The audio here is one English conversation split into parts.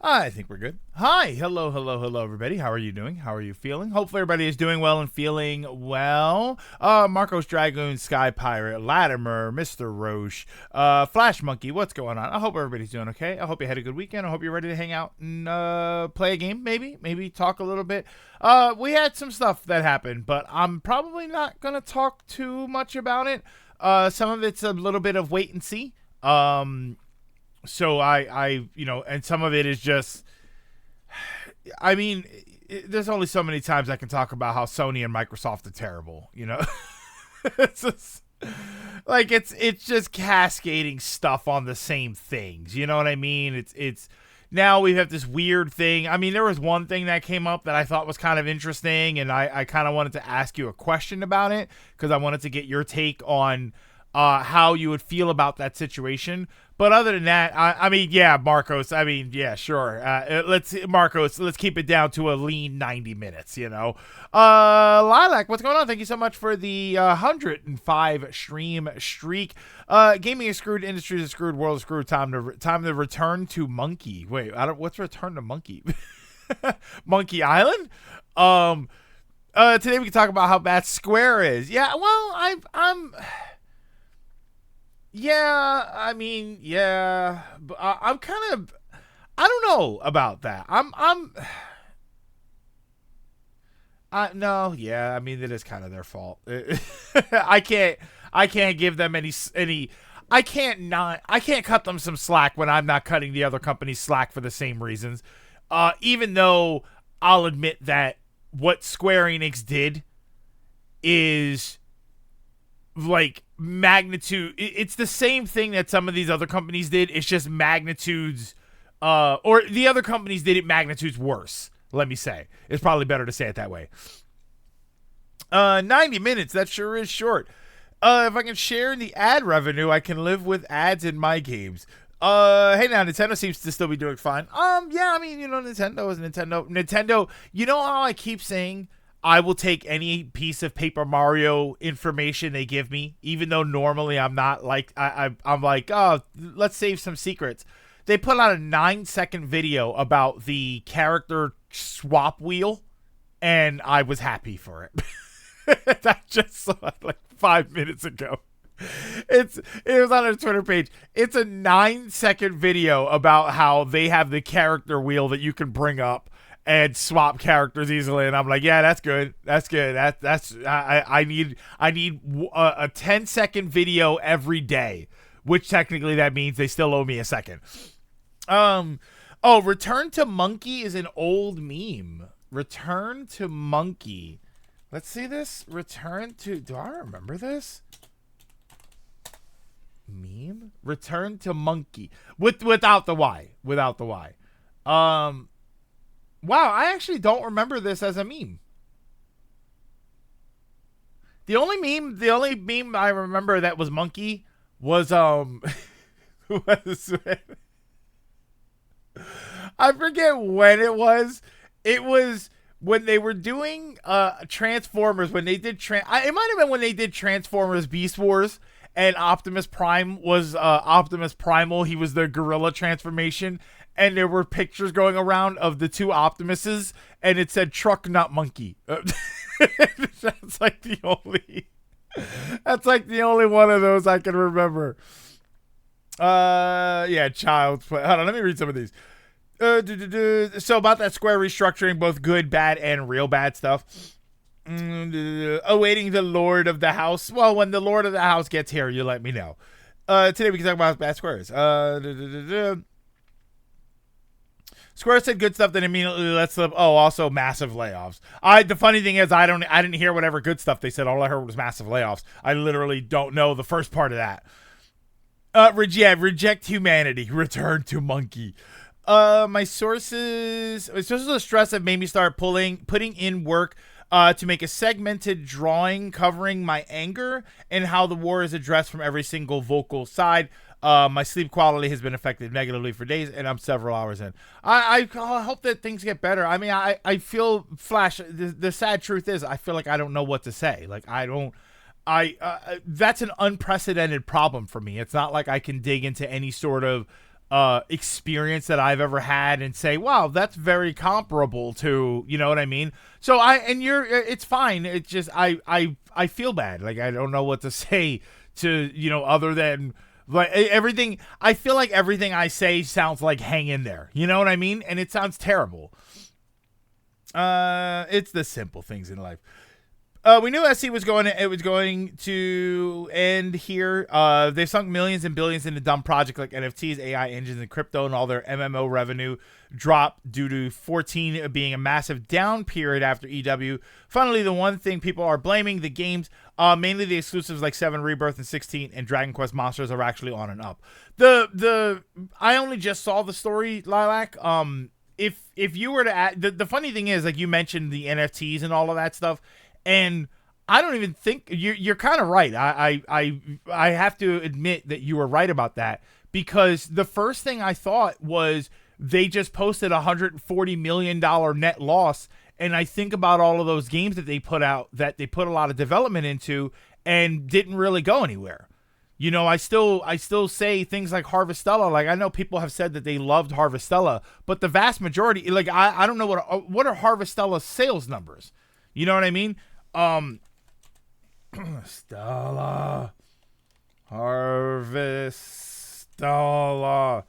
I think we're good. Hi, hello, everybody. How are you doing? How are you feeling? Hopefully everybody is doing well and feeling well. Marcos Dragoon, Sky Pirate, Latimer, Mr. Roche, Flash Monkey, what's going on? I hope everybody's doing okay. I hope you had a good weekend. I hope you're ready to hang out and play a game, maybe talk a little bit. We had some stuff that happened, but I'm probably not going to talk too much about it. Some of it's a little bit of wait and see. So I, and some of it is just, I mean, there's only so many times I can talk about how Sony and Microsoft are terrible, it's just like, it's just cascading stuff on the same things. You know what I mean? It's now we have this weird thing. I mean, there was one thing that came up that I thought was kind of interesting, and I kind of wanted to ask you a question about it because I wanted to get your take on how you would feel about that situation. But other than that, I mean, yeah, Marcos. I mean, yeah, sure. Let's keep it down to a lean 90 minutes. Lilac, what's going on? Thank you so much for the 105 stream streak. Gaming is screwed, industries is screwed, world is screwed. Time to return to Monkey. Wait, what's return to Monkey? Monkey Island. Today we can talk about how bad Square is. Yeah, well, Yeah, I mean, yeah, but I'm kind of, I don't know about that. No, yeah, I mean, it is kind of their fault. I can't give them any, I can't cut them some slack when I'm not cutting the other companies slack for the same reasons. Even though I'll admit that what Square Enix did is like magnitude. It's the same thing that some of these other companies did. It's just magnitudes, or the other companies did it magnitudes worse. Let me say, it's probably better to say it that way. 90 minutes. That sure is short. If I can share the ad revenue, I can live with ads in my games. Hey now, Nintendo seems to still be doing fine. Yeah, I mean, Nintendo is Nintendo. Nintendo, you know how I keep saying I will take any piece of Paper Mario information they give me, even though normally I'm not like, I'm like, oh, let's save some secrets. They put out a 9-second video about the character swap wheel, and I was happy for it. I just saw it like 5 minutes ago. It was on their Twitter page. It's a 9-second video about how they have the character wheel that you can bring up and swap characters easily, and I'm like, yeah, that's good. That's good. I need a 10-second video every day, which technically that means they still owe me a second. Return to Monkey is an old meme. Return to Monkey. Let's see this. Do I remember this? Meme? Return to Monkey. Without the Y. Wow, I actually don't remember this as a meme. The only meme I remember that was Monkey was I forget when it was. It was when they were doing Transformers, when they did it might have been when they did Transformers Beast Wars, and Optimus Prime was Optimus Primal. He was the gorilla transformation. And there were pictures going around of the two Optimuses, and it said "truck, not monkey." That's like the only one of those I can remember. Yeah, Child's Play. Hold on, let me read some of these. So about that Square restructuring, both good, bad, and real bad stuff. Awaiting the Lord of the House. Well, when the Lord of the House gets here, you let me know. Today we can talk about bad Squares. Square said good stuff, then immediately lets slip. Oh, also massive layoffs. The funny thing is, I didn't hear whatever good stuff they said. All I heard was massive layoffs. I literally don't know the first part of that. Reject humanity. Return to Monkey. My sources of stress have made me start putting in work to make a segmented drawing covering my anger and how the war is addressed from every single vocal side. My sleep quality has been affected negatively for days, and I'm several hours in. I hope that things get better. I mean, I feel, Flash, the sad truth is I feel like I don't know what to say. Like, that's an unprecedented problem for me. It's not like I can dig into any sort of experience that I've ever had and say, wow, that's very comparable to, you know what I mean? So it's fine. It's just, I feel bad. Like, I don't know what to say to, other than like everything. I feel like everything I say sounds like hang in there. You know what I mean? And it sounds terrible. It's the simple things in life. We knew SC was going to end here. They sunk millions and billions into dumb projects like NFTs, AI engines, and crypto, and all their MMO revenue dropped due to 14 being a massive down period after EW. Finally, the one thing people are blaming, the games, mainly the exclusives like 7 Rebirth and 16 and Dragon Quest Monsters are actually on and up. I only just saw the story, Lilac. If you were to add, the funny thing is, like you mentioned the NFTs and all of that stuff. And I don't even think you're kind of right. I have to admit that you were right about that, because the first thing I thought was they just posted $140 million net loss. And I think about all of those games that they put out, that they put a lot of development into and didn't really go anywhere. I still say things like Harvestella. Like, I know people have said that they loved Harvestella, but the vast majority, like, I don't know what are Harvestella's sales numbers. You know what I mean? Stella. Harvestella.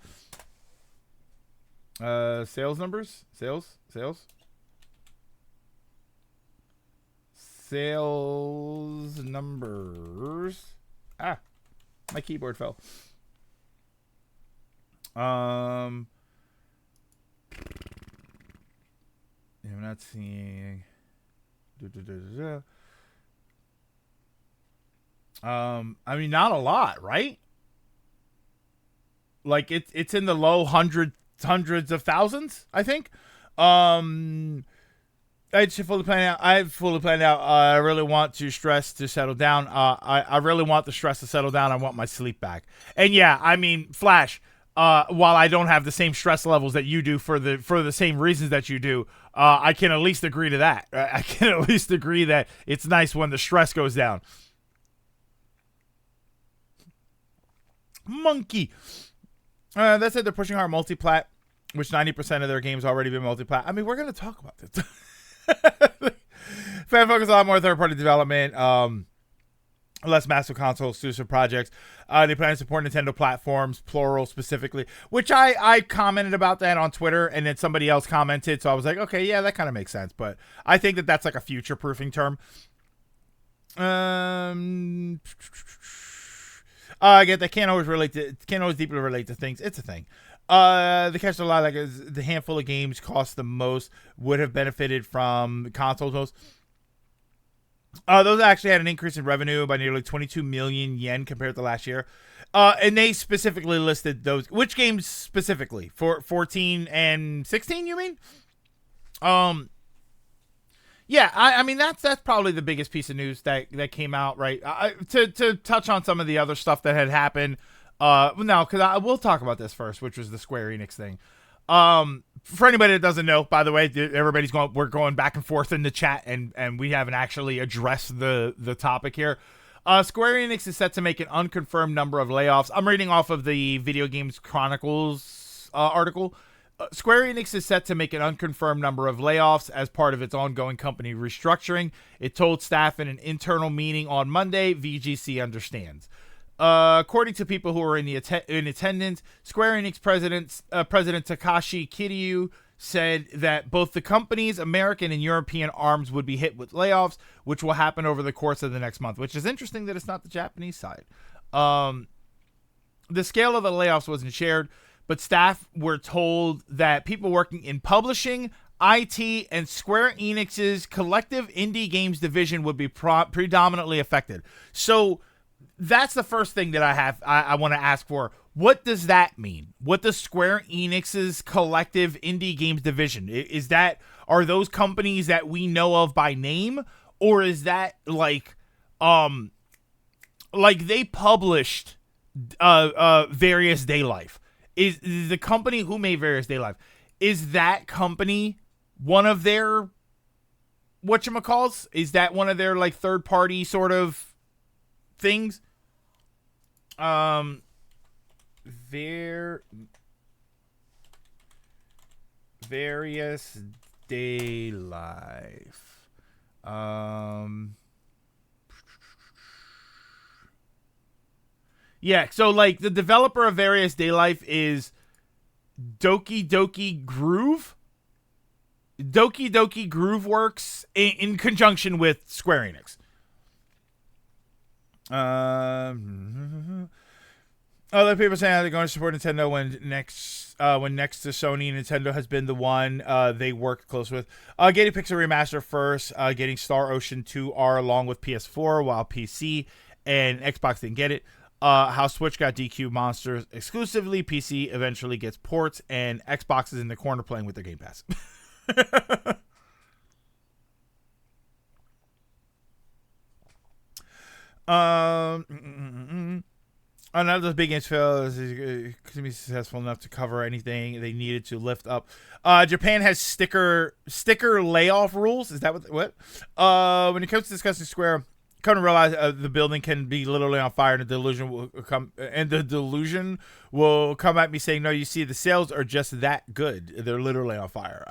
Sales numbers? Sales numbers. Ah, my keyboard fell. I'm not seeing. I mean, not a lot, right? Like it's in the low hundreds of thousands, I think. I fully planned out. I really want to stress to settle down. I really want the stress to settle down. I want my sleep back. And yeah, I mean, Flash. While I don't have the same stress levels that you do for the same reasons that you do, I can at least agree to that. I can at least agree that it's nice when the stress goes down. Monkey. That said, they're pushing hard multi-plat, which 90% of their games already been multi-plat. I mean, we're going to talk about this. Fan focus a lot more third-party development. Less massive console exclusive projects. They plan to support Nintendo platforms, plural specifically, which I commented about that on Twitter, and then somebody else commented, so I was like, okay, yeah, that kind of makes sense. But I think that that's like a future-proofing term. I get that can't always deeply relate to things. It's a thing. The catch a lot like is the handful of games cost the most would have benefited from consoles most. Those actually had an increase in revenue by nearly 22 million yen compared to last year. And they specifically listed those. Which games specifically? For 14 and 16, you mean? Yeah, I mean, that's probably the biggest piece of news that came out, right? To touch on some of the other stuff that had happened. No, because we'll talk about this first, which was the Square Enix thing. For anybody that doesn't know, by the way, we're going back and forth in the chat, and we haven't actually addressed the topic here. Square Enix is set to make an unconfirmed number of layoffs. I'm reading off of the Video Games Chronicles article. Square Enix is set to make an unconfirmed number of layoffs as part of its ongoing company restructuring. It told staff in an internal meeting on Monday, VGC understands. According to people who were in attendance, Square Enix President Takashi Kiryu said that both the company's American and European arms would be hit with layoffs, which will happen over the course of the next month, which is interesting that it's not the Japanese side. The scale of the layoffs wasn't shared, but staff were told that people working in publishing, IT, and Square Enix's collective indie games division would be predominantly affected. So that's the first thing that I want to ask for. What does that mean? What does Square Enix's collective indie games division? Are those companies that we know of by name, or is that like they published Various Day Life? Is the company who made Various Day Life, is that company one of their whatchamacalls? Is that one of their like third party sort of things? Various Day Life. Yeah, so like the developer of Various Day Life is Doki Doki Groove. Doki Doki Groove Works in conjunction with Square Enix. Other people saying how they're going to support Nintendo when next to Sony. Nintendo has been the one they worked close with. Getting Pixel Remaster first, getting Star Ocean 2R along with PS4, while PC and Xbox didn't get it. How Switch got DQ Monsters exclusively, PC eventually gets ports, and Xbox is in the corner playing with their Game Pass. Another big games fail is to be successful enough to cover anything they needed to lift up. Japan has sticker layoff rules. Is that what? When it comes to discussing Square, come to realize the building can be literally on fire, and the delusion will come at me saying, "No, you see, the sales are just that good. They're literally on fire."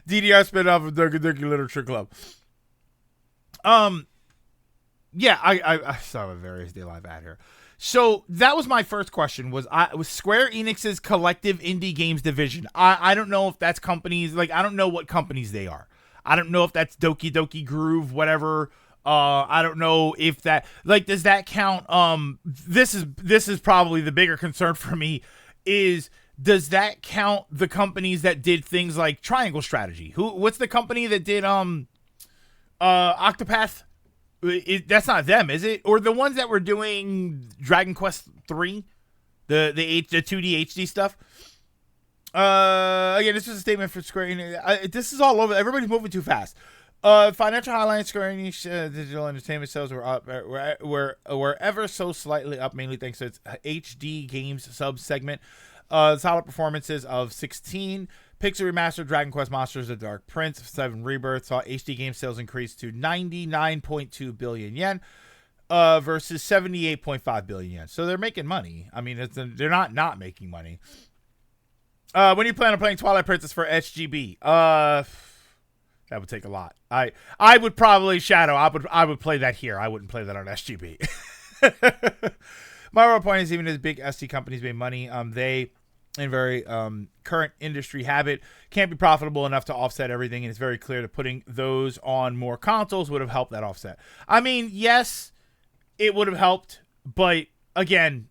DDR spin-off of Dirty Literature Club. Yeah, I saw a Various Day Live ad here. So that was my first question. Was Square Enix's collective indie games division? I don't know if that's companies, like I don't know what companies they are. I don't know if that's Doki Doki Groove, whatever. I don't know if that, like, does that count? This is probably the bigger concern for me. Does that count the companies that did things like Triangle Strategy? What's the company that did Octopath? That's not them, is it? Or the ones that were doing Dragon Quest 3, the 2D HD stuff. Again, this is a statement for Square Enix. This is all over. Everybody's moving too fast. Financial highlights: Square Enix digital entertainment sales were up, were ever so slightly up, mainly thanks to its HD games sub segment. Solid performances of 16. Pixel Remastered, Dragon Quest Monsters, The Dark Prince, 7 Rebirth saw HD game sales increase to 99.2 billion yen versus 78.5 billion yen. So they're making money. I mean, they're not making money. When do you plan on playing Twilight Princess for SGB? That would take a lot. I would probably Shadow. I would play that here. I wouldn't play that on SGB. My real point is, even as big ST companies made money, they, in very current industry habit, can't be profitable enough to offset everything, and it's very clear that putting those on more consoles would have helped that offset. I mean, yes, it would have helped, but again,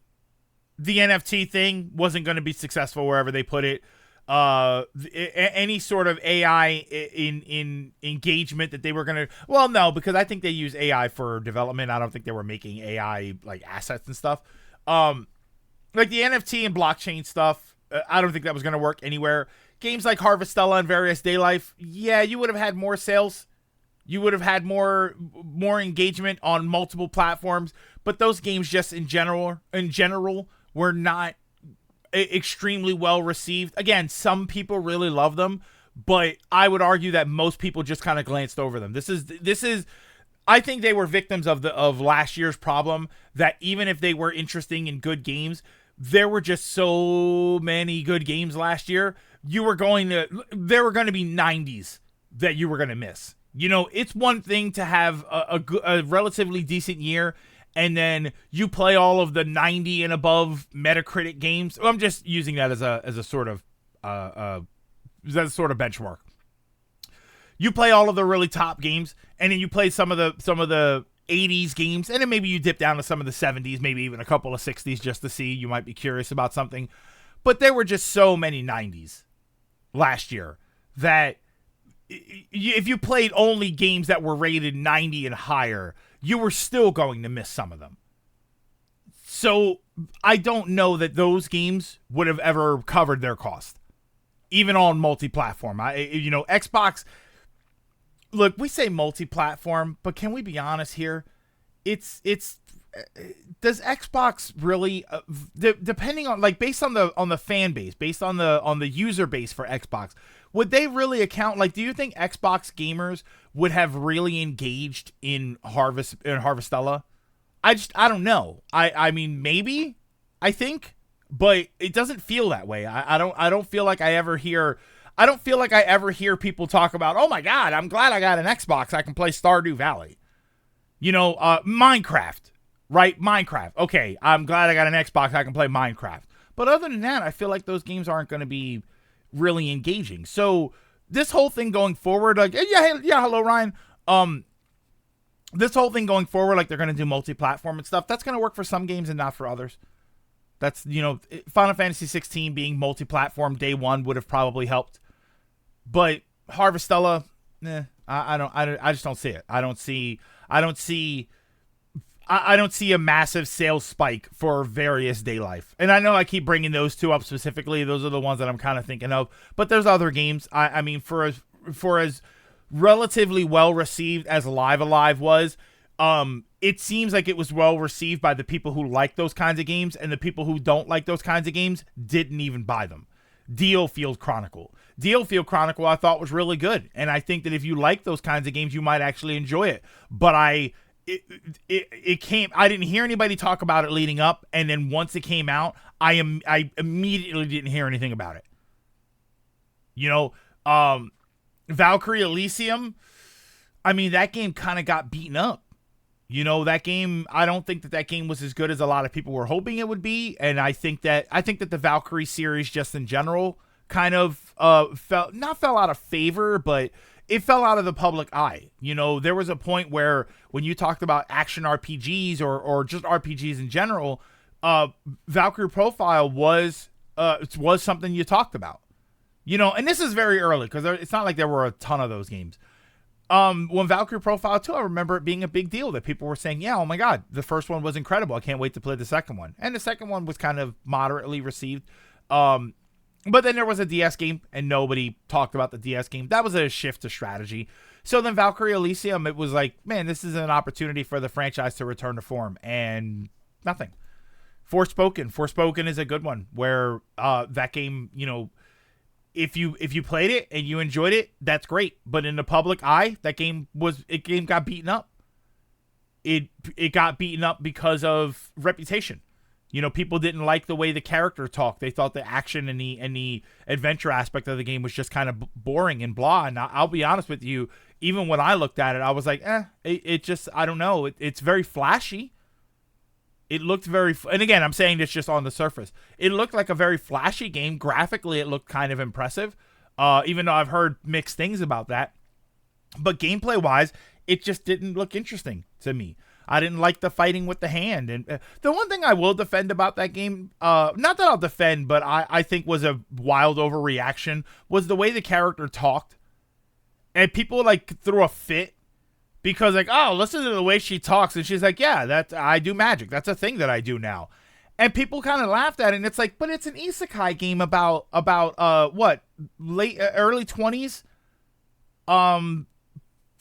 the NFT thing wasn't going to be successful wherever they put it. Any sort of AI in engagement that they were going to, well, no, because I think they use AI for development. I don't think they were making AI like assets and stuff. Like the NFT and blockchain stuff, I don't think that was going to work anywhere. Games like Harvestella and Various Day Life, yeah, you would have had more sales. You would have had more engagement on multiple platforms, but those games just in general were not extremely well received. Again, some people really love them, but I would argue that most people just kind of glanced over them. This is I think they were victims of last year's problem, that even if they were interesting and good games, there were just so many good games last year. There were going to be 90s that you were going to miss. You know, it's one thing to have a relatively decent year, and then you play all of the 90 and above Metacritic games. I'm just using that as a sort of benchmark. You play all of the really top games, and then you play some of the 80s games, and then maybe you dip down to some of the 70s, maybe even a couple of 60s just to see. You might be curious about something. But there were just so many 90s last year that if you played only games that were rated 90 and higher, you were still going to miss some of them. So I don't know that those games would have ever covered their cost, even on multi-platform. Xbox, look, we say multi-platform, but can we be honest here? It's does Xbox really, depending on, like, based on the fan base, based on the user base for Xbox, would they really account? Like, do you think Xbox gamers would have really engaged in Harvestella? I don't know. I mean, maybe, I think, but it doesn't feel that way. I don't feel like I ever hear. I don't feel like I ever hear people talk about, oh my God, I'm glad I got an Xbox. I can play Stardew Valley. Minecraft, right? Minecraft. Okay, I'm glad I got an Xbox. I can play Minecraft. But other than that, I feel like those games aren't going to be really engaging. So this whole thing going forward, like, hello, Ryan. This whole thing going forward, like they're going to do multi-platform and stuff, that's going to work for some games and not for others. That's, Final Fantasy 16 being multi-platform day one would have probably helped. But Harvestella, I just don't see it. I don't see a massive sales spike for various day life. And I know I keep bringing those two up specifically. Those are the ones that I'm kind of thinking of. But there's other games. I mean, for as relatively well received as Live Alive was, it seems like it was well received by the people who like those kinds of games, and the people who don't like those kinds of games didn't even buy them. DioField Chronicle, I thought was really good, and I think that if you like those kinds of games, you might actually enjoy it. But it came. I didn't hear anybody talk about it leading up, and then once it came out, I immediately didn't hear anything about it. Valkyrie Elysium. I mean, that game kind of got beaten up. That game, I don't think that game was as good as a lot of people were hoping it would be. And I think that the Valkyrie series just in general kind of fell out of favor, but it fell out of the public eye. There was a point where when you talked about action RPGs or just RPGs in general, Valkyrie Profile was something you talked about. And this is very early because it's not like there were a ton of those games. When Valkyrie Profile 2, I remember it being a big deal that people were saying, yeah, oh my God, the first one was incredible. I can't wait to play the second one. And the second one was kind of moderately received. But then there was a DS game and nobody talked about the DS game. That was a shift to strategy. So then Valkyrie Elysium, it was like, man, this is an opportunity for the franchise to return to form, and nothing. Forspoken is a good one where that game, if you played it and you enjoyed it, that's great. But in the public eye, that game got beaten up. It got beaten up because of reputation. People didn't like the way the character talked. They thought the action and the adventure aspect of the game was just kind of boring and blah. And I'll be honest with you, even when I looked at it, I was like, it just, I don't know. It's very flashy. It looked and again, I'm saying this just on the surface. It looked like a very flashy game. Graphically, it looked kind of impressive, even though I've heard mixed things about that. But gameplay-wise, it just didn't look interesting to me. I didn't like the fighting with the hand. And the one thing I will defend about that game, not that I'll defend, but I think was a wild overreaction, was the way the character talked. And people, threw a fit. Because listen to the way she talks, and she's like, yeah, I do magic. That's a thing that I do now. And people kind of laughed at it, and it's like, but it's an isekai game about what? Early 20s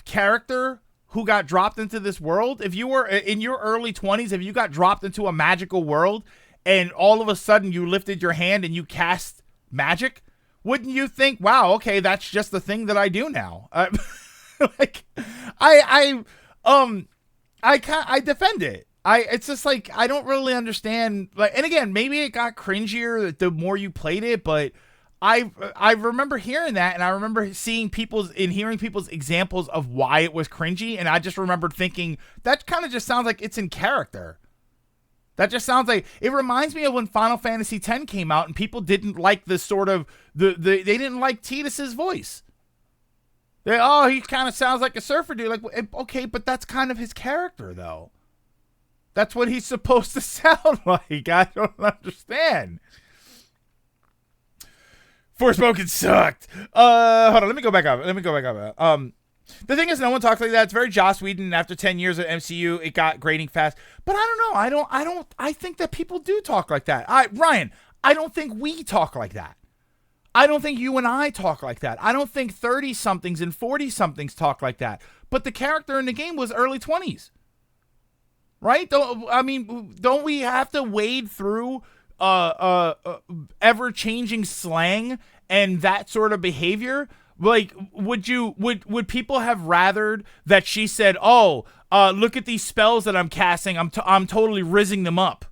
character who got dropped into this world. If you were in your early 20s, if you got dropped into a magical world and all of a sudden you lifted your hand and you cast magic, wouldn't you think, wow, okay, that's just the thing that I do now? I defend it. It's just like, I don't really understand. And again, maybe it got cringier the more you played it, but I remember hearing that, and I remember hearing people's examples of why it was cringy, and I just remembered thinking that kind of just sounds like it's in character. That just sounds like, it reminds me of when Final Fantasy X came out and people didn't like the sort of they didn't like Tidus's voice. He kind of sounds like a surfer dude. Like, okay, but that's kind of his character, though. That's what he's supposed to sound like. I don't understand. Forspoken sucked. Hold on, let me go back up. The thing is, no one talks like that. It's very Joss Whedon. And after 10 years of MCU, it got grading fast. But I don't know. I think that people do talk like that. Ryan, I don't think we talk like that. I don't think you and I talk like that. I don't think 30-somethings and 40-somethings talk like that. But the character in the game was early 20s. Right? Don't we have to wade through ever-changing slang and that sort of behavior? Like, would people have rathered that she said, look at these spells that I'm casting, I'm totally rizzing them up?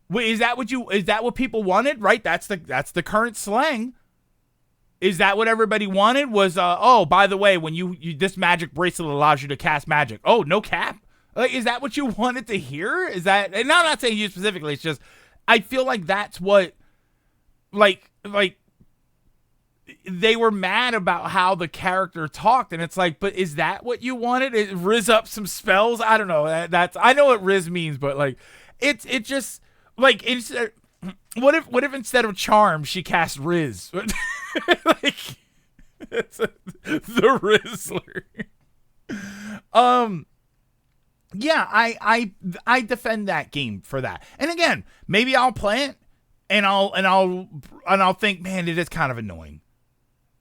Wait, is that what people wanted? Right? That's the current slang. Is that what everybody wanted? Was oh, by the way, when you this magic bracelet allows you to cast magic. Oh, no cap. Like, is that what you wanted to hear? Is that? And I'm not saying you specifically. It's just I feel like that's what like they were mad about how the character talked, and it's like, but is that what you wanted? It riz up some spells. I don't know. That's I know what riz means, but like it just like it's. What if instead of charm she cast Riz? Like it's the Rizzler. Yeah, I defend that game for that. And again, maybe I'll play it and I'll think, man, it is kind of annoying.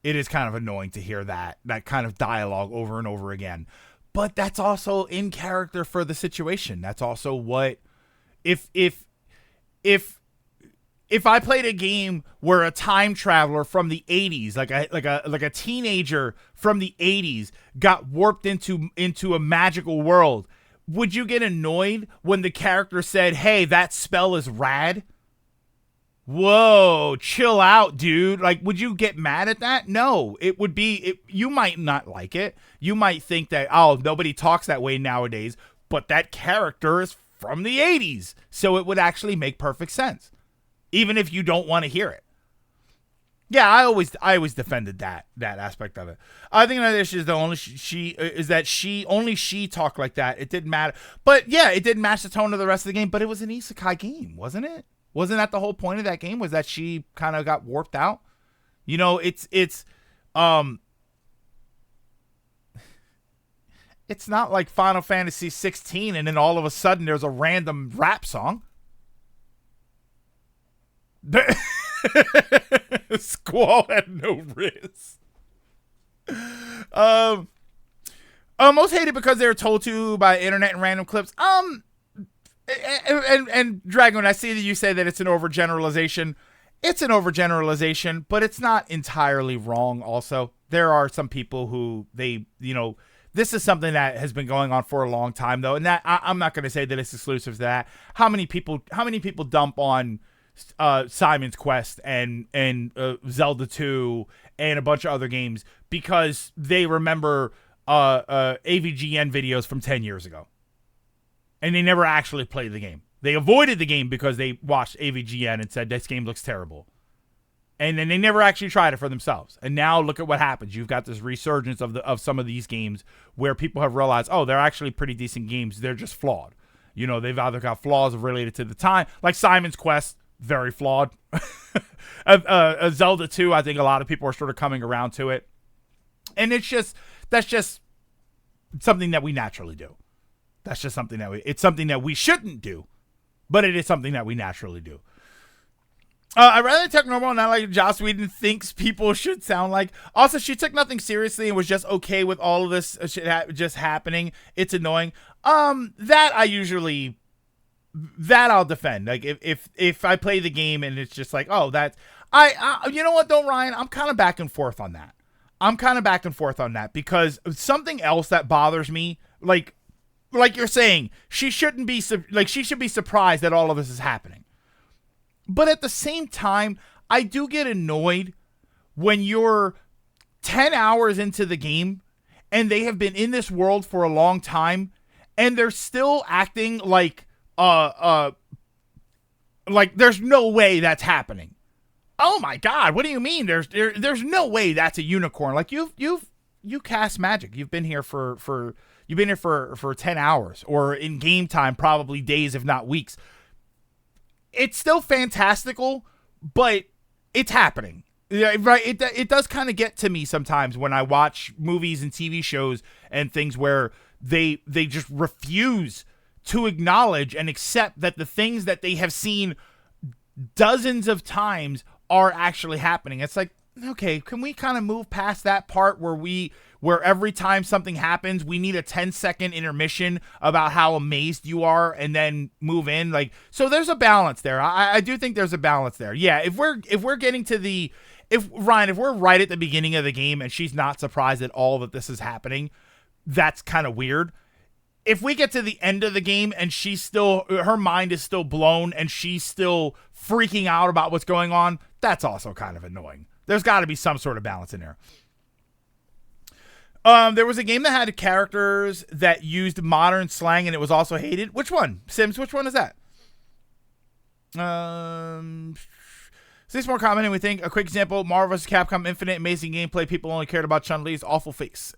It is kind of annoying to hear that kind of dialogue over and over again. But that's also in character for the situation. That's also what if I played a game where a time traveler from the 80s, like a teenager from the 80s, got warped into a magical world, would you get annoyed when the character said, "Hey, that spell is rad"? Whoa, chill out, dude. Like, would you get mad at that? No, it would be. You might not like it. You might think that, oh, nobody talks that way nowadays. But that character is from the 80s, so it would actually make perfect sense. Even if you don't want to hear it. Yeah, I always defended that aspect of it. I think another issue is that she talked like that. It didn't matter. But yeah, it didn't match the tone of the rest of the game, but it was an isekai game, wasn't it? Wasn't that the whole point of that game, was that she kind of got warped out? You know, it's not like Final Fantasy 16 and then all of a sudden there's a random rap song. Squall had no riz. Most hated because they were told to by internet and random clips. And Dragon, I see that you say that it's an overgeneralization. It's an overgeneralization, but it's not entirely wrong. Also, there are some people who this is something that has been going on for a long time, though, and that I'm not going to say that it's exclusive to that. How many people dump on Simon's Quest and Zelda 2 and a bunch of other games because they remember AVGN videos from 10 years ago and they never actually played the game. They avoided the game because they watched AVGN and said this game looks terrible, and then they never actually tried it for themselves. And now look at what happens. You've got this resurgence of some of these games where people have realized, oh, they're actually pretty decent games, they're just flawed. You know, they've either got flaws related to the time, like Simon's Quest, very flawed. Zelda 2, I think a lot of people are sort of coming around to it. And that's just something that we naturally do. That's just something it's something that we shouldn't do, but it is something that we naturally do. I rather took normal, not like Joss Whedon thinks people should sound like. Also, she took nothing seriously and was just okay with all of this shit just happening. It's annoying. That I'll defend. Like if I play the game and it's just like, oh, that's you know what though, Ryan, I'm kind of back and forth on that. Because something else that bothers me, like you're saying, she should be surprised that all of this is happening. But at the same time, I do get annoyed when you're 10 hours into the game and they have been in this world for a long time and they're still acting like there's no way that's happening. Oh my God, what do you mean? There's no way that's a unicorn. Like you cast magic. You've been here for 10 hours, or in game time probably days if not weeks. It's still fantastical, but it's happening. Yeah, right. It does kind of get to me sometimes when I watch movies and TV shows and things where they just refuse to acknowledge and accept that the things that they have seen dozens of times are actually happening. It's like, okay, can we kind of move past that part where every time something happens, we need a 10-second intermission about how amazed you are and then move in? Like, so there's a balance there. I do think there's a balance there. Yeah, if we're getting to if we're right at the beginning of the game and she's not surprised at all that this is happening, that's kind of weird. if we get to the end of the game and her mind is still blown and she's still freaking out about what's going on, that's also kind of annoying. There's got to be some sort of balance in there. There was a game that had characters that used modern slang and it was also hated. Which one? Sims, which one is that? Is this more common than we think? A quick example, Marvel vs. Capcom Infinite, amazing gameplay. People only cared about Chun-Li's awful face.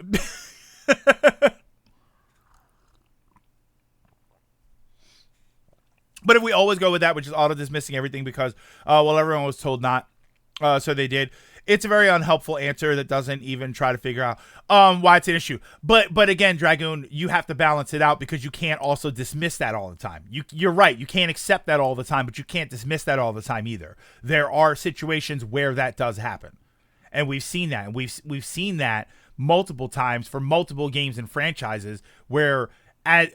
But if we always go with that, which is auto-dismissing everything because, well, everyone was told not, so they did. It's a very unhelpful answer that doesn't even try to figure out why it's an issue. But again, Dragoon, you have to balance it out because you can't also dismiss that all the time. You're right. You can't accept that all the time, but you can't dismiss that all the time either. There are situations where that does happen. And we've seen that. And we've seen that multiple times for multiple games and franchises where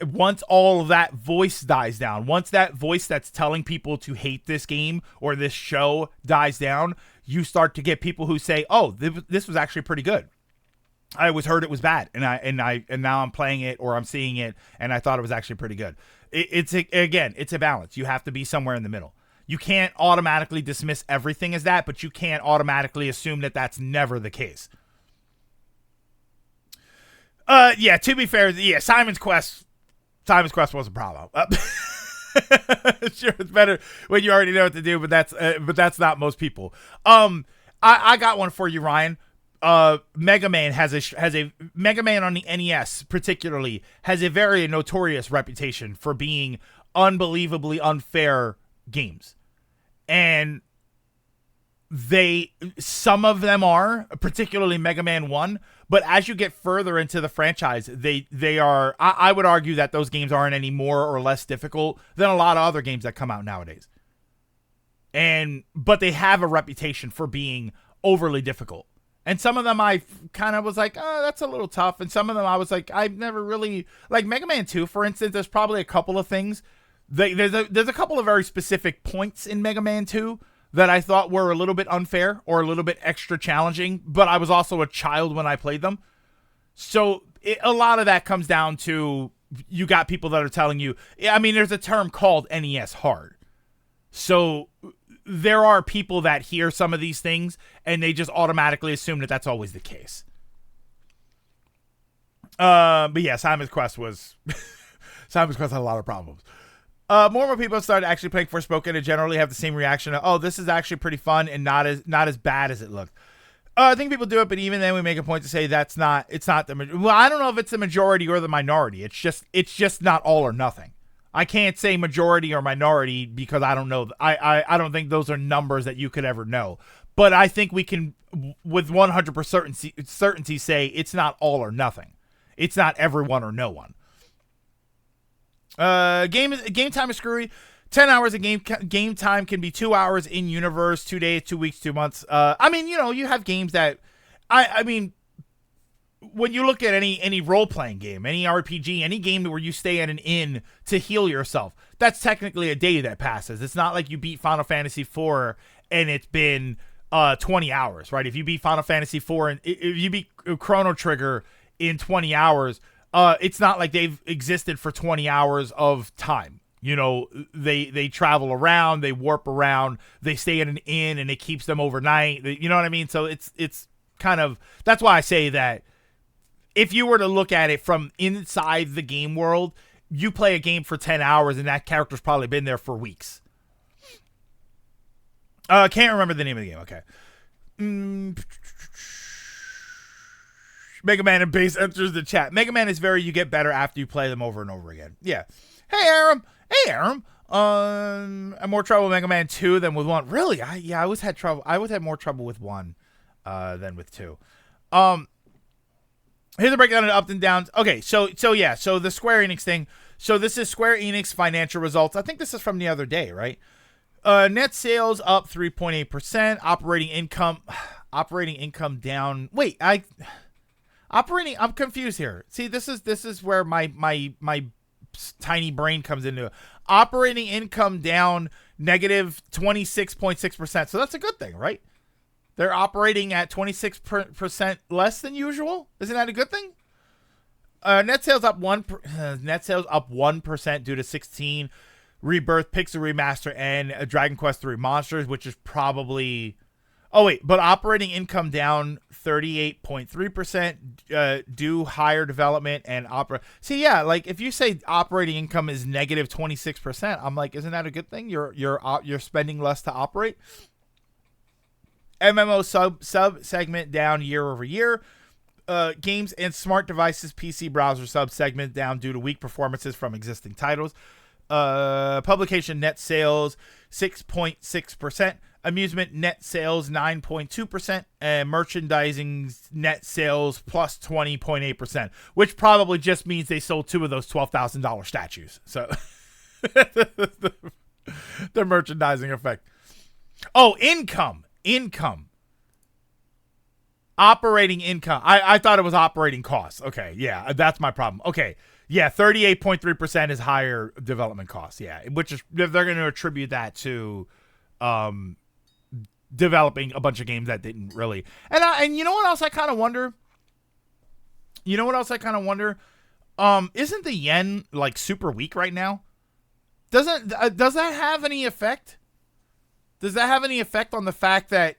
once all of that voice dies down, once that voice that's telling people to hate this game or this show dies down, you start to get people who say, "Oh, this was actually pretty good. I always heard it was bad, and now I'm playing it or I'm seeing it, and I thought it was actually pretty good." It's a balance. You have to be somewhere in the middle. You can't automatically dismiss everything as that, but you can't automatically assume that that's never the case. Yeah. To be fair, yeah, Simon's Quest was a problem. Sure, it's better when you already know what to do, but that's not most people. I got one for you, Ryan. Mega Man has a Mega Man on the NES particularly has a very notorious reputation for being unbelievably unfair games, and some of them are, particularly Mega Man 1, but as you get further into the franchise, they are, I would argue that those games aren't any more or less difficult than a lot of other games that come out nowadays. But they have a reputation for being overly difficult. And some of them I kind of was like, oh, that's a little tough. And some of them I was like, I've never really, like Mega Man 2, for instance, there's probably a couple of things. There's a couple of very specific points in Mega Man 2 that I thought were a little bit unfair or a little bit extra challenging, but I was also a child when I played them. So a lot of that comes down to, you got people that are telling you, I mean, there's a term called NES hard. So there are people that hear some of these things and they just automatically assume that that's always the case. But yeah, Simon's Quest had a lot of problems. More and more people started actually playing Forspoken and generally have the same reaction of, oh, this is actually pretty fun and not as bad as it looked. I think people do it, but even then we make a point to say it's not well, I don't know if it's the majority or the minority. It's just not all or nothing. I can't say majority or minority because I don't know. I don't think those are numbers that you could ever know. But I think we can, with 100% certainty, say it's not all or nothing. It's not everyone or no one. Game time is screwy. 10 hours of game time can be 2 hours in universe, 2 days, 2 weeks, 2 months. I mean, you have games that, I mean, when you look at any role-playing game, any RPG, any game where you stay at an inn to heal yourself, that's technically a day that passes. It's not like you beat Final Fantasy IV and it's been 20 hours, right? If you beat Final Fantasy IV and if you beat Chrono Trigger in 20 hours, it's not like they've existed for 20 hours of time. They travel around, they warp around, they stay at an inn and it keeps them overnight. You know what I mean? So it's kind of, that's why I say that if you were to look at it from inside the game world, you play a game for 10 hours and that character's probably been there for weeks. Can't remember the name of the game. Okay. Mega Man and Base enters the chat. Mega Man is you get better after you play them over and over again. Yeah. Hey, Aram. I'm more trouble with Mega Man 2 than with 1. Really? I always had trouble. I always had more trouble with 1 than with 2. Here's a breakdown of the ups and downs. Okay, so the Square Enix thing. So this is Square Enix financial results. I think this is from the other day, right? Net sales up 3.8%. Operating income down. Wait, I'm confused here. See, this is where my tiny brain comes into it. Operating income down negative 26.6%. So that's a good thing, right? They're operating at 26% less than usual. Isn't that a good thing? Net sales up net sales up 1% due to 16 Rebirth, Pixel Remaster, and Dragon Quest III Monsters, which is probably. Oh wait, but operating income down 38.3% due higher development and opera. See, yeah, like if you say operating income is negative 26%, I'm like, isn't that a good thing? You're spending less to operate. MMO sub segment down year over year. Games and smart devices PC browser sub segment down due to weak performances from existing titles. Publication net sales 6.6%. Amusement net sales 9.2%, and merchandising net sales plus 20.8%, which probably just means they sold 2 of those $12,000 statues. So the merchandising effect. Oh, income. Operating income. I thought it was operating costs. Okay, yeah, that's my problem. Okay, yeah, 38.3% is higher development costs. Yeah, which is they're going to attribute that to developing a bunch of games that didn't really. And you know what else I kind of wonder? Isn't the yen like super weak right now? Does that have any effect? Does that have any effect on the fact that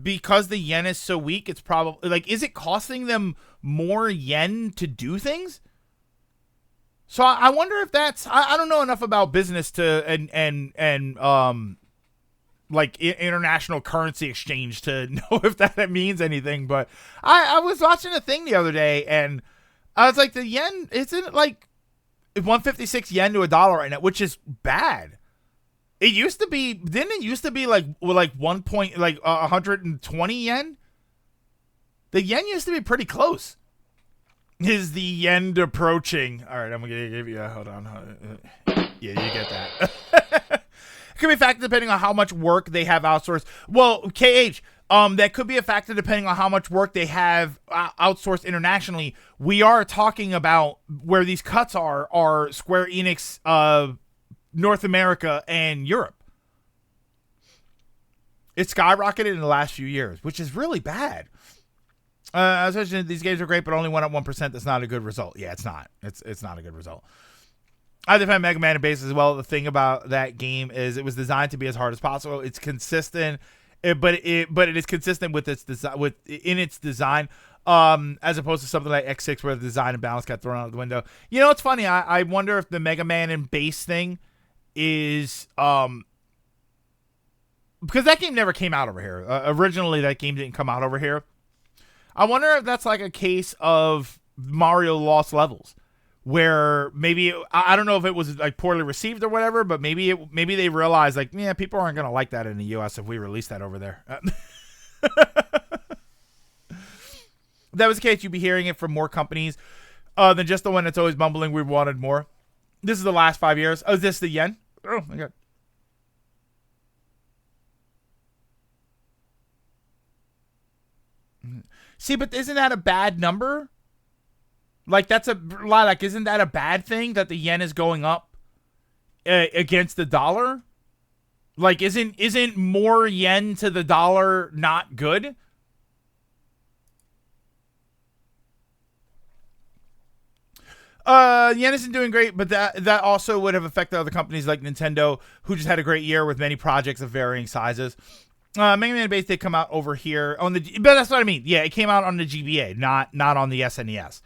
because the yen is so weak, it's probably like, is it costing them more yen to do things? So I wonder if that's, I don't know enough about business to, and like international currency exchange to know if that means anything. But I was watching a thing the other day and I was like, the yen, isn't like 156 yen to $1 right now, which is bad. It used to be, didn't it used to be like 120 yen? The yen used to be pretty close. Is the yen approaching? All right, I'm going to give you a, hold on. Yeah, you get that. It could be a factor depending on how much work they have outsourced. Well, KH, that could be a factor depending on how much work they have outsourced internationally. We are talking about where these cuts are Square Enix, North America, and Europe. It skyrocketed in the last few years, which is really bad. As I mentioned, these games are great, but only went up 1%. That's not a good result. Yeah, it's not. It's not a good result. I defend Mega Man and Base as well. The thing about that game is it was designed to be as hard as possible. It's consistent, but it is consistent with its design, in its design, as opposed to something like X6 where the design and balance got thrown out the window. You know, it's funny. I wonder if the Mega Man and Base thing is because that game never came out over here. Originally, that game didn't come out over here. I wonder if that's like a case of Mario Lost Levels, where maybe, I don't know if it was like poorly received or whatever, but maybe they realized like, yeah, people aren't gonna like that in the US if we release that over there. If that was the case, you'd be hearing it from more companies than just the one that's always mumbling we wanted more. This is the last 5 years. Oh, is this the yen? Oh my god. See, but isn't that a bad number? Like, that's a lot. Like, isn't that a bad thing that the yen is going up against the dollar? Like, isn't more yen to the dollar not good? Yen isn't doing great, but that also would have affected other companies like Nintendo, who just had a great year with many projects of varying sizes. Mega Man Base did come out over here on the, but that's what I mean. Yeah, it came out on the GBA, not on the SNES.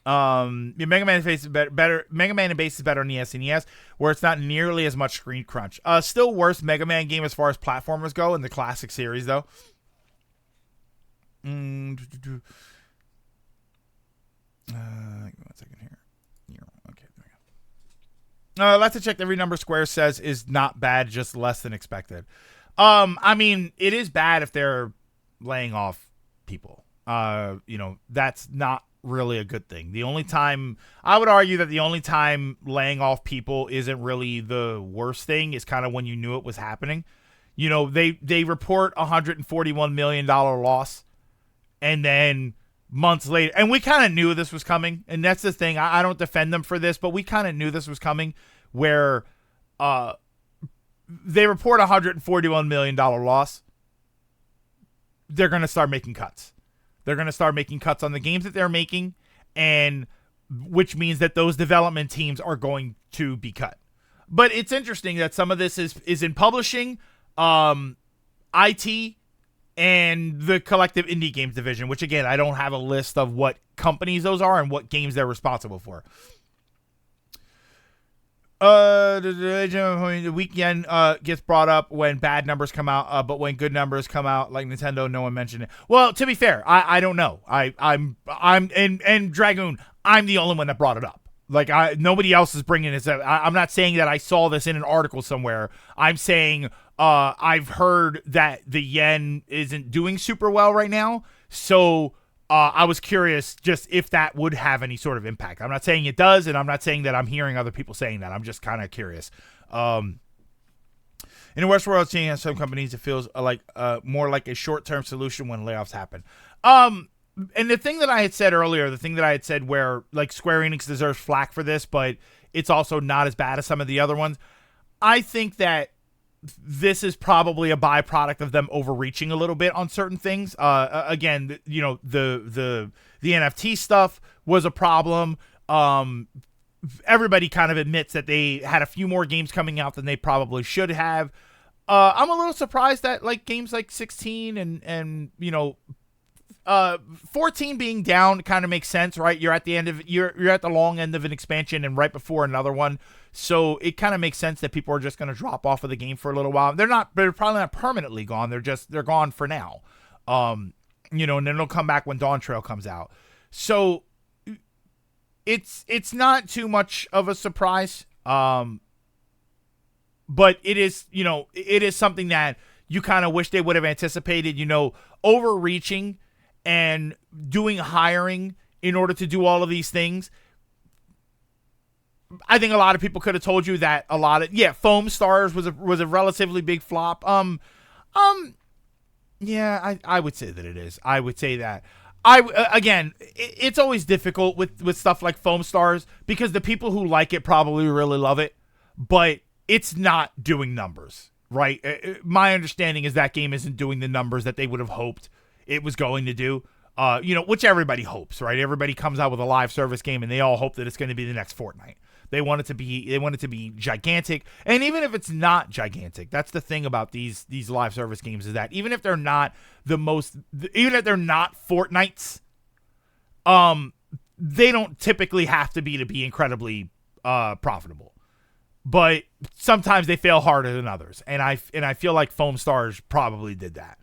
Mega Man Base is better. Mega Man and Base is better on the SNES, where it's not nearly as much screen crunch. Still worse Mega Man game as far as platformers go in the classic series, though. One second here. Okay, there we go. Let's check. Every number Square says is not bad, just less than expected. I mean, it is bad if they're laying off people. That's not really a good thing. The only time, I would argue that the only time laying off people isn't really the worst thing is kind of when you knew it was happening. You know, they report $141 million loss, and then months later, and we kind of knew this was coming, and that's the thing. I don't defend them for this, but we kind of knew this was coming, where they report $141 million loss. They're going to start making cuts. They're going to start making cuts on the games that they're making, and which means that those development teams are going to be cut. But it's interesting that some of this is in publishing, IT, and the collective indie games division, which again, I don't have a list of what companies those are and what games they're responsible for. The weekend gets brought up when bad numbers come out, but when good numbers come out, like Nintendo, no one mentioned it. Well, to be fair, I don't know. I'm and Dragoon, I'm the only one that brought it up. Like nobody else is bringing this up. I'm not saying that I saw this in an article somewhere. I'm saying I've heard that the yen isn't doing super well right now, so I was curious just if that would have any sort of impact. I'm not saying it does, and I'm not saying that I'm hearing other people saying that. I'm just kind of curious. In the Westworld, seeing some companies, it feels like more like a short-term solution when layoffs happen. And the thing that I had said earlier, the thing that I had said where like Square Enix deserves flack for this, but it's also not as bad as some of the other ones. I think that this is probably a byproduct of them overreaching a little bit on certain things. Again, you know, the NFT stuff was a problem. Everybody kind of admits that they had a few more games coming out than they probably should have. I'm a little surprised that like games like 16 and you know, 14 being down kind of makes sense, right? You're at the end of you're at the long end of an expansion and right before another one. So it kind of makes sense that people are just going to drop off of the game for a little while. They're probably not permanently gone. They're gone for now. You know, and then they'll come back when Dawn Trail comes out. So it's not too much of a surprise. But it is, you know, it is something that you kind of wish they would have anticipated, you know, overreaching and doing hiring in order to do all of these things. I think a lot of people could have told you that Foam Stars was a relatively big flop. Yeah, I would say that it is. I would say that. Again, it's always difficult with stuff like Foam Stars because the people who like it probably really love it, but it's not doing numbers, right? My understanding is that game isn't doing the numbers that they would have hoped it was going to do. You know, which everybody hopes, right? Everybody comes out with a live service game and they all hope that it's going to be the next Fortnite. They want it to be gigantic. And even if it's not gigantic, that's the thing about these live service games is that even if they're not even if they're not Fortnites, they don't typically have to be incredibly profitable. But sometimes they fail harder than others. And I feel like Foam Stars probably did that.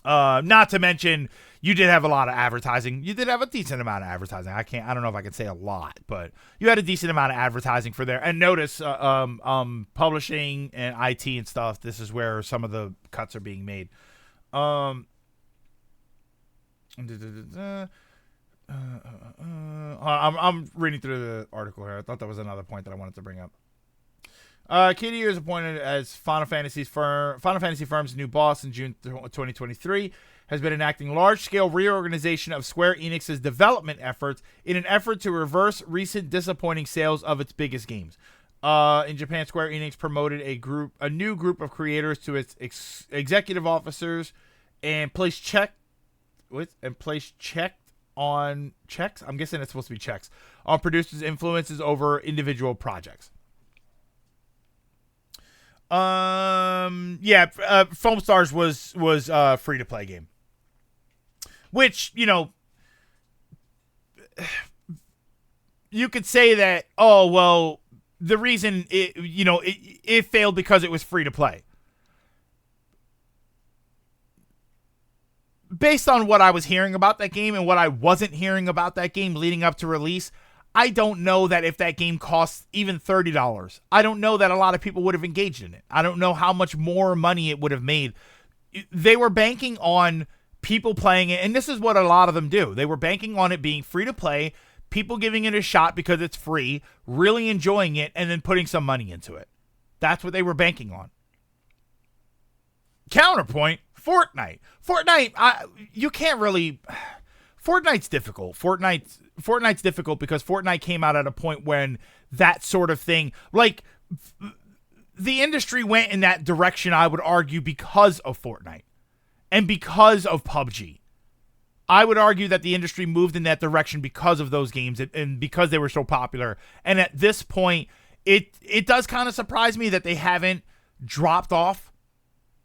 Not to mention, you did have a lot of advertising. You did have a decent amount of advertising. I don't know if I can say a lot, but you had a decent amount of advertising for there. And notice, publishing and IT and stuff, this is where some of the cuts are being made. I'm reading through the article here. I thought that was another point that I wanted to bring up. Katie is appointed as Final Fantasy Firm's new boss in June 2023, has been enacting large-scale reorganization of Square Enix's development efforts in an effort to reverse recent disappointing sales of its biggest games. In Japan, Square Enix promoted a new group of creators to its executive officers and placed checks on checks. I'm guessing it's supposed to be checks on producers' influences over individual projects. Foam Stars was a free to play game, which, you know, you could say that, oh, well, the reason it failed because it was free to play. Based on what I was hearing about that game and what I wasn't hearing about that game leading up to release, I don't know that if that game costs even $30, I don't know that a lot of people would have engaged in it. I don't know how much more money it would have made. They were banking on people playing it, and this is what a lot of them do. They were banking on it being free to play, people giving it a shot because it's free, really enjoying it, and then putting some money into it. That's what they were banking on. Counterpoint, Fortnite. You can't really... Fortnite's difficult. Fortnite's difficult because Fortnite came out at a point when that sort of thing, like, the industry went in that direction, I would argue, because of Fortnite and because of PUBG. I would argue that the industry moved in that direction because of those games and because they were so popular. And at this point, it does kind of surprise me that they haven't dropped off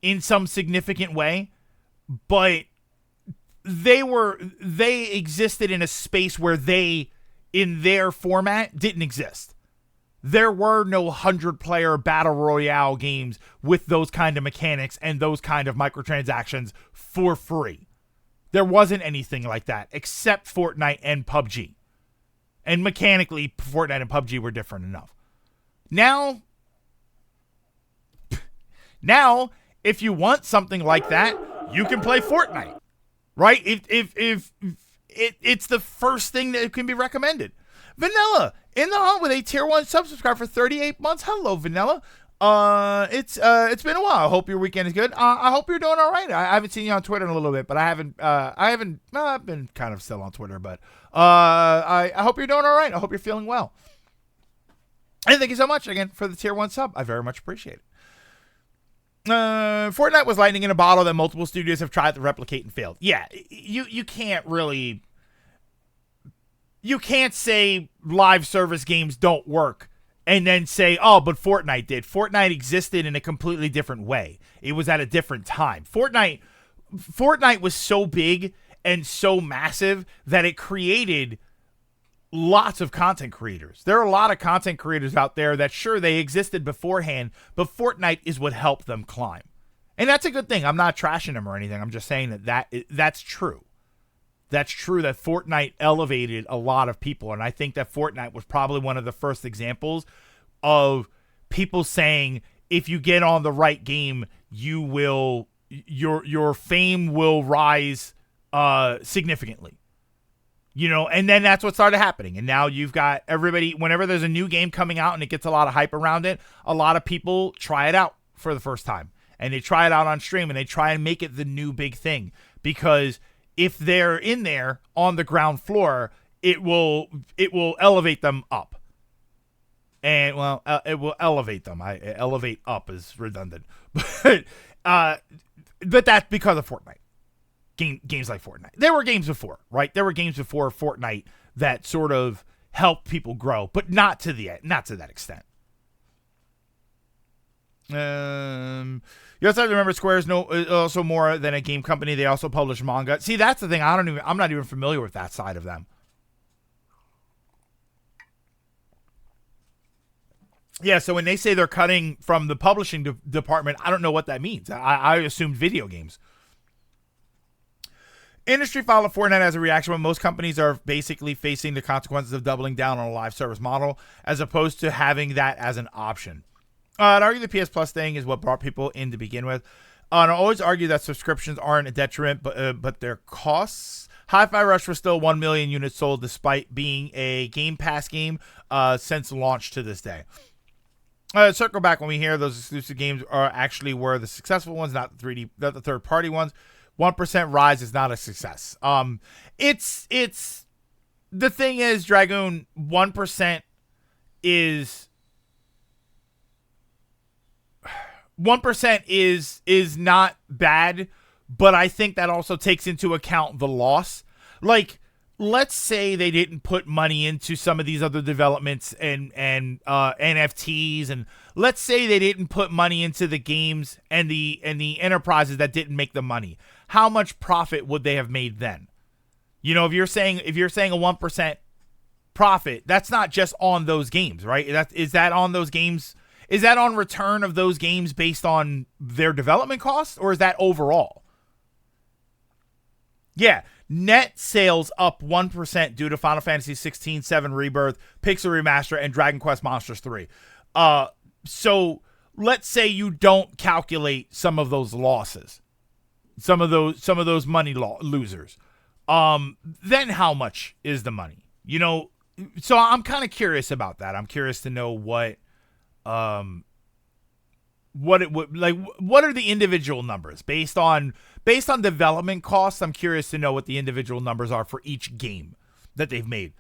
in some significant way, but they existed in a space where they, in their format, didn't exist. There were no 100-player battle royale games with those kind of mechanics and those kind of microtransactions for free. There wasn't anything like that except Fortnite and PUBG. And mechanically, Fortnite and PUBG were different enough. Now, if you want something like that, you can play Fortnite, right? If it's the first thing that can be recommended. Vanilla in the hunt with a tier 1 subscriber for 38 months. Hello, Vanilla. It's been a while. I hope your weekend is good. I hope you're doing all right. I haven't seen you on Twitter in a little bit, but I've been kind of still on Twitter, but I hope you're doing all right. I hope you're feeling well. And thank you so much again for the tier 1 sub. I very much appreciate it. Fortnite was lightning in a bottle that multiple studios have tried to replicate and failed. Yeah, you can't really, you can't say live service games don't work and then say, oh, but Fortnite did. Fortnite existed in a completely different way. It was at a different time. Fortnite was so big and so massive that it created lots of content creators. There are a lot of content creators out there that, sure, they existed beforehand, but Fortnite is what helped them climb. And that's a good thing. I'm not trashing them or anything. I'm just saying that's true. That's true that Fortnite elevated a lot of people. And I think that Fortnite was probably one of the first examples of people saying, if you get on the right game, you will, your fame will rise significantly. You know, and then that's what started happening. And now you've got everybody, whenever there's a new game coming out and it gets a lot of hype around it, a lot of people try it out for the first time. And they try it out on stream and they try and make it the new big thing. Because if they're in there on the ground floor, it will elevate them up. And, well, it will elevate them. Elevate up is redundant. But that's because of Fortnite. Games like Fortnite. There were games before, right? There were games before Fortnite that sort of helped people grow, but not to that extent. You also have to remember Square is also more than a game company. They also publish manga. See, that's the thing. I'm not even familiar with that side of them. Yeah, so when they say they're cutting from the publishing department, I don't know what that means. I assumed video games. Industry followed Fortnite as a reaction when most companies are basically facing the consequences of doubling down on a live service model as opposed to having that as an option. I'd argue the PS Plus thing is what brought people in to begin with. And I always argue that subscriptions aren't a detriment, but their costs. Hi-Fi Rush was still 1 million units sold despite being a Game Pass game since launch to this day. Circle back when we hear those exclusive games were the successful ones, not the third-party ones. 1% rise is not a success. It's the thing is, Dragoon, 1% is not bad, but I think that also takes into account the loss. Like, let's say they didn't put money into some of these other developments and NFTs, and let's say they didn't put money into the games and the enterprises that didn't make the money. How much profit would they have made then? You know, if you're saying a 1% profit, that's not just on those games, right? Is that on those games? Is that on return of those games based on their development costs, or is that overall? Yeah, net sales up 1% due to Final Fantasy 16, 7 Rebirth, Pixel Remaster, and Dragon Quest Monsters 3. So let's say you don't calculate some of those losses. Some of those money losers. Then how much is the money? You know, so I'm kind of curious about that. I'm curious to know what it would like. What are the individual numbers based on development costs? I'm curious to know what the individual numbers are for each game that they've made.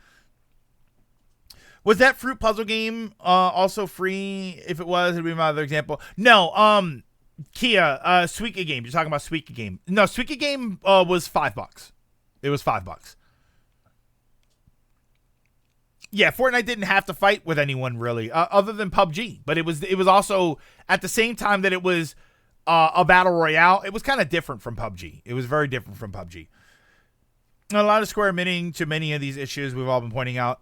Was that Fruit Puzzle game also free? If it was, it'd be my other example. No, Kia, Suika game. You're talking about Suika game. No, Suika game was $5. It was $5. Yeah, Fortnite didn't have to fight with anyone really, other than PUBG. But it was also at the same time that it was a battle royale. It was kind of different from PUBG. It was very different from PUBG. A lot of Square admitting to many of these issues we've all been pointing out,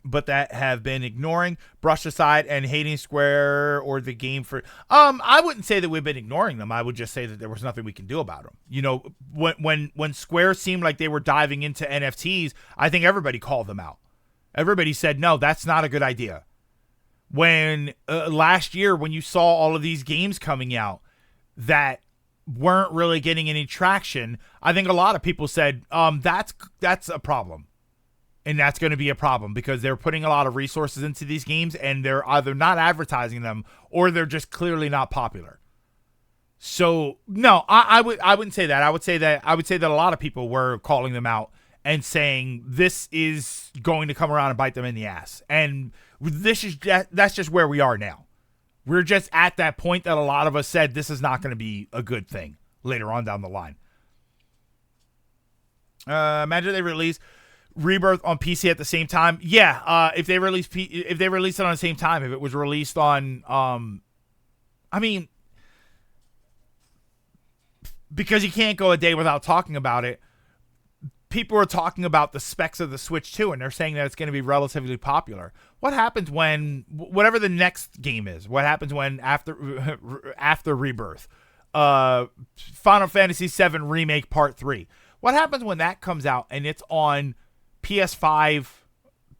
but that have been ignoring, brushed aside, and hating Square or the game for. I wouldn't say that we've been ignoring them. I would just say that there was nothing we can do about them. You know, when Square seemed like they were diving into NFTs, I think everybody called them out. Everybody said, no, that's not a good idea. When last year, when you saw all of these games coming out that weren't really getting any traction, I think a lot of people said, that's a problem. And that's going to be a problem because they're putting a lot of resources into these games and they're either not advertising them or they're just clearly not popular. So no, I wouldn't say that. I would say that a lot of people were calling them out and saying this is going to come around and bite them in the ass. And that's just where we are now. We're just at that point that a lot of us said this is not going to be a good thing later on down the line. Imagine they release Rebirth on PC at the same time. Yeah, if they release it on the same time, if it was released on, I mean, because you can't go a day without talking about it. People are talking about the specs of the Switch too, and they're saying that it's going to be relatively popular. What happens when whatever the next game is? What happens when after Rebirth, Final Fantasy VII Remake Part 3? What happens when that comes out and it's on PS5?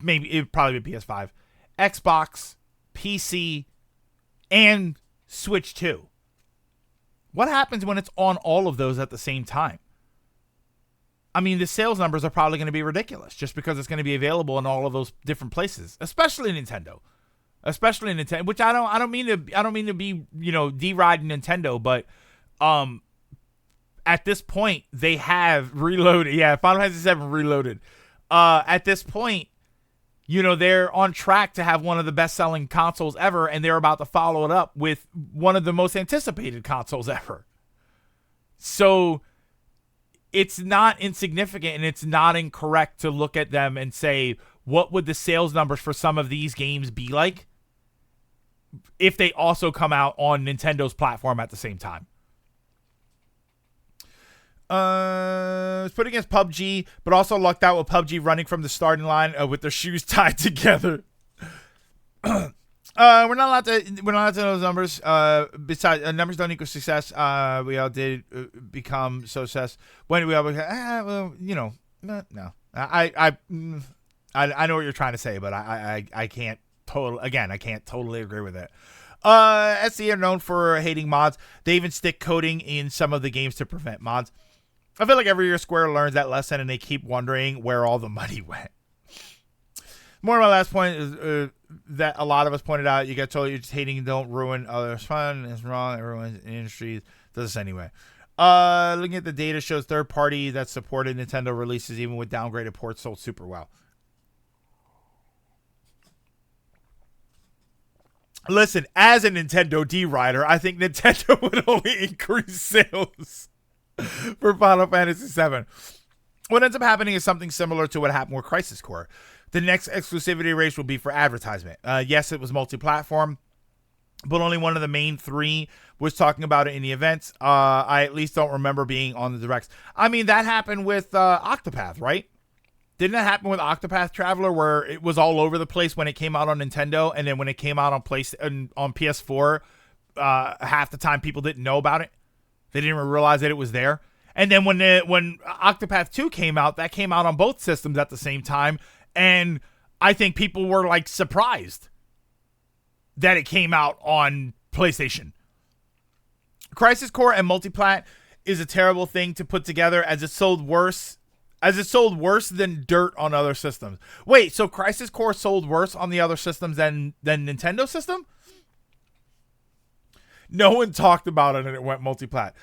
Maybe it'd probably be PS5, Xbox, PC, and Switch 2. What happens when it's on all of those at the same time? I mean, the sales numbers are probably going to be ridiculous just because it's going to be available in all of those different places, especially Nintendo, which I don't mean to be, deriding Nintendo, but at this point they have reloaded. Yeah, Final Fantasy VII Reloaded. At this point, they're on track to have one of the best-selling consoles ever, and they're about to follow it up with one of the most anticipated consoles ever. So it's not insignificant and it's not incorrect to look at them and say, what would the sales numbers for some of these games be like if they also come out on Nintendo's platform at the same time? It's put against PUBG, but also lucked out with PUBG running from the starting line with their shoes tied together. We're not allowed to know those numbers. Besides, numbers don't equal success. We all did become success when we all became, no. I know what you're trying to say, but I can't totally agree with it. SE are known for hating mods. They even stick coding in some of the games to prevent mods. I feel like every year Square learns that lesson and they keep wondering where all the money went. More of my last point is that a lot of us pointed out, you get told you're just hating, don't ruin others' fun. It's wrong. Everyone's in the industry does this anyway. Looking at the data shows third party that supported Nintendo releases, even with downgraded ports, sold super well. Listen, as a Nintendo D-Rider, I think Nintendo would only increase sales for Final Fantasy VII. What ends up happening is something similar to what happened with Crisis Core. The next exclusivity race will be for advertisement. Yes, it was multi-platform, but only one of the main three was talking about it in the events. I at least don't remember being on the directs. I mean, that happened with Octopath, right? Didn't that happen with Octopath Traveler, where it was all over the place when it came out on Nintendo, and then when it came out on PS4, half the time people didn't know about it. They didn't even realize that it was there. And then when Octopath 2 came out, that came out on both systems at the same time. And I think people were like surprised that it came out on PlayStation. Crisis Core and Multiplat is a terrible thing to put together as it sold worse than dirt on other systems. Wait, so Crisis Core sold worse on the other systems than Nintendo system? No one talked about it and it went Multiplat.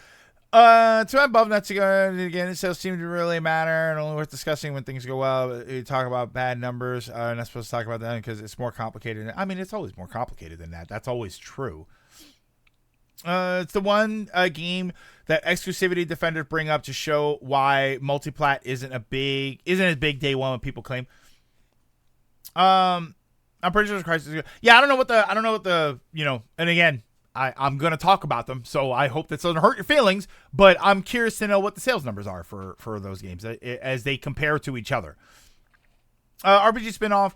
To above that to go again, it sales seem to really matter and only worth discussing when things go well. You talk about bad numbers, not supposed to talk about them because it's more complicated. I mean, it's always more complicated than that. That's always true. It's the one game that exclusivity defenders bring up to show why multiplat isn't as big day one when people claim. I'm pretty sure Crisis is good. Yeah, I don't know what the and again, I'm gonna talk about them, so I hope that doesn't hurt your feelings. But I'm curious to know what the sales numbers are for those games as they compare to each other. RPG spinoff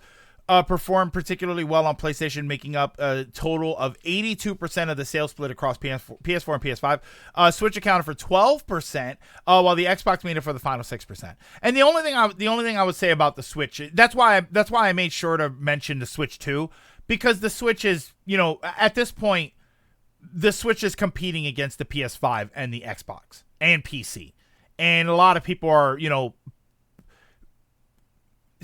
performed particularly well on PlayStation, making up a total of 82% of the sales split across PS4 and PS5. Switch accounted for 12%, while the Xbox made it for the final 6%. And the only thing I would say about the Switch, that's why I made sure to mention the Switch 2, because the Switch is, at this point, the Switch is competing against the PS5 and the Xbox and PC. And a lot of people are,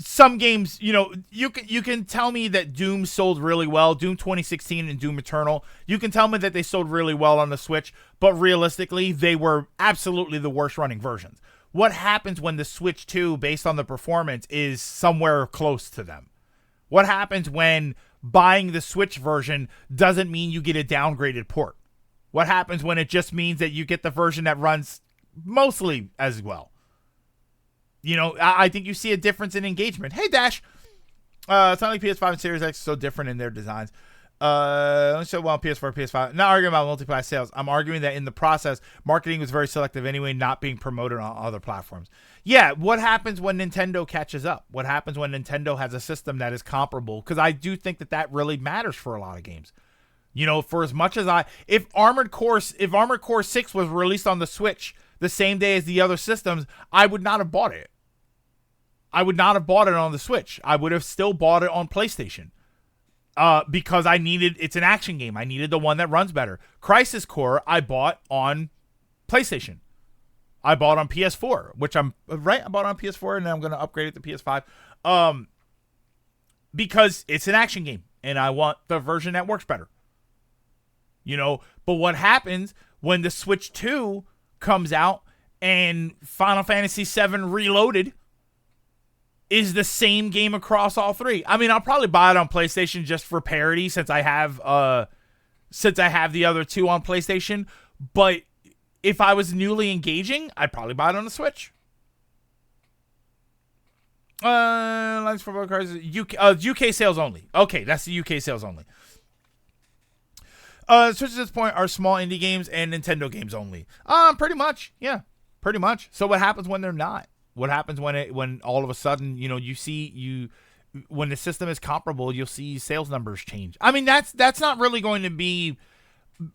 some games, you can tell me that Doom sold really well, Doom 2016 and Doom Eternal. You can tell me that they sold really well on the Switch, but realistically, they were absolutely the worst running versions. What happens when the Switch 2, based on the performance, is somewhere close to them? What happens when buying the Switch version doesn't mean you get a downgraded port? What happens when it just means that you get the version that runs mostly as well? I think you see a difference in engagement. Hey, Dash. It's not like PS5 and Series X are so different in their designs. So well, PS4, PS5. Not arguing about multiplayer sales. I'm arguing that in the process, marketing was very selective anyway, not being promoted on other platforms. Yeah, what happens when Nintendo catches up? What happens when Nintendo has a system that is comparable? Because I do think that really matters for a lot of games. For as much as if Armored Core 6 was released on the Switch the same day as the other systems, I would not have bought it. I would not have bought it on the Switch. I would have still bought it on PlayStation. Because it's an action game. I needed the one that runs better. Crisis Core, I bought on PlayStation. I bought on PS4, which I bought on PS4, and then I'm going to upgrade it to PS5. Because it's an action game, and I want the version that works better. But what happens when the Switch 2 comes out and Final Fantasy VII Reloaded is the same game across all three? I mean, I'll probably buy it on PlayStation just for parity since I have the other two on PlayStation. But if I was newly engaging, I'd probably buy it on the Switch. Lines for cards. UK sales only. Okay, that's the UK sales only. Switch at this point are small indie games and Nintendo games only. Pretty much, yeah, pretty much. So what happens when they're not? What happens when all of a sudden, when the system is comparable, you'll see sales numbers change. I mean, that's not really going to be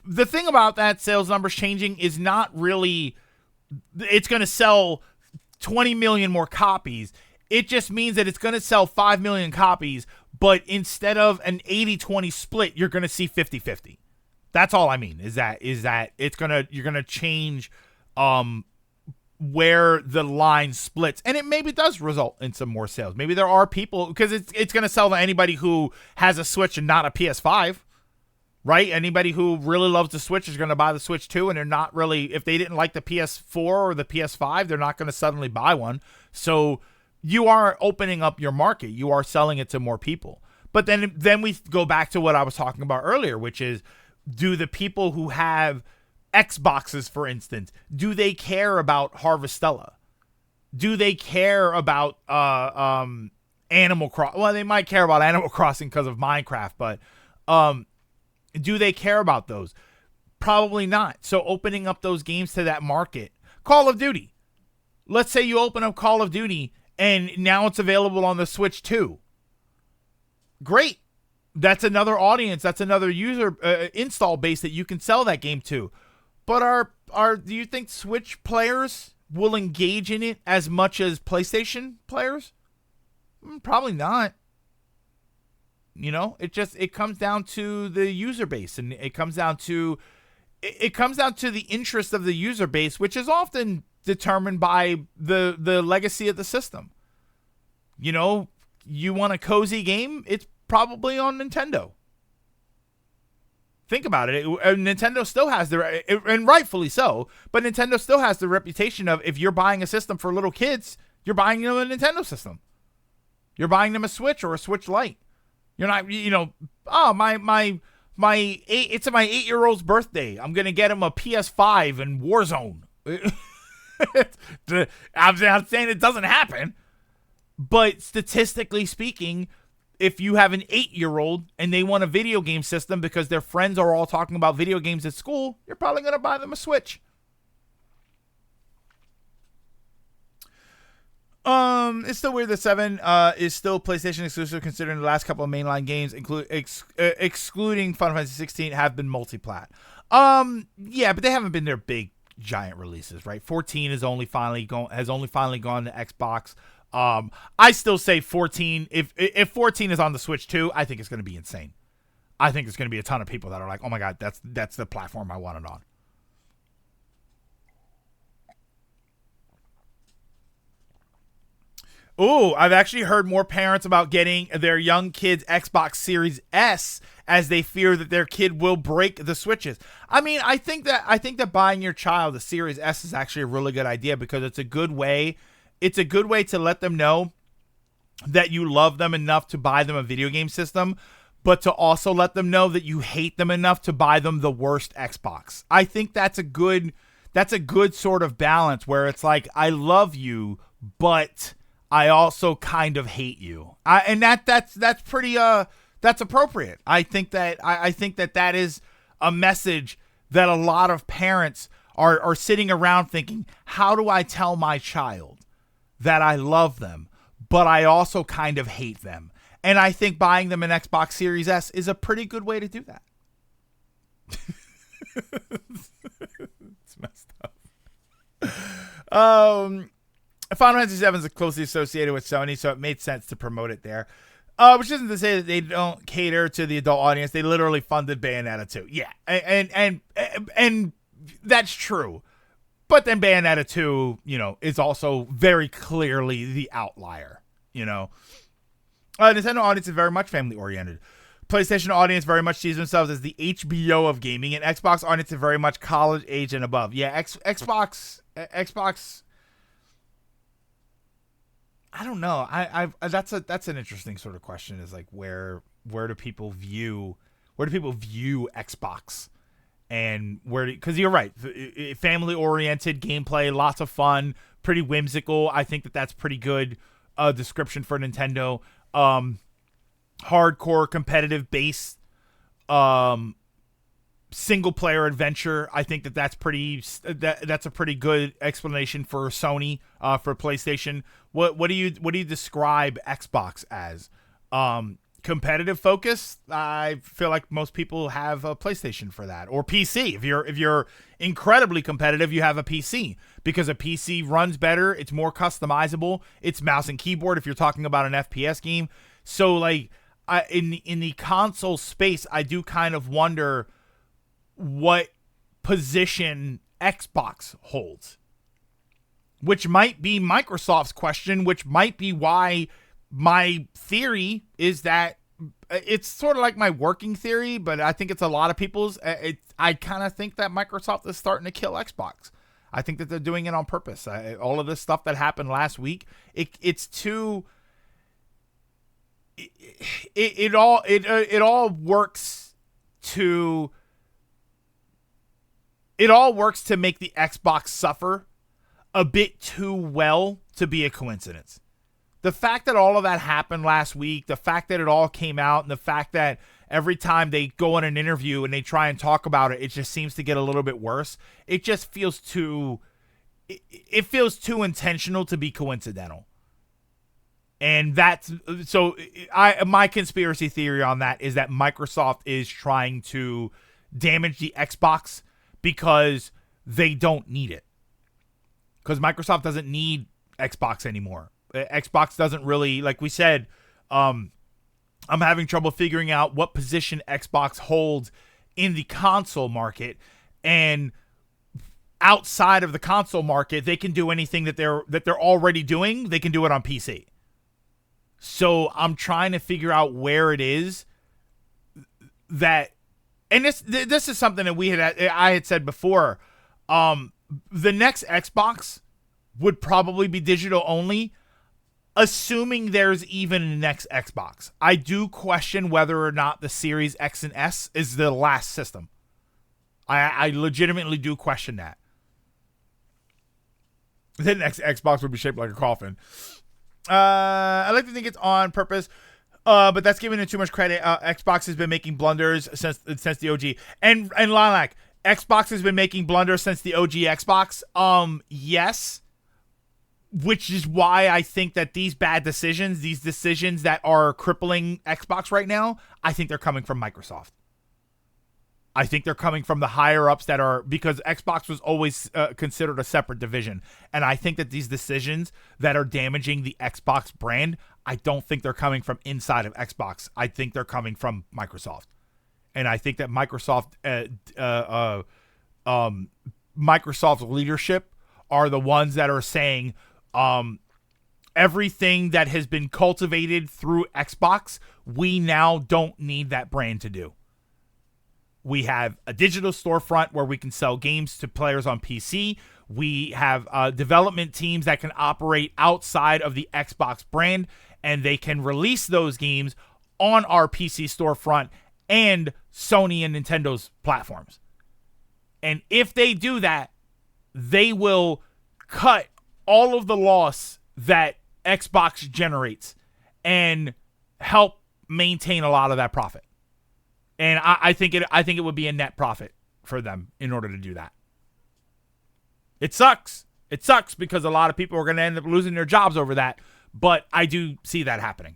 the thing about that. Sales numbers changing is not really. It's going to sell 20 million more copies. It just means that it's going to sell 5 million copies, but instead of an 80-20 split, you're going to see 50-50. That's all I mean, is that you're gonna change where the line splits, and it maybe does result in some more sales. Maybe there are people, because it's gonna sell to anybody who has a Switch and not a PS5, right? Anybody who really loves the Switch is gonna buy the Switch too, and they're not really, if they didn't like the PS4 or the PS5, they're not gonna suddenly buy one. So you are opening up your market. You are selling it to more people. But then we go back to what I was talking about earlier, which is, do the people who have Xboxes, for instance, do they care about Harvestella? Do they care about Animal Crossing? Well, they might care about Animal Crossing because of Minecraft, but do they care about those? Probably not. So opening up those games to that market. Call of Duty. Let's say you open up Call of Duty and now it's available on the Switch too. Great. That's another audience. That's another user install base that you can sell that game to. But do you think Switch players will engage in it as much as PlayStation players? Probably not. It comes down to the user base, and it comes down to the interest of the user base, which is often determined by the legacy of the system. You want a cozy game? It's probably on Nintendo. Think about it. Nintendo still has and rightfully so, but Nintendo still has the reputation of, if you're buying a system for little kids, you're buying them a Nintendo system. You're buying them a Switch or a Switch Lite. You're not, my It's my 8-year-old's birthday. I'm gonna get him a PS5 and Warzone. I'm not saying it doesn't happen, but statistically speaking, if you have an 8-year-old and they want a video game system because their friends are all talking about video games at school, you're probably gonna buy them a Switch. It's still weird that 7 is still PlayStation exclusive, considering the last couple of mainline games, excluding Final Fantasy 16, have been multi-plat. Yeah, but they haven't been their big giant releases, right? 14 has only finally gone to Xbox. I still say 14. If 14 is on the Switch too, I think it's going to be insane. I think there's going to be a ton of people that are like, "Oh my god, that's the platform I want it on." Ooh, I've actually heard more parents about getting their young kids Xbox Series S as they fear that their kid will break the Switches. I mean, I think that buying your child a Series S is actually a really good idea because it's a good way to let them know that you love them enough to buy them a video game system, but to also let them know that you hate them enough to buy them the worst Xbox. I think that's a good sort of balance where it's like, I love you, but I also kind of hate you. And that's pretty that's appropriate. I think that is a message that a lot of parents are sitting around thinking, how do I tell my child that I love them, but I also kind of hate them? And I think buying them an Xbox Series S is a pretty good way to do that. It's messed up. Final Fantasy 7 is closely associated with Sony, so it made sense to promote it there. Which isn't to say that they don't cater to the adult audience. They literally funded Bayonetta 2. Yeah, and that's true. But then Bayonetta 2, is also very clearly the outlier, Nintendo audience is very much family-oriented. PlayStation audience very much sees themselves as the HBO of gaming, and Xbox audience is very much college age and above. Yeah, Xbox... I don't know. That's an interesting sort of question. Is like where do people view Xbox, and because you're right, family oriented gameplay, lots of fun, pretty whimsical. I think that's pretty good description for Nintendo. Hardcore competitive based single player adventure. I think that's a pretty good explanation for Sony, for PlayStation. What do you describe Xbox as? Competitive focus? I feel like most people have a PlayStation for that, or PC. If you're incredibly competitive, you have a PC because a PC runs better. It's more customizable. It's mouse and keyboard if you're talking about an FPS game. So like in the console space, I do kind of wonder what position Xbox holds, which might be Microsoft's question, which might be why my theory is that it's sort of like my working theory, but I think it's a lot of people's. I kind of think that Microsoft is starting to kill Xbox. I think that they're doing it on purpose. All of this stuff that happened last week, it all works to make the Xbox suffer a bit too well to be a coincidence. The fact that all of that happened last week, the fact that it all came out, and the fact that every time they go on an interview and they try and talk about it, it just seems to get a little bit worse. It just feels too intentional to be coincidental. And my conspiracy theory on that is that Microsoft is trying to damage the Xbox because they don't need it. Because Microsoft doesn't need Xbox anymore. Xbox doesn't really, like we said, I'm having trouble figuring out what position Xbox holds in the console market, and outside of the console market, they can do anything that they're already doing. They can do it on PC. So I'm trying to figure out where it is that, and this is something that I had said before. The next Xbox would probably be digital only. assuming there's even a next Xbox. I do question whether or not the Series X and S is the last system. I legitimately do question that. The next Xbox would be shaped like a coffin. I like to think it's on purpose, but that's giving it too much credit. Xbox has been making blunders since the OG. And Lilac, Xbox has been making blunders since the OG Xbox. Yes. Which is why I think that these bad decisions, these decisions that are crippling Xbox right now, I think they're coming from Microsoft. I think they're coming from the higher ups that are, because Xbox was always considered a separate division. And I think that these decisions that are damaging the Xbox brand, I don't think they're coming from inside of Xbox. I think they're coming from Microsoft. And I think that Microsoft's leadership are the ones that are saying everything that has been cultivated through Xbox, we now don't need that brand to do. We have a digital storefront where we can sell games to players on PC. We have development teams that can operate outside of the Xbox brand, and they can release those games on our PC storefront and Sony and Nintendo's platforms. And if they do that, they will cut all of the loss that Xbox generates and help maintain a lot of that profit. And I think it would be a net profit for them in order to do that. It sucks. It sucks because a lot of people are going to end up losing their jobs over that. But I do see that happening.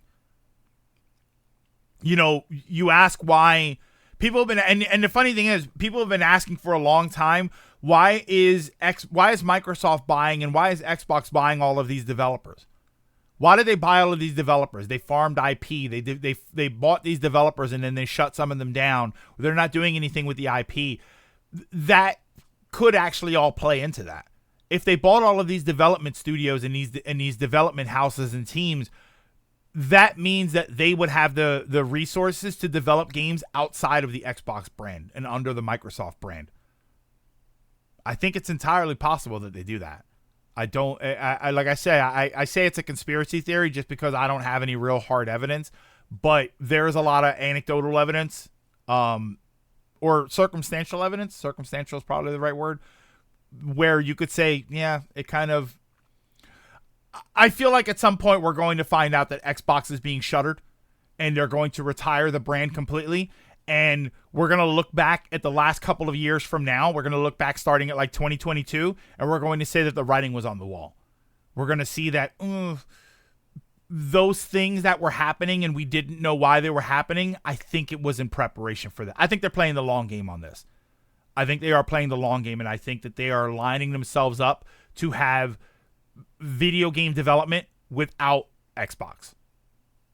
You know, you ask why people have been, and the funny thing is, people have been asking for a long time, why is Microsoft buying and why is Xbox buying all of these developers? Why did they buy all of these developers? They farmed IP. They bought these developers and then they shut some of them down. They're not doing anything with the IP. That could actually all play into that. If they bought all of these development studios and these development houses and teams, that means that they would have the resources to develop games outside of the Xbox brand and under the Microsoft brand. I think it's entirely possible that they do that. I like I say, I say it's a conspiracy theory just because I don't have any real hard evidence, but there's a lot of anecdotal evidence, or circumstantial evidence. Circumstantial is probably the right word, where you could say, yeah, it kind of, I feel like at some point we're going to find out that Xbox is being shuttered and they're going to retire the brand completely. And we're going to look back at the last couple of years from now. We're going to look back starting at like 2022, and we're going to say that the writing was on the wall. We're going to see that those things that were happening and we didn't know why they were happening, I think it was in preparation for that. I think they're playing the long game on this. I think they are playing the long game, and I think that they are lining themselves up to have video game development without Xbox.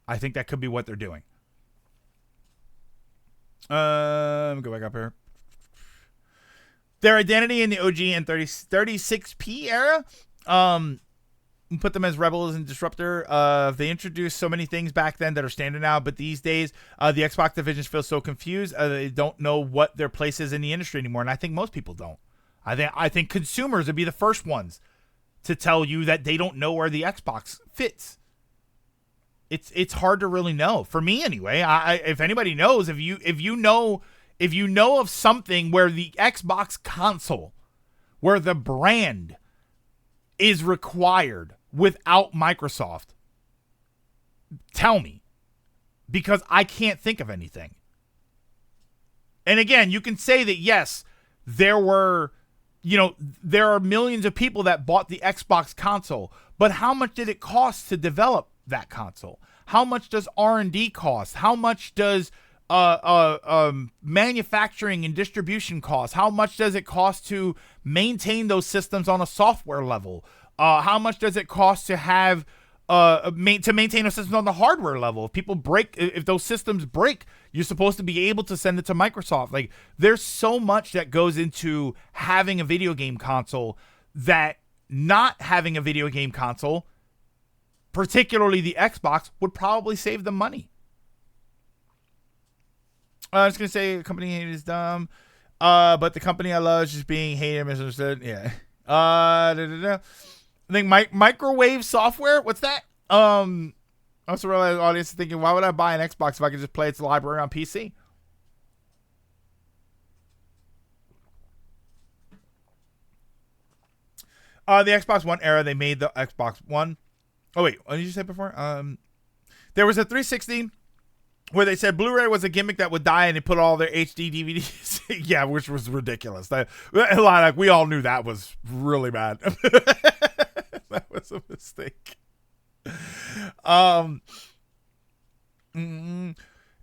I think that could be what they're doing. Let me go back up here. Their identity in the OG and 36P era, put them as rebels and disruptor. They introduced so many things back then that are standard now, but these days, the Xbox divisions feel so confused. They don't know what their place is in the industry anymore, and I think most people don't. I think consumers would be the first ones to tell you that they don't know where the Xbox fits. It's hard to really know, for me anyway. If anybody knows, if you know of something where the Xbox console, where the brand is required without Microsoft, tell me, because I can't think of anything. And again, you can say that yes, there are millions of people that bought the Xbox console, but how much did it cost to develop that console? How much does R&D cost? How much does manufacturing and distribution cost? How much does it cost to maintain those systems on a software level? How much does it cost to have to maintain those systems on the hardware level? If those systems break, you're supposed to be able to send it to Microsoft. Like, there's so much that goes into having a video game console that not having a video game console, particularly the Xbox, would probably save them money. I was going to say company hate is dumb, but the company I love is just being hated and misunderstood. Yeah. I think microwave software, what's that? Also realize the audience is thinking, why would I buy an Xbox if I could just play its library on PC? The Xbox One era, they made the Xbox One. Oh wait, what did you say before? There was a 360 where they said Blu-ray was a gimmick that would die, and they put all their HD DVDs. Yeah, which was ridiculous. Like we all knew that was really bad. That was a mistake.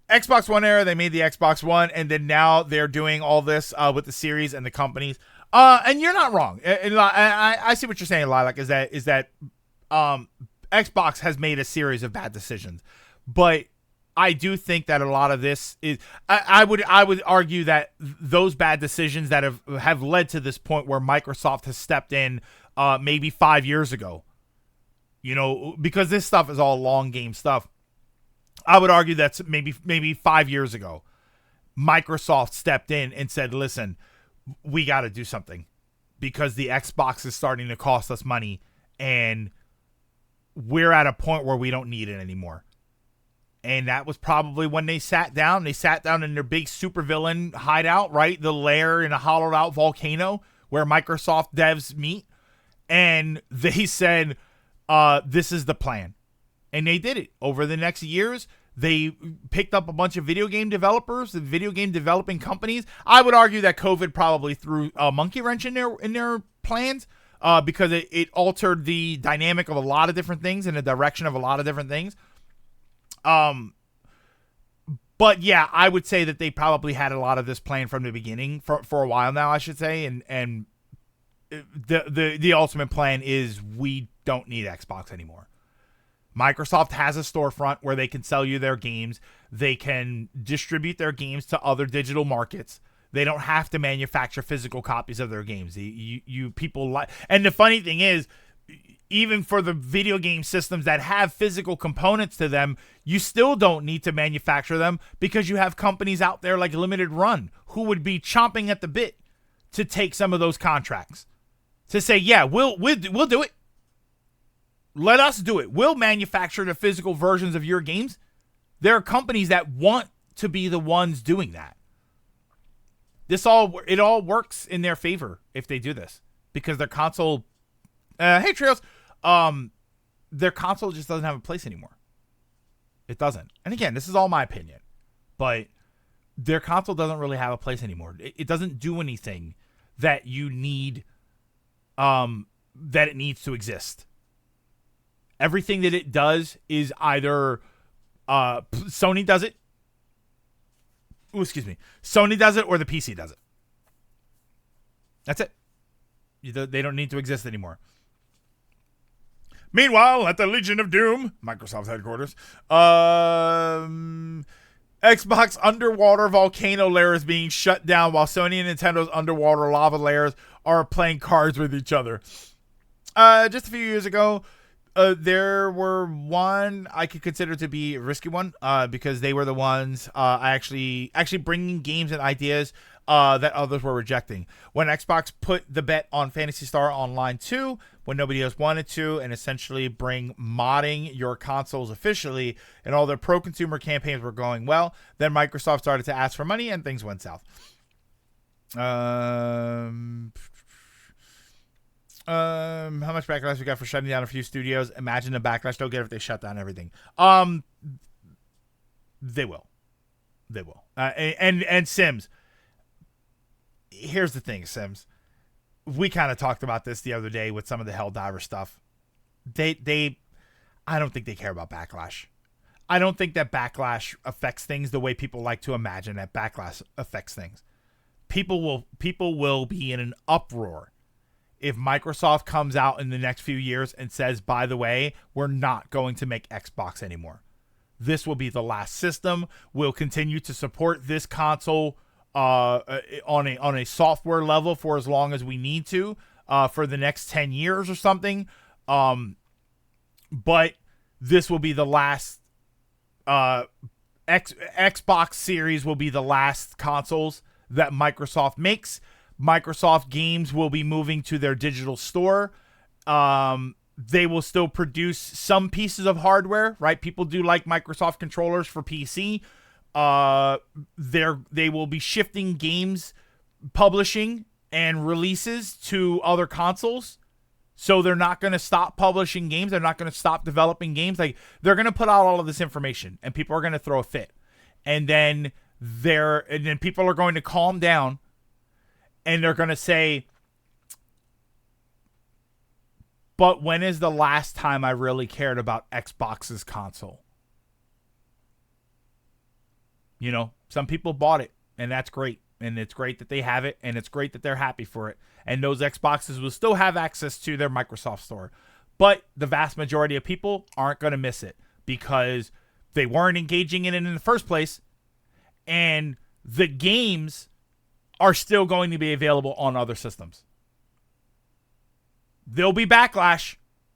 Xbox One era, they made the Xbox One, and then now they're doing all this with the series and the companies. And you're not wrong. I see what you're saying, Lilac. Is that Xbox has made a series of bad decisions, but I do think that a lot of this is. I would argue that those bad decisions that have led to this point where Microsoft has stepped in, maybe 5 years ago. You know, because this stuff is all long game stuff. I would argue that's maybe 5 years ago, Microsoft stepped in and said, "Listen, we got to do something because the Xbox is starting to cost us money, and we're at a point where we don't need it anymore." And that was probably when they sat down. They sat down in their big supervillain hideout, right? The lair in a hollowed out volcano where Microsoft devs meet. And they said, this is the plan. And they did it. Over the next years, they picked up a bunch of video game developers, the video game developing companies. I would argue that COVID probably threw a monkey wrench in their plans, because it altered the dynamic of a lot of different things and the direction of a lot of different things. But yeah, I would say that they probably had a lot of this plan from the beginning for a while now, I should say. And the ultimate plan is we don't need Xbox anymore. Microsoft has a storefront where they can sell you their games. They can distribute their games to other digital markets. They don't have to manufacture physical copies of their games. You people like, and the funny thing is, even for the video game systems that have physical components to them, you still don't need to manufacture them because you have companies out there like Limited Run who would be chomping at the bit to take some of those contracts. To say, yeah, we'll do it. Let us do it. We'll manufacture the physical versions of your games. There are companies that want to be the ones doing that. It all works in their favor if they do this, because their console, hey Trails, their console just doesn't have a place anymore. It doesn't. And again, this is all my opinion, but their console doesn't really have a place anymore. It doesn't do anything that you need, that it needs to exist. Everything that it does is either Sony does it. Sony does it or the PC does it. That's it. They don't need to exist anymore. Meanwhile, at the Legion of Doom, Microsoft's headquarters, Xbox underwater volcano lair is being shut down while Sony and Nintendo's underwater lava lairs are playing cards with each other. Just a few years ago, there were one I could consider to be a risky one, because they were the ones actually bringing games and ideas that others were rejecting. When Xbox put the bet on Phantasy Star Online 2, when nobody else wanted to, and essentially bring modding your consoles officially, and all their pro-consumer campaigns were going well, then Microsoft started to ask for money, and things went south. How much backlash we got for shutting down a few studios? Imagine the backlash they'll get if they shut down everything. They will. And Sims. Here's the thing, Sims. We kind of talked about this the other day with some of the Helldiver stuff. I don't think they care about backlash. I don't think that backlash affects things the way people like to imagine that backlash affects things. People will be in an uproar if Microsoft comes out in the next few years and says, by the way, we're not going to make Xbox anymore. This will be the last system. We'll continue to support this console on a software level for as long as we need to, for the next 10 years or something. But this will be the last, Xbox Series will be the last consoles that Microsoft makes. Microsoft games will be moving to their digital store. they will still produce some pieces of hardware, right? People do like Microsoft controllers for PC. They will be shifting games publishing and releases to other consoles. So they're not going to stop publishing games. They're not going to stop developing games. Like, they're going to put out all of this information, and people are going to throw a fit. And then people are going to calm down, and they're going to say, but when is the last time I really cared about Xbox's console? You know, some people bought it, and that's great. And it's great that they have it, and it's great that they're happy for it. And those Xboxes will still have access to their Microsoft store. But the vast majority of people aren't going to miss it because they weren't engaging in it in the first place. And the games are still going to be available on other systems. There'll be backlash,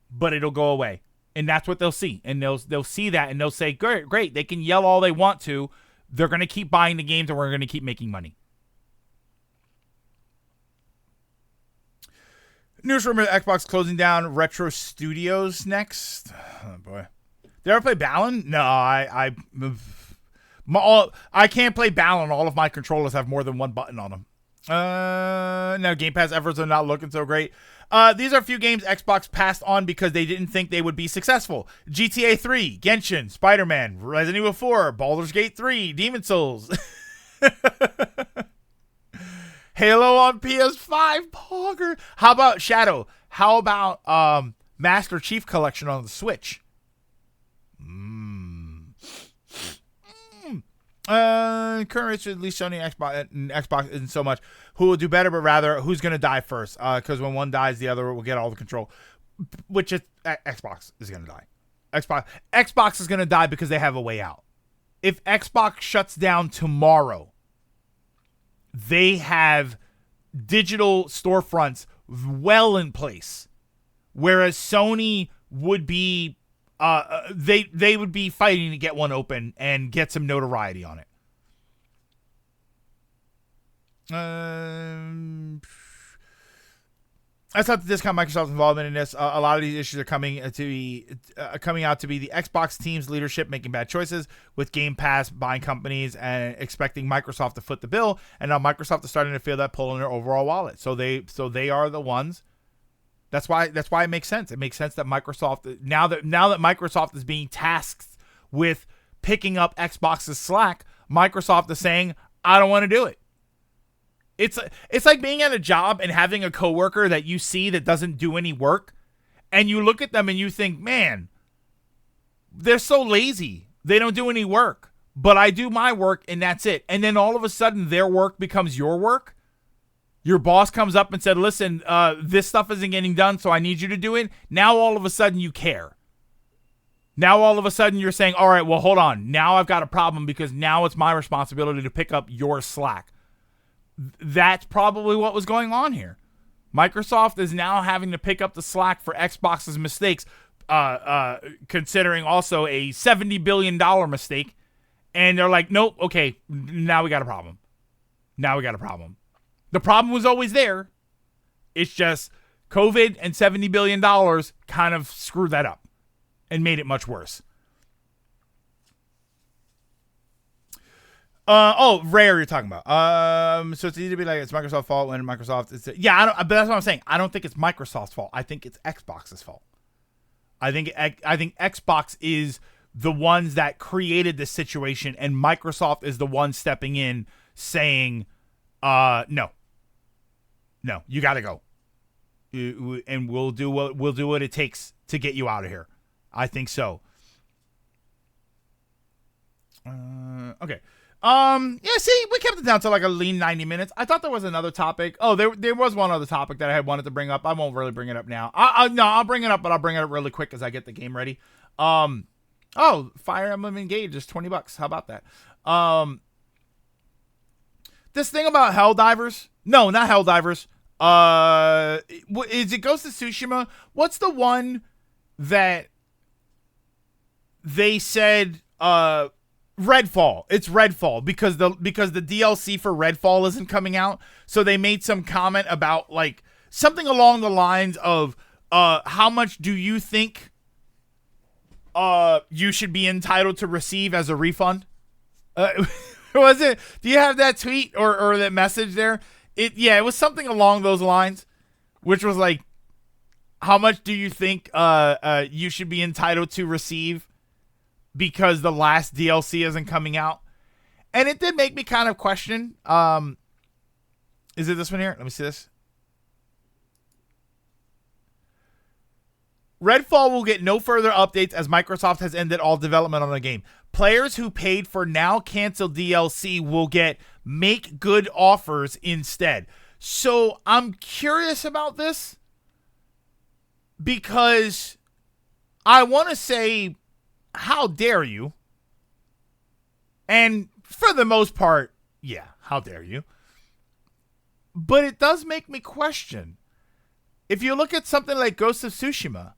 but it'll go away. And that's what they'll see. And they'll see that, and they'll say, great, they can yell all they want to. They're going to keep buying the games, and we're going to keep making money. News rumor: Xbox closing down Retro Studios next. Oh boy, did I ever play Balan? No, I can't play Balan. All of my controllers have more than one button on them. No, Game Pass efforts are not looking so great. These are a few games Xbox passed on because they didn't think they would be successful. GTA 3, Genshin, Spider-Man, Resident Evil 4, Baldur's Gate 3, Demon's Souls. Halo on PS5, Pogger. How about Shadow? How about Master Chief Collection on the Switch? Current race, at least Sony and Xbox isn't so much who will do better, but rather who's going to die first. Because when one dies, the other will get all the control. Which is Xbox is going to die. Xbox is going to die because they have a way out. If Xbox shuts down tomorrow, they have digital storefronts well in place, whereas Sony would be they would be fighting to get one open and get some notoriety on it. That's not to discount Microsoft's involvement in this. A lot of these issues are coming out to be the Xbox team's leadership making bad choices with Game Pass buying companies and expecting Microsoft to foot the bill. And now Microsoft is starting to feel that pull in their overall wallet. So they are the ones. That's why it makes sense. It makes sense that Microsoft now that Microsoft is being tasked with picking up Xbox's slack, Microsoft is saying, I don't want to do it. It's like being at a job and having a coworker that you see that doesn't do any work, and you look at them and you think, man, they're so lazy. They don't do any work, but I do my work and that's it. And then all of a sudden their work becomes your work. Your boss comes up and said, listen, this stuff isn't getting done, so I need you to do it. Now all of a sudden you care. Now all of a sudden you're saying, all right, well, hold on. Now I've got a problem because now it's my responsibility to pick up your slack. That's probably what was going on here. Microsoft is now having to pick up the slack for Xbox's mistakes, considering also a $70 billion mistake. And they're like, nope, okay, now we got a problem. The problem was always there. It's just COVID and $70 billion kind of screwed that up and made it much worse. Rare you're talking about. So it's easy to be like, it's Microsoft's fault when Microsoft is... but that's what I'm saying. I don't think it's Microsoft's fault. I think it's Xbox's fault. I think Xbox is the ones that created this situation, and Microsoft is the one stepping in saying, no, you got to go. And we'll do what it takes to get you out of here. I think so. Okay. See, we kept it down to like a lean 90 minutes. I thought there was another topic. Oh, there was one other topic that I had wanted to bring up. I won't really bring it up now. I'll bring it up, but I'll bring it up really quick as I get the game ready. Fire Emblem Engage is $20. How about that? This thing about Helldivers. No, not Helldivers. Is it Ghost of Tsushima? What's the one that they said, Redfall. It's Redfall because the DLC for Redfall isn't coming out. So they made some comment about like something along the lines of how much do you think you should be entitled to receive as a refund? Was it? Do you have that tweet or that message there? It was something along those lines, which was like, how much do you think you should be entitled to receive because the last DLC isn't coming out? And it did make me kind of question. Is it this one here? Let me see this. Redfall will get no further updates as Microsoft has ended all development on the game. Players who paid for now canceled DLC will get make good offers instead. So I'm curious about this because I want to say, how dare you? And for the most part, yeah, how dare you? But it does make me question. If you look at something like Ghost of Tsushima,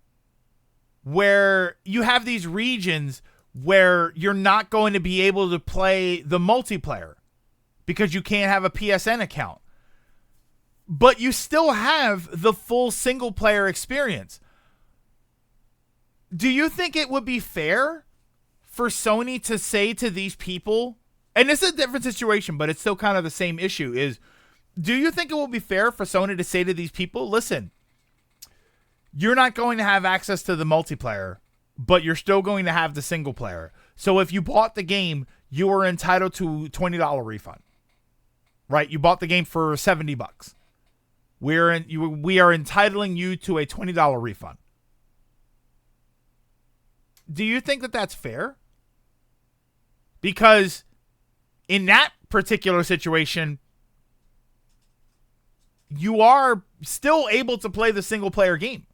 where you have these regions where you're not going to be able to play the multiplayer because you can't have a PSN account, but you still have the full single player experience. Do you think it would be fair for Sony to say to these people, and this is a different situation, but it's still kind of the same issue, is do you think it will be fair for Sony to say to these people, listen, you're not going to have access to the multiplayer, but you're still going to have the single player. So if you bought the game, you are entitled to a $20 refund. Right? You bought the game for $70. We are entitling you to a $20 refund. Do you think that that's fair? Because in that particular situation, you are still able to play the single player game.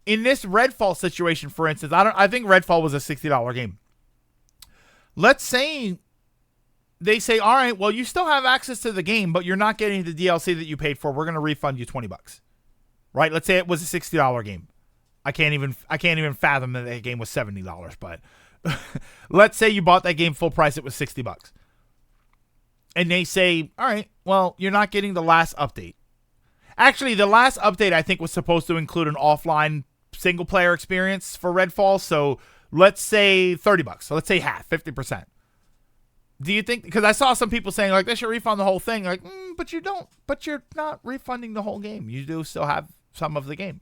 In this Redfall situation, for instance, I think Redfall was a $60 game. Let's say they say, all right, well, you still have access to the game, but you're not getting the DLC that you paid for. We're going to refund you $20. Right? Let's say it was a $60 game. I can't even fathom that game was $70, but let's say you bought that game full price, it was $60. And they say, all right, well, you're not getting the last update. Actually, the last update I think was supposed to include an offline single player experience for Redfall. So let's say $30. So let's say half, 50%. Do you think, because I saw some people saying like they should refund the whole thing, like, but you don't, but you're not refunding the whole game. You do still have some of the game.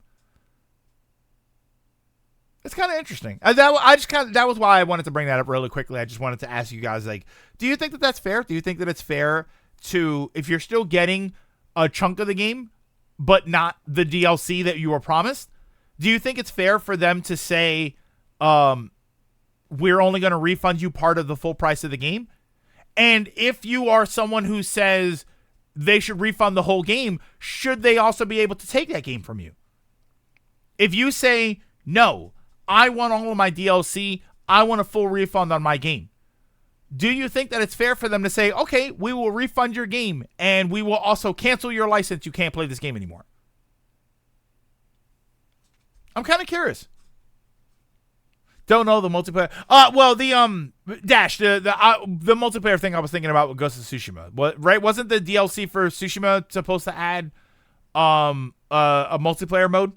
It's kind of interesting. That was why I wanted to bring that up really quickly. I just wanted to ask you guys, like, do you think that that's fair? Do you think that it's fair to, if you're still getting a chunk of the game, but not the DLC that you were promised? Do you think it's fair for them to say, we're only going to refund you part of the full price of the game? And if you are someone who says they should refund the whole game, should they also be able to take that game from you? If you say, no, I want all of my DLC, I want a full refund on my game, do you think that it's fair for them to say, okay, we will refund your game and we will also cancel your license, you can't play this game anymore? I'm kind of curious. Don't know the multiplayer. Well, the Dash, the multiplayer thing I was thinking about with Ghost of Tsushima. What, right? Wasn't the DLC for Tsushima supposed to add a multiplayer mode?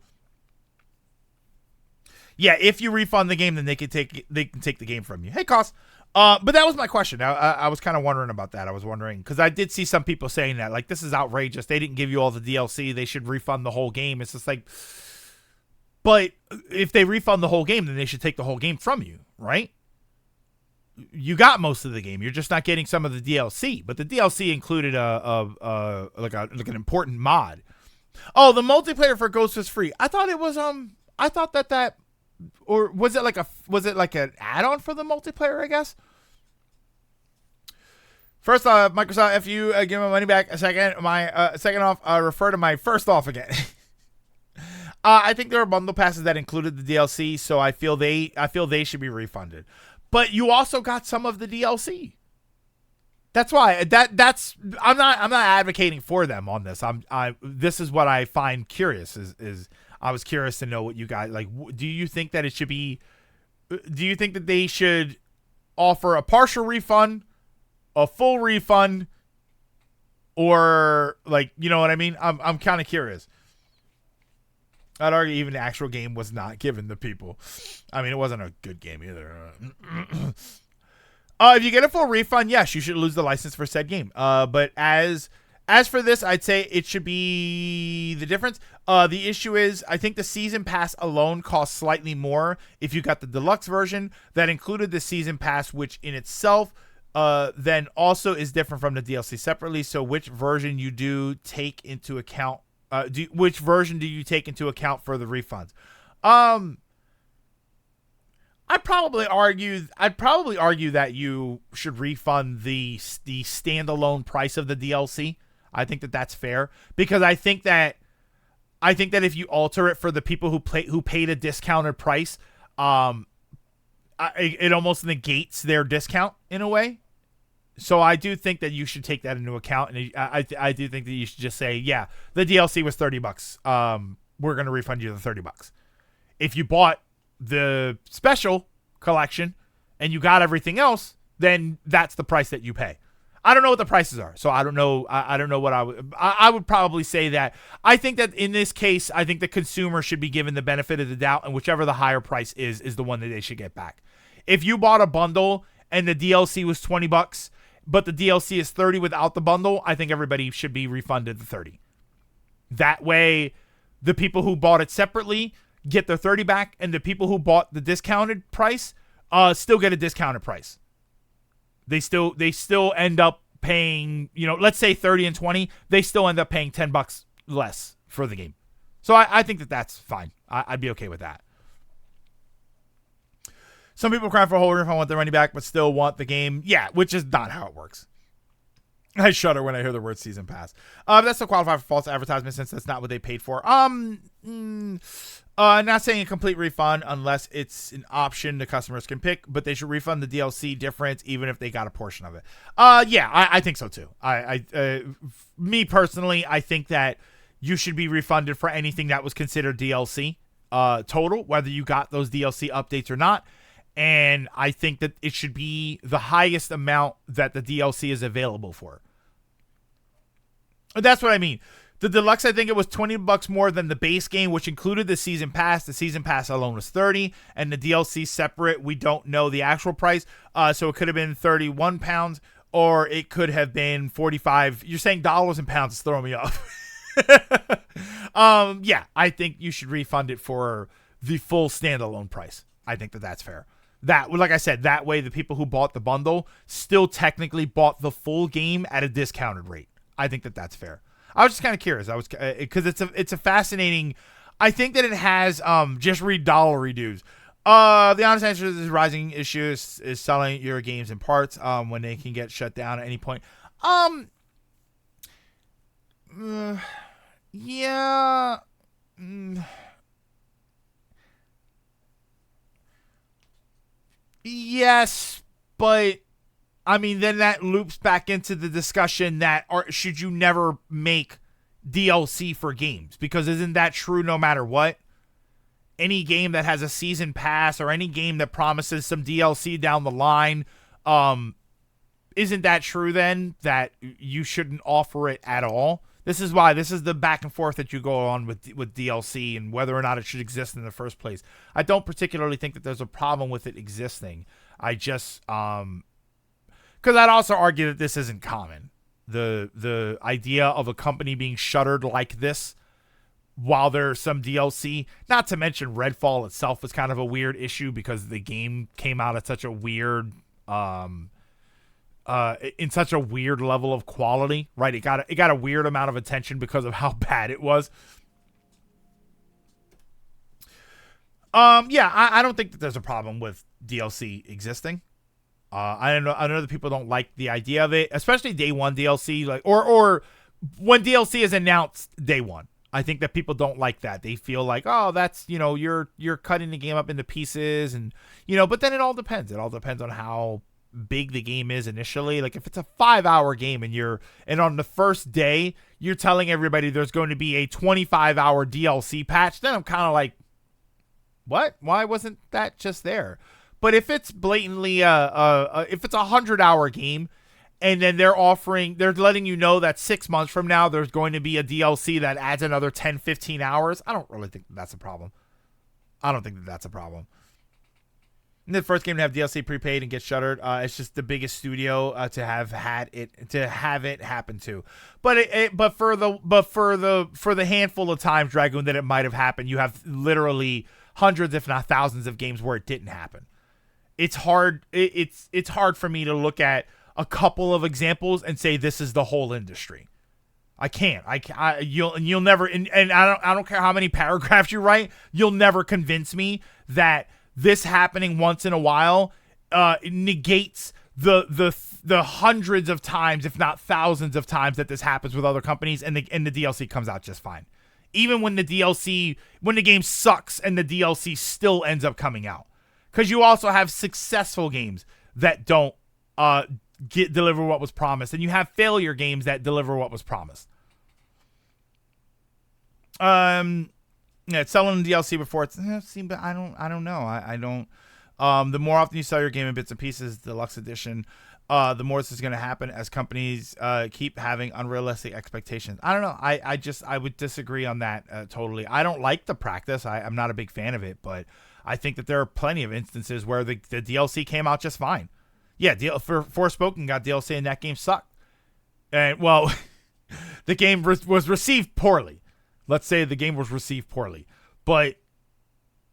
Yeah, if you refund the game, then they can take the game from you. Hey, Cos. But that was my question. I was kind of wondering about that. I was wondering because I did see some people saying that, like, this is outrageous. They didn't give you all the DLC. They should refund the whole game. It's just like, but if they refund the whole game, then they should take the whole game from you, right? You got most of the game. You're just not getting some of the DLC. But the DLC included like an important mod. Oh, the multiplayer for Ghost was free. I thought it was I thought that. Or was it like an add-on for the multiplayer, I guess? First off, Microsoft, if you give my money back, second off, refer to my first off again. I think there are bundle passes that included the DLC, so I feel they should be refunded. But you also got some of the DLC. That's why I'm not advocating for them on this. This is what I find curious is I was curious to know what you guys like. Do you think that it should be? Do you think that they should offer a partial refund, a full refund, or like, you know what I mean? I'm kind of curious. I'd argue even the actual game was not given to people. I mean, it wasn't a good game either. If you get a full refund, yes, you should lose the license for said game. But as for this, I'd say it should be the difference. The issue is, I think the season pass alone costs slightly more if you got the deluxe version that included the season pass, which in itself then also is different from the DLC separately. So which version you do take into account? Which version do you take into account for the refunds? I'd probably argue that you should refund the standalone price of the DLC. I think that that's fair, because I think that if you alter it for the people who paid a discounted price, it almost negates their discount in a way. So I do think that you should take that into account, and I do think that you should just say, yeah, the DLC was $30. We're gonna refund you the $30. If you bought the special collection and you got everything else, then that's the price that you pay. I don't know what the prices are, so I don't know. I don't know what I would probably say that I think that in this case, I think the consumer should be given the benefit of the doubt, and whichever the higher price is the one that they should get back. If you bought a bundle and the DLC was $20, but the DLC is $30 without the bundle, I think everybody should be refunded the $30. That way, the people who bought it separately get their $30 back, and the people who bought the discounted price still get a discounted price. They still end up paying, let's say 30 and 20, they still end up paying $10 less for the game. So I think that that's fine. I'd be okay with that. Some people cry for a whole refund, want their money back, but still want the game. Yeah, which is not how it works. I shudder when I hear the word season pass. That's still qualify for false advertisement since that's not what they paid for. Not saying a complete refund unless it's an option the customers can pick, but they should refund the DLC difference even if they got a portion of it. Yeah, I think so too. Me personally, I think that you should be refunded for anything that was considered DLC total, whether you got those DLC updates or not. And I think that it should be the highest amount that the DLC is available for. That's what I mean. The deluxe, I think it was $20 more than the base game, which included the season pass. The season pass alone was $30, and the DLC separate, we don't know the actual price. So it could have been £31, or it could have been $45. You're saying dollars and pounds is throwing me off. Yeah, I think you should refund it for the full standalone price. I think that that's fair. That, like I said, that way the people who bought the bundle still technically bought the full game at a discounted rate. I think that that's fair. I was just kind of curious. Because it's a fascinating. I think that it has just read dollar reduce. The honest answer to this rising issue is selling your games in parts when they can get shut down at any point. Yeah. Yes, but I mean, then that loops back into the discussion that should you never make DLC for games? Because isn't that true no matter what? Any game that has a season pass or any game that promises some DLC down the line, isn't that true then that you shouldn't offer it at all? This is the back and forth that you go on with DLC and whether or not it should exist in the first place. I don't particularly think that there's a problem with it existing. I just, because I'd also argue that this isn't common. The idea of a company being shuttered like this while there's some DLC, not to mention Redfall itself is kind of a weird issue because the game came out at such a weird, in such a weird level of quality, right? It got a weird amount of attention because of how bad it was. Yeah, I don't think that there's a problem with DLC existing. I know that people don't like the idea of it, especially day one DLC, like or when DLC is announced day one. I think that people don't like that. They feel like, oh, that's, you're cutting the game up into pieces, and but then it all depends. It all depends on how big the game is initially. Like if it's a 5-hour game and on the first day you're telling everybody there's going to be a 25-hour DLC patch, then I'm kind of like, what? Why wasn't that just there? But if it's blatantly if it's a 100-hour game and then they're letting you know that 6 months from now there's going to be a DLC that adds another 10, 15 hours. I don't really think that's a problem. I don't think that's a problem. And the first game to have DLC prepaid and get shuttered, it's just the biggest studio to have it happen to. But for the handful of times, Dragoon, that it might have happened, you have literally hundreds, if not thousands, of games where it didn't happen. It's hard. It's hard for me to look at a couple of examples and say this is the whole industry. I can't. You'll never. And I don't care how many paragraphs you write. You'll never convince me that this happening once in a while negates the hundreds of times, if not thousands of times, that this happens with other companies, and the DLC comes out just fine. Even when the game sucks and the DLC still ends up coming out, because you also have successful games that don't deliver what was promised, and you have failure games that deliver what was promised. Yeah, it's selling DLC before it's but I don't know. I don't. The more often you sell your game in bits and pieces, deluxe edition, the more this is going to happen as companies keep having unrealistic expectations. I don't know. I would disagree on that totally. I don't like the practice. I'm not a big fan of it, but I think that there are plenty of instances where the DLC came out just fine. Yeah, Forspoken got DLC and that game sucked. And well, the game was received poorly. Let's say the game was received poorly, but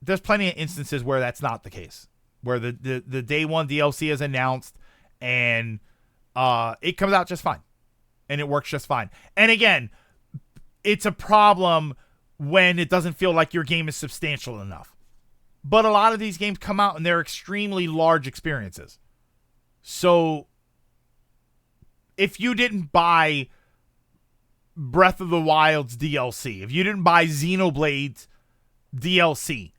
there's plenty of instances where that's not the case, where the day one DLC is announced and it comes out just fine and it works just fine. And again, it's a problem when it doesn't feel like your game is substantial enough. But a lot of these games come out and they're extremely large experiences. So if you didn't buy Breath of the Wild's DLC, if you didn't buy Xenoblade's DLC,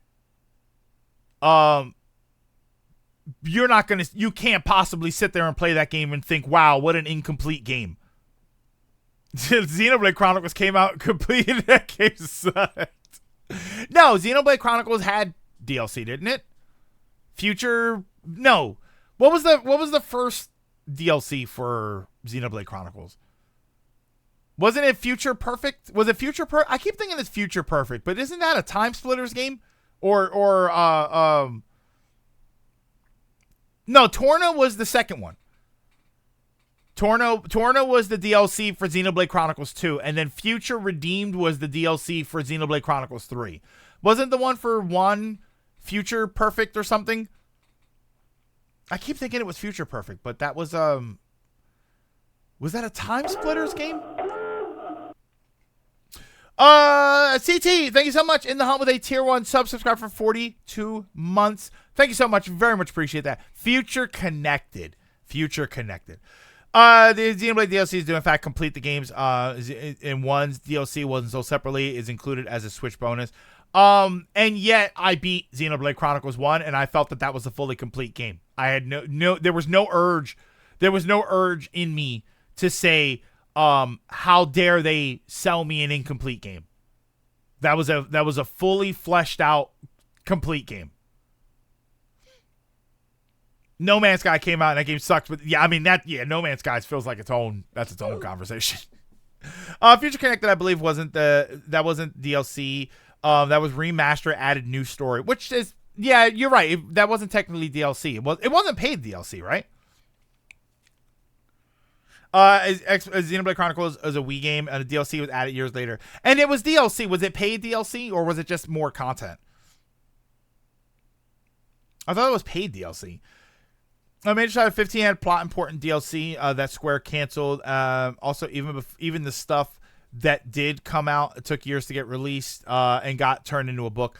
you can't possibly sit there and play that game and think, wow, what an incomplete game. Xenoblade Chronicles came out complete and that game sucked. No, Xenoblade Chronicles had DLC, didn't it? No. What was the first DLC for Xenoblade Chronicles? Wasn't it Future Perfect? Was it Future Perfect? I keep thinking it's Future Perfect, but isn't that a Time Splitters game? No, Torna was the second one. Torna was the DLC for Xenoblade Chronicles 2, and then Future Redeemed was the DLC for Xenoblade Chronicles 3. Wasn't the one for 1 Future Perfect or something? I keep thinking it was Future Perfect, but that was that a Time Splitters game? CT, thank you so much. In the hunt with a tier 1 subscribe for 42 months. Thank you so much. Very much appreciate that. Future Connected. The Xenoblade DLC is to in fact complete the games in one's DLC wasn't sold separately, is included as a Switch bonus. And yet I beat Xenoblade Chronicles 1 and I felt that was a fully complete game. I had there was no urge in me to say, how dare they sell me an incomplete game? That was a fully fleshed out complete game. No Man's Sky came out and that game sucked, but No Man's Sky feels like its own conversation. Future Connected, I believe, wasn't DLC. That was remaster, added new story, which is, yeah, you're right. That wasn't technically DLC. It wasn't paid DLC, right? Xenoblade Chronicles is a Wii game, and the DLC was added years later. And it was DLC. Was it paid DLC, or was it just more content? I thought it was paid DLC. Major Side 15 had plot important DLC that Square canceled. Also, even the stuff that did come out, it took years to get released and got turned into a book.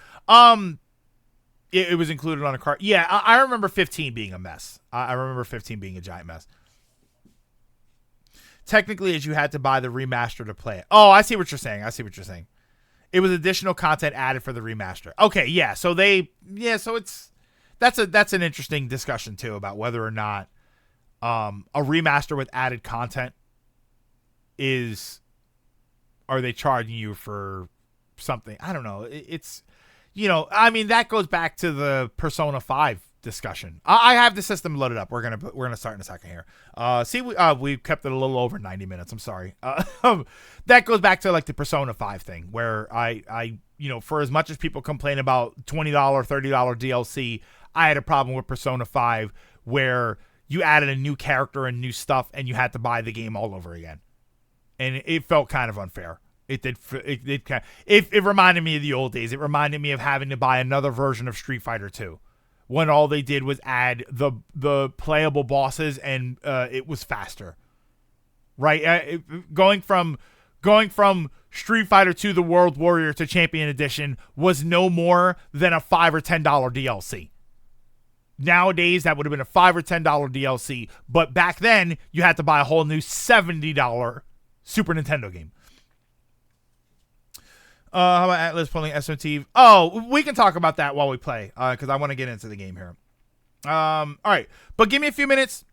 It was included on a card. Yeah, I remember 15 being a mess. I remember 15 being a giant mess. Technically, as you had to buy the remaster to play it. Oh, I see what you're saying. It was additional content added for the remaster. Okay, yeah. So that's an interesting discussion too about whether or not a remaster with added content are they charging you for something? I don't know. It's that goes back to the Persona 5 discussion. I have the system loaded up. We're gonna start in a second here. We kept it a little over 90 minutes. I'm sorry. That goes back to like the Persona 5 thing, where I for as much as people complain about $20, $30 DLC, I had a problem with Persona 5 where you added a new character and new stuff, and you had to buy the game all over again, and it felt kind of unfair. It did. It reminded me of the old days. It reminded me of having to buy another version of Street Fighter 2, when all they did was add the playable bosses, and it was faster. Right, going from Street Fighter 2: The World Warrior to Champion Edition was no more than a $5 or $10 DLC. Nowadays, that would have been a $5 or $10 DLC, but back then you had to buy a whole new $70 Super Nintendo game. How about Atlas pulling SMT? Oh, we can talk about that while we play, because I want to get into the game here. All right, but give me a few minutes.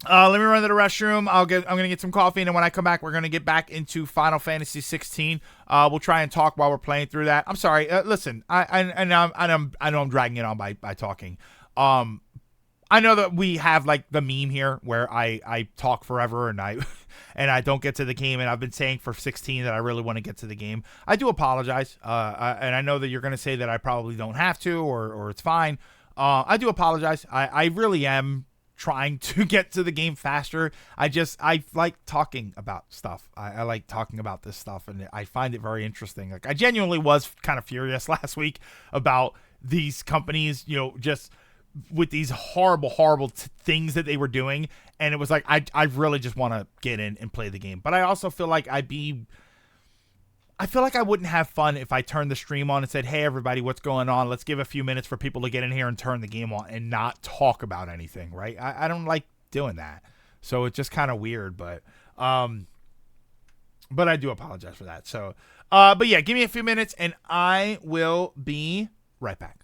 Let me run to the restroom. I'm gonna get some coffee, and then when I come back, we're gonna get back into Final Fantasy 16. We'll try and talk while we're playing through that. I'm sorry. Listen, I know I'm dragging it on by talking. I know that we have like the meme here where I talk forever and I don't get to the game, and I've been saying for 16 that I really want to get to the game. I do apologize. And I know that you're going to say that I probably don't have to, or it's fine. I do apologize. I really am trying to get to the game faster. I like talking about stuff. I like talking about this stuff, and I find it very interesting. Like, I genuinely was kind of furious last week about these companies, just with these horrible things that they were doing, and it was like I really just want to get in and play the game. But I also feel like I wouldn't have fun if I turned the stream on and said, "Hey everybody, what's going on? Let's give a few minutes for people to get in here and turn the game on and not talk about anything," right? I don't like doing that. So it's just kind of weird, but I do apologize for that. So but yeah, give me a few minutes and I will be right back.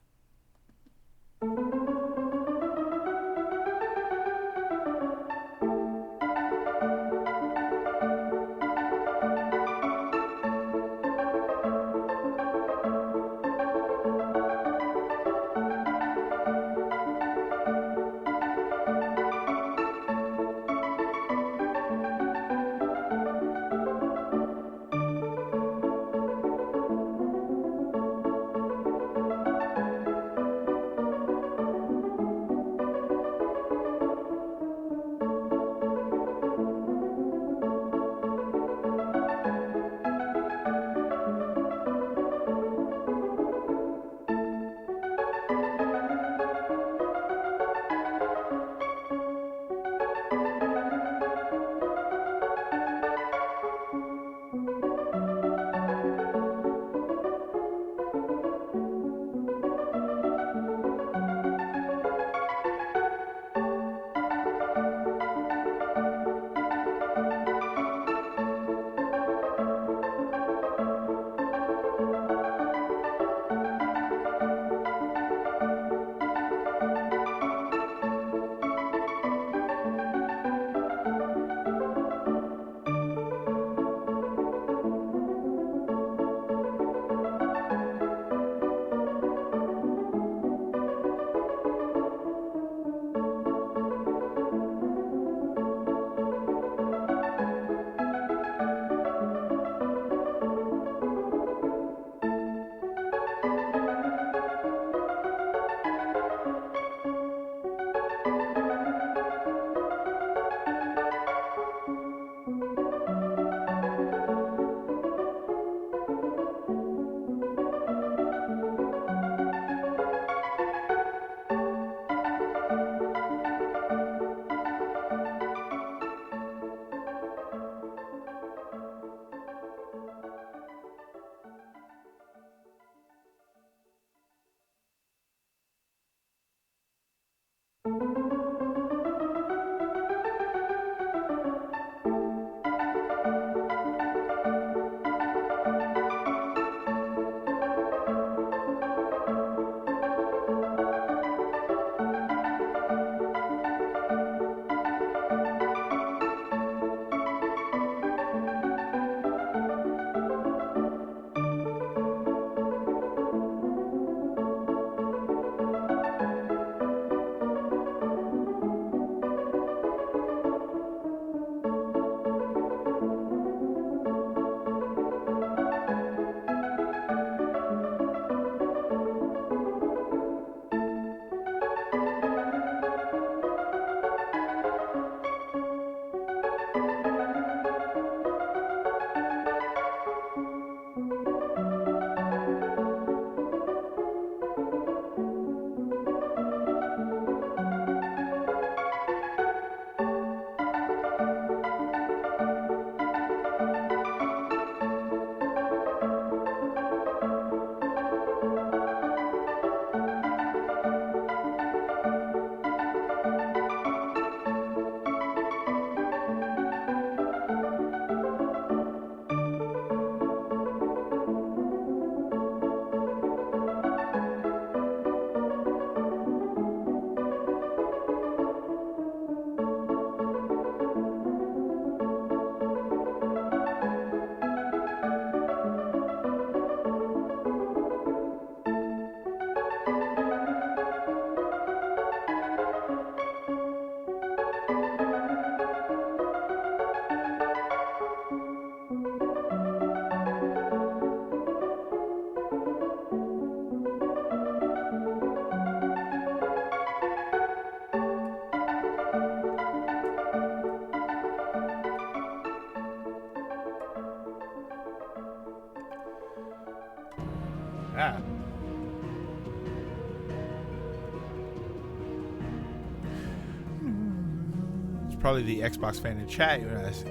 probably the Xbox fan in chat.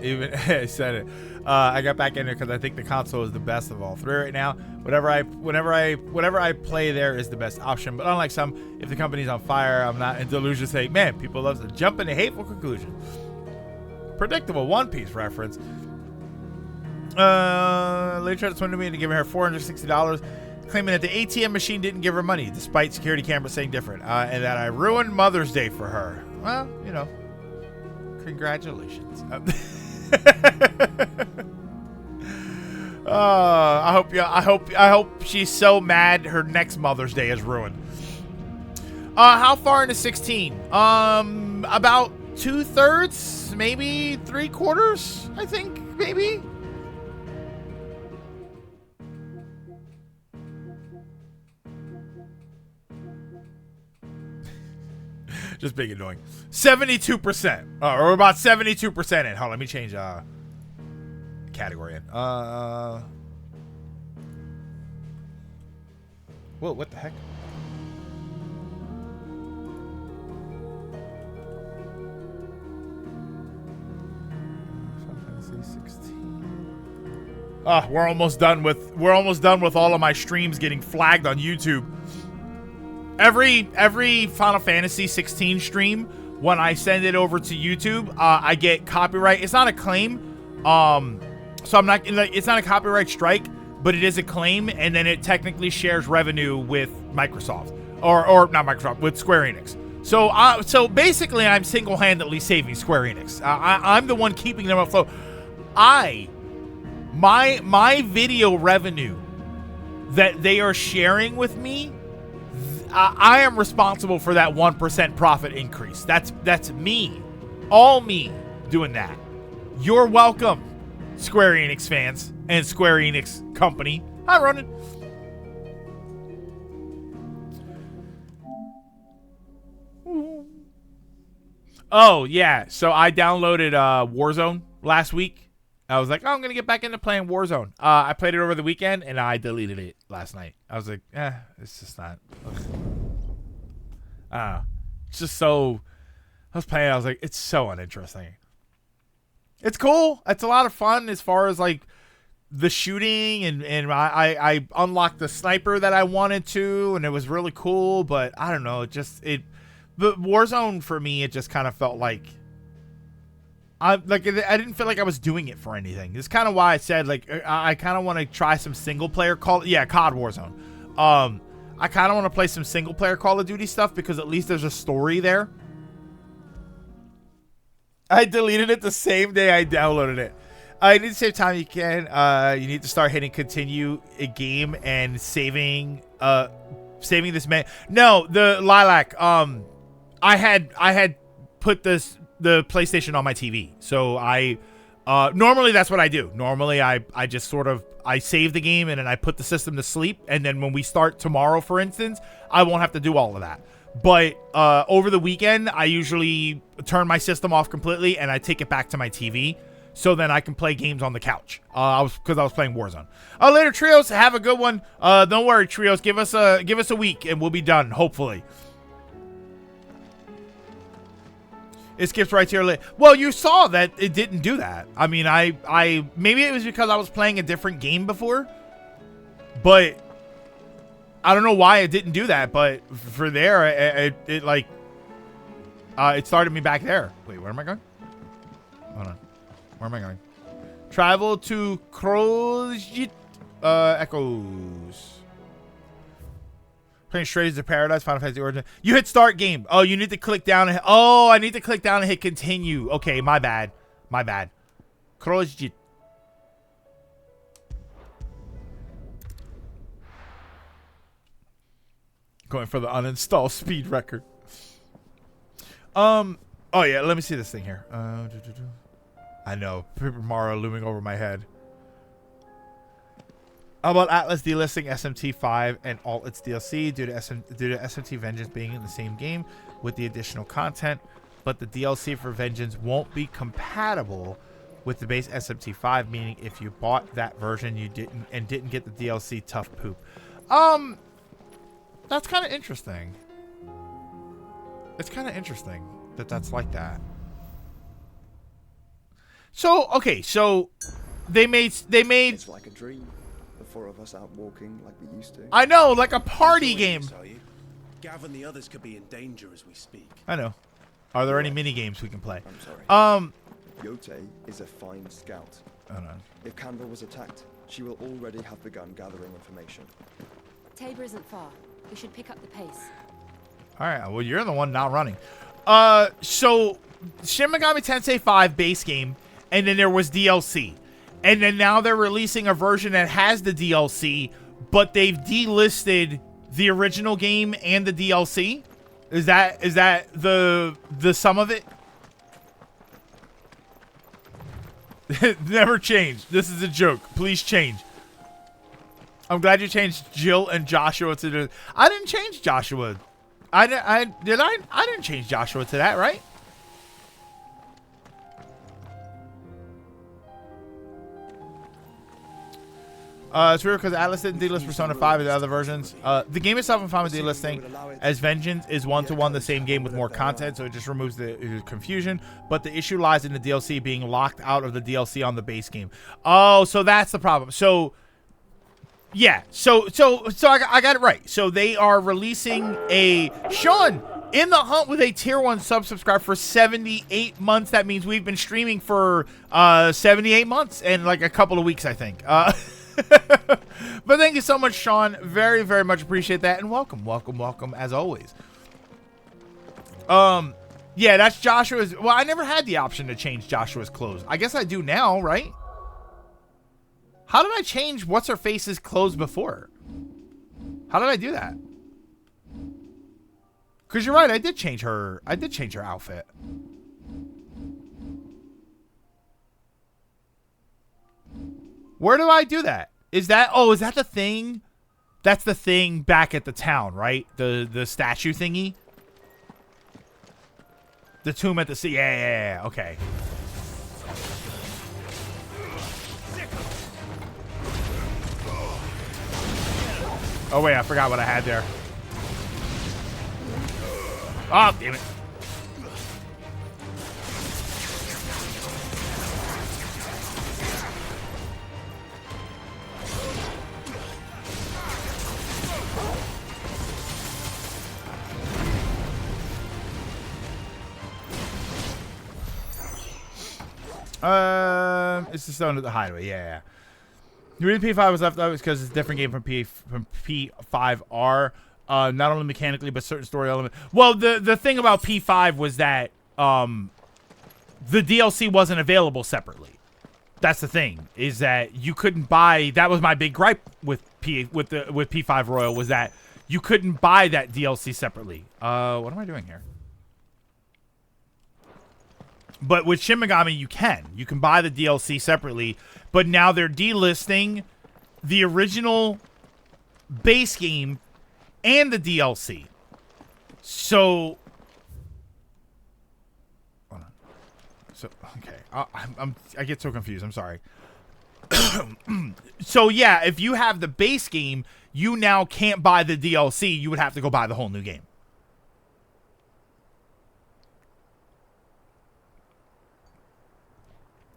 Even I said it. I got back in there because I think the console is the best of all three right now. Whatever I play there is the best option. But unlike some, if the company's on fire, I'm not in delusion saying, man, people love to jump into hateful conclusions. Predictable One Piece reference. Lady tried to swindle me into giving her $460, claiming that the ATM machine didn't give her money, despite security cameras saying different, and that I ruined Mother's Day for her. Well, you know, congratulations. I hope she's so mad her next Mother's Day is ruined. How far into 16? About 2/3, maybe 3/4. I think maybe. Just big annoying. 72%, or about 72% in. Hold on, let me change category in. Whoa, what the heck? We're almost done with all of my streams getting flagged on YouTube. Every Final Fantasy 16 stream, when I send it over to YouTube, I get copyright. It's not a claim, so I'm not. It's not a copyright strike, but it is a claim, and then it technically shares revenue with Microsoft, or not Microsoft, with Square Enix. So basically, I'm single-handedly saving Square Enix. I'm the one keeping them afloat. My video revenue that they are sharing with me, I am responsible for that 1% profit increase. That's me. All me doing that. You're welcome, Square Enix fans and Square Enix company. Hi, Ronan. Oh, yeah. So I downloaded Warzone last week. I was like, oh, I'm going to get back into playing Warzone. I played it over the weekend, and I deleted it last night. I was like, it's just not. It's just so. I was playing, I was like, it's so uninteresting. It's cool. It's a lot of fun as far as like the shooting, and I unlocked the sniper that I wanted to, and it was really cool, but I don't know. The Warzone for me, it just kind of felt like. I didn't feel like I was doing it for anything. This is kind of why I said like I kind of want to try some single player COD Warzone. I kind of want to play some single player Call of Duty stuff because at least there's a story there. I deleted it the same day I downloaded it. You need to save time. You can. You need to start hitting continue a game and saving this man. No, the Lilac. I had put the PlayStation on my TV. So normally that's what I do. Normally I just sort of, I save the game and then I put the system to sleep. And then when we start tomorrow, for instance, I won't have to do all of that. But over the weekend, I usually turn my system off completely and I take it back to my TV. So then I can play games on the couch. Because I was playing Warzone. Later, Trios, have a good one. Don't worry, Trios, give us a week and we'll be done, hopefully. It skips right to your list. Well, you saw that it didn't do that. I mean, I maybe it was because I was playing a different game before, but I don't know why it didn't do that. But for there, it started me back there. Wait, where am I going? Hold on, where am I going? Travel to Krojit Echoes. Playing Strays of Paradise, Final Fantasy Origin. You hit start game. Oh, you need to click down. I need to click down and hit continue. Okay, my bad. My bad. Krojit. Going for the uninstall speed record. Oh yeah, let me see this thing here. I know. Paper Mario looming over my head. How about Atlas delisting SMT5 and all its DLC due to SMT Vengeance being in the same game with the additional content, but the DLC for Vengeance won't be compatible with the base SMT5, meaning if you bought that version you didn't get the DLC, tough poop. That's kind of interesting. It's kind of interesting that that's like that. So okay, so they made. It's like a dream. The four of us out walking like we used to. I know, like a party game. Are you? Gav and the others could be in danger as we speak. I know. Are there any mini games we can play? I'm sorry. Yote is a fine scout. Hold on. If Kandor was attacked, she will already have begun gathering information. Tabor isn't far. We should pick up the pace. All right. Well, you're the one not running. So Shin Megami Tensei 5 base game, and then there was DLC, and then now they're releasing a version that has the DLC, but they've delisted the original game and the DLC. Is that the sum of it? Never changed. This is a joke. Please change. I'm glad you changed Jill and Joshua to the. I didn't change Joshua. I didn't change Joshua to that, right? It's weird because Atlas didn't delist Persona 5 and the other versions. The game itself I'm fine with delisting, as Vengeance is one-to-one the same game with more content, so it just removes the confusion. But the issue lies in the DLC being locked out of the DLC on the base game. Oh, so that's the problem. So, yeah. So I got it right. So they are releasing a Sean in the hunt with a tier 1 subscribe for 78 months. That means we've been streaming for 78 months and like a couple of weeks, I think. But thank you so much, Sean. Very, very much appreciate that. And welcome as always. Yeah, that's Joshua's. Well, I never had the option to change Joshua's clothes. I guess I do now, right? How did I change What's-Her-Face's clothes before? How did I do that? Because you're right, I did change her outfit. Where do I do that? Is that the thing? That's the thing back at the town, right? The statue thingy? The tomb at the sea. Yeah, okay. Oh wait, I forgot what I had there. Oh, damn it. It's the stone at the hideaway. Yeah. The reason P5 was left out is because it's a different game from P5R. Not only mechanically, but certain story elements. Well, the thing about P5 was that the DLC wasn't available separately. That's the thing, is that you couldn't buy. That was my big gripe with P5 Royal, was that you couldn't buy that DLC separately. What am I doing here? But with Shin Megami, you can buy the DLC separately, but now they're delisting the original base game and the DLC. So, hold on. So, okay, I get so confused. I'm sorry. So yeah, if you have the base game, you now can't buy the DLC. You would have to go buy the whole new game.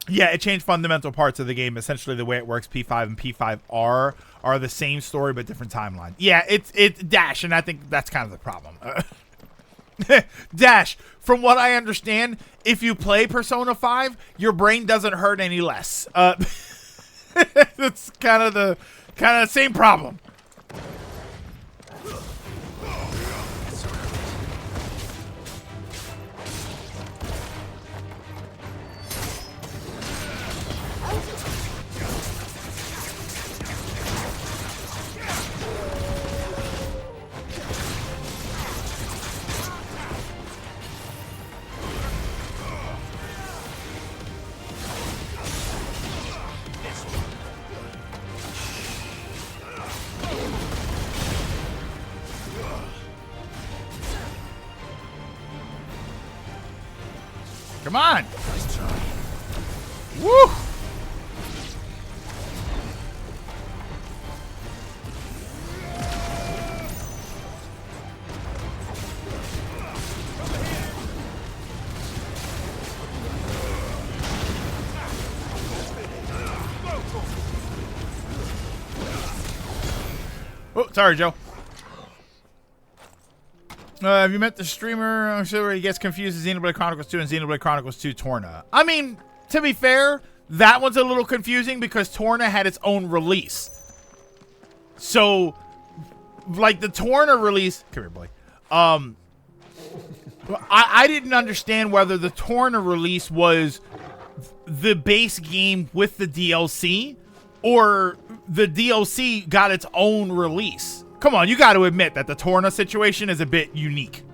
Yeah, it changed fundamental parts of the game. Essentially, the way it works, P5 and P5R are the same story but different timeline. Yeah, it's Dash, and I think that's kind of the problem. Dash, from what I understand, if you play Persona 5, your brain doesn't hurt any less. It's kind of the same problem. Come on! Woo! Sorry, Joe. Have you met the streamer? I'm sure he gets confused with Xenoblade Chronicles 2 and Xenoblade Chronicles 2 Torna. I mean, to be fair, that one's a little confusing because Torna had its own release. So, like the Torna release... Come here, boy. I didn't understand whether the Torna release was the base game with the DLC or the DLC got its own release. Come on, you got to admit that the Torna situation is a bit unique.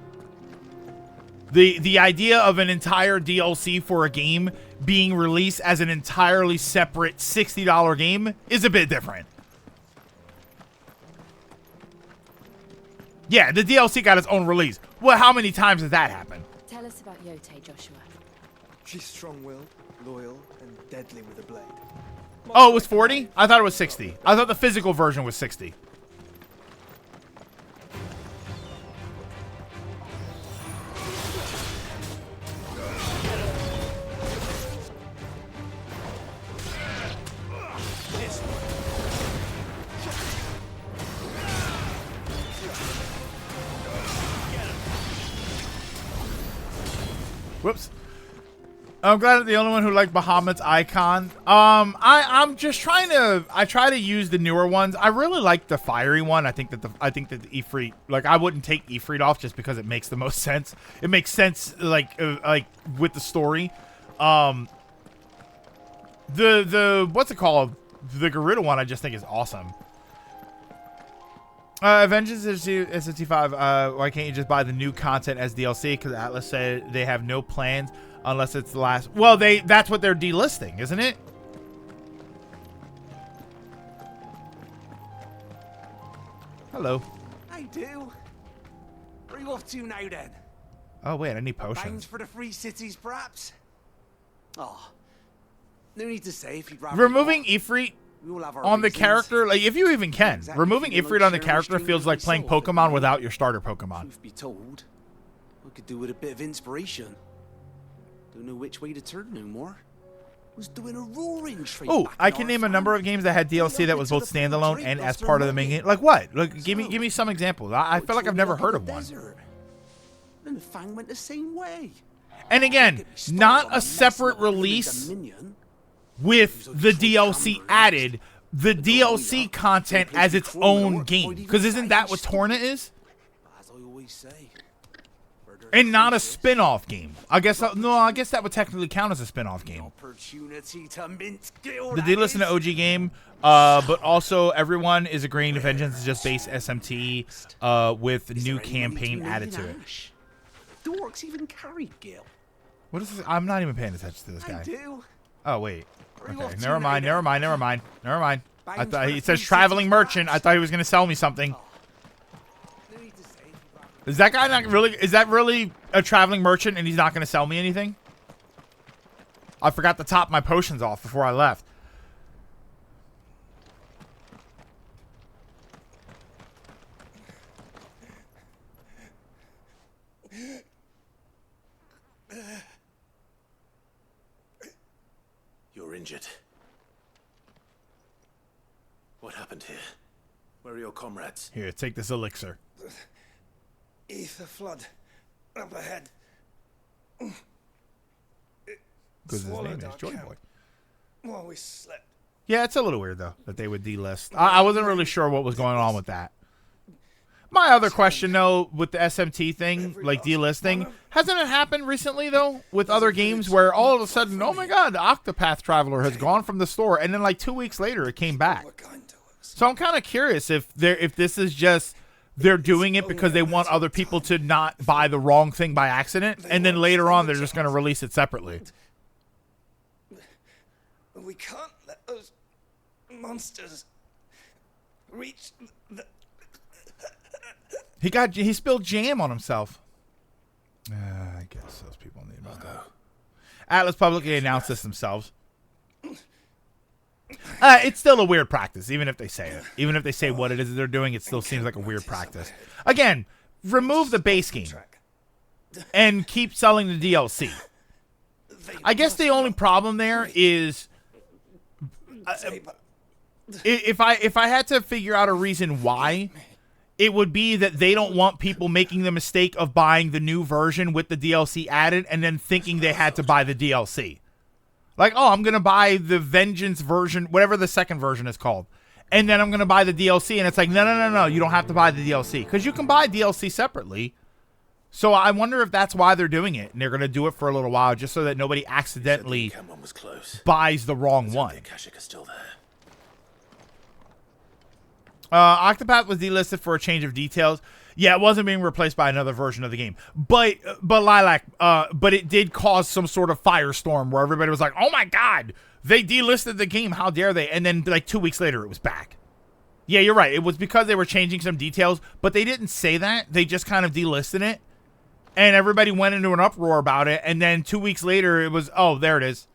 The idea of an entire DLC for a game being released as an entirely separate $60 game is a bit different. Yeah, the DLC got its own release. Well, how many times has that happened? Tell us about Yote, Joshua. She's strong-willed, loyal, and deadly with a blade. Oh, it was 40? I thought it was 60. I thought the physical version was 60. Whoops. I'm glad I'm the only one who liked Bahamut's icon. I'm just trying to. I try to use the newer ones. I really like the fiery one. I think that the Ifrit, like, I wouldn't take Ifrit off just because it makes the most sense. It makes sense like with the story. The what's it called? The Garuda one I just think is awesome. Vengeance is 65. Why can't you just buy the new content as DLC? Because Atlas said they have no plans unless it's the last. Well, that's what they're delisting, isn't it? Hello. I do. Where are you off to now then? Oh wait, I need Bound potions. for the free cities, perhaps? Oh, no need to say if you'd rather. Removing Ifrit We all have our on the reasons. character, like if you even can, Exactly. removing You Ifrit like on the sharing character streams feels with like playing myself, Pokemon and without your starter Pokemon. Truth be told, I could do with a bit of inspiration. Don't know which way to turn no more. Was doing a roaring trade. Oh, back I in can our name a farm. number of games that had DLC that was both standalone and as part of the main game. Like what? Like give me some examples. I feel like I've never heard of one. And the Fang went the same way. And again, not a separate release with the DLC added, the DLC content as its own game. Because isn't that what Torna is? As I always say. And not a spin-off game. I guess that would technically count as a spin-off game. Opportunity to mint guild. The delisting the OG game, but also everyone is agreeing Vengeance is just base SMT with new campaign added to it. The orcs even carry Gil. What is this? I'm not even paying attention to this I guy. do. Oh wait. Where are you Okay. off to Never mind. now, Never then? mind. Never mind. Never mind. I Bound thought for he the says free traveling cities, merchant. I perhaps? thought he was gonna sell me something. No need to say. Is that guy not really? Is that really a traveling merchant and he's not gonna sell me anything? I forgot to top my potions off before I left. You're injured. What happened here? Where are your comrades? Here, take this elixir. Ether flood. Up ahead. Because his name Swallowed is our Joy camp Boy. while we slept. Yeah, it's a little weird though that they would delist. I wasn't really sure what was going on with that. My other question though, with the SMT thing, like delisting, hasn't it happened recently though with other games where all of a sudden, oh my god, the Octopath Traveler has gone from the store, and then like 2 weeks later it came back. What kind to us? So I'm kind of curious if this is just they're doing it because they want other people to not buy the wrong thing by accident, and then later on they're just going to release it separately. We can't let those monsters reach the... He spilled jam on himself. I guess those people need about that. Atlas publicly announced this themselves. It's still a weird practice, even if they say it. Even if they say what it is that they're doing, it still seems like a weird practice. Again, remove the base game and keep selling the DLC. I guess the only problem there is if I had to figure out a reason why, it would be that they don't want people making the mistake of buying the new version with the DLC added and then thinking they had to buy the DLC. Like, oh, I'm going to buy the Vengeance version, whatever the second version is called. And then I'm going to buy the DLC. And it's like, no. You don't have to buy the DLC. Because you can buy DLC separately. So I wonder if that's why they're doing it. And they're going to do it for a little while just so that nobody accidentally buys the wrong one. Octopath was delisted for a change of details. Yeah, it wasn't being replaced by another version of the game. But Lilac, but it did cause some sort of firestorm where everybody was like, oh my God, they delisted the game. How dare they? And then like 2 weeks later, it was back. Yeah, you're right. It was because they were changing some details, but they didn't say that. They just kind of delisted it. And everybody went into an uproar about it. And then 2 weeks later, it was, oh, there it is.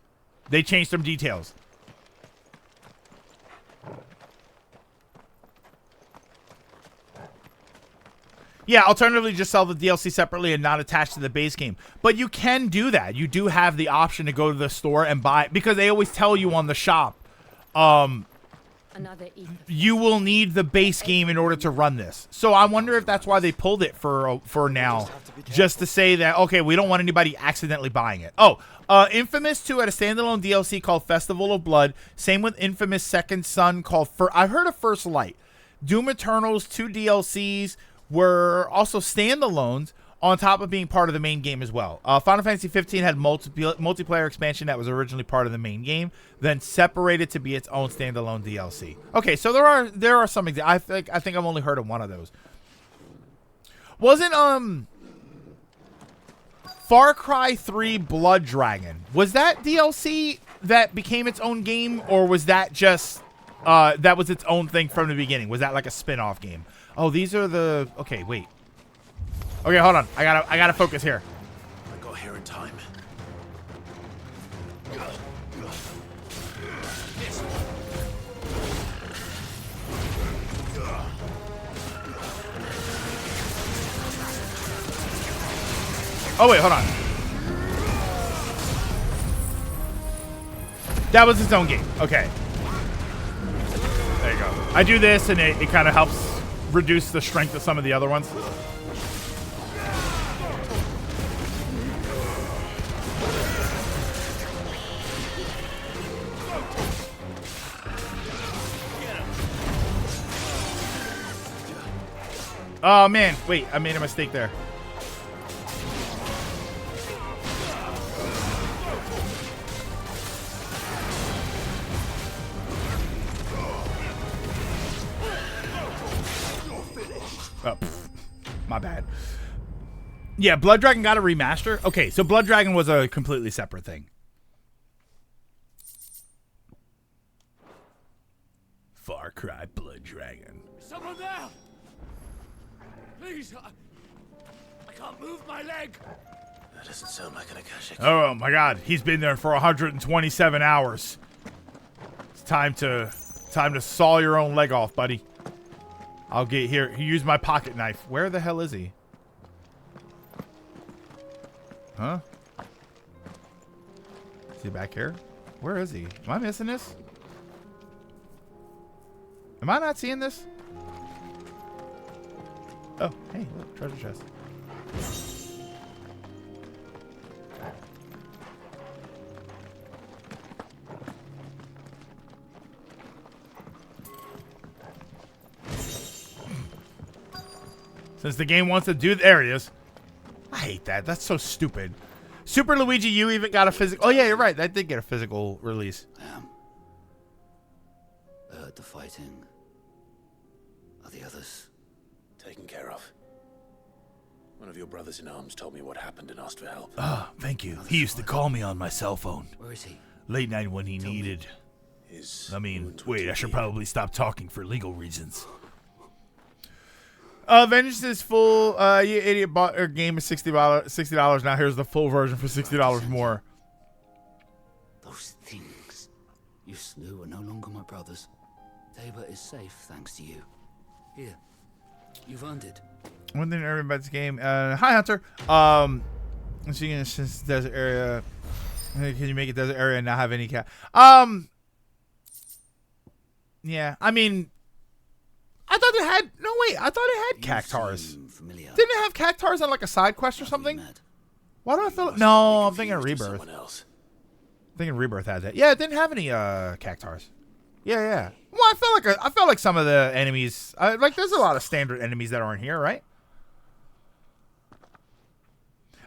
They changed some details. Yeah, alternatively, just sell the DLC separately and not attach to the base game. But you can do that. You do have the option to go to the store and buy, because they always tell you on the shop, you will need the base game in order to run this. So I wonder if that's why they pulled it for now, just to say that, okay, we don't want anybody accidentally buying it. Oh, Infamous 2 had a standalone DLC called Festival of Blood. Same with Infamous Second Son called I've heard of First Light. Doom Eternal's 2 DLCs were also standalones on top of being part of the main game as well. Final Fantasy 15 had multiplayer expansion that was originally part of the main game, then separated to be its own standalone DLC. Okay, so there are some examples. I think I've only heard of one of those. Wasn't Far Cry 3 Blood Dragon, was that DLC that became its own game, or was that just that was its own thing from the beginning? Was that like a spin-off game? Oh, these are the... Okay, wait. Okay, hold on. I gotta focus here. I got here in time. Oh, wait, hold on. That was its own game. Okay. There you go. I do this, and it kind of helps reduce the strength of some of the other ones. Oh man, wait, I made a mistake there. Oh, my bad. Yeah, Blood Dragon got a remaster. Okay, so Blood Dragon was a completely separate thing. Far Cry Blood Dragon. Someone there! Please, I can't move my leg. That doesn't sound like an Akashic. Oh my God, he's been there for 127 hours. It's time to saw your own leg off, buddy. I'll get here. He used my pocket knife. Where the hell is he? Huh? Is he back here? Where is he? Am I missing this? Am I not seeing this? Oh, hey, look, treasure chest. Since the game wants to do... There he is. I hate that. That's so stupid. Super Luigi U even got a physical... Oh, yeah, you're right. That did get a physical release. I heard the fighting. Are the others taken care of? One of your brothers in arms told me what happened and asked for help. Ah, thank you. He used to call me on my cell phone. Where is he? Late night when he needed... I mean, wait, I should probably stop talking for legal reasons. Vengeance is full. You idiot bought a game of $60. Now here's the full version for $60 more. Those things you slew are no longer my brothers. Tabor is safe thanks to you. Here, you've earned it. One thing in everybody's game. Hi Hunter. So you can since desert area. Can you make a desert area and not have any cat? Yeah, I mean, I thought it had. No, wait, I thought it had cactars. Familiar. Didn't it have cactars on like a side quest or something? Mad. Why do I feel? No, I'm thinking Rebirth. I'm thinking Rebirth had that. Yeah, it didn't have any cactars. Yeah. Well, I felt like some of the enemies, like there's a lot of standard enemies that aren't here, right?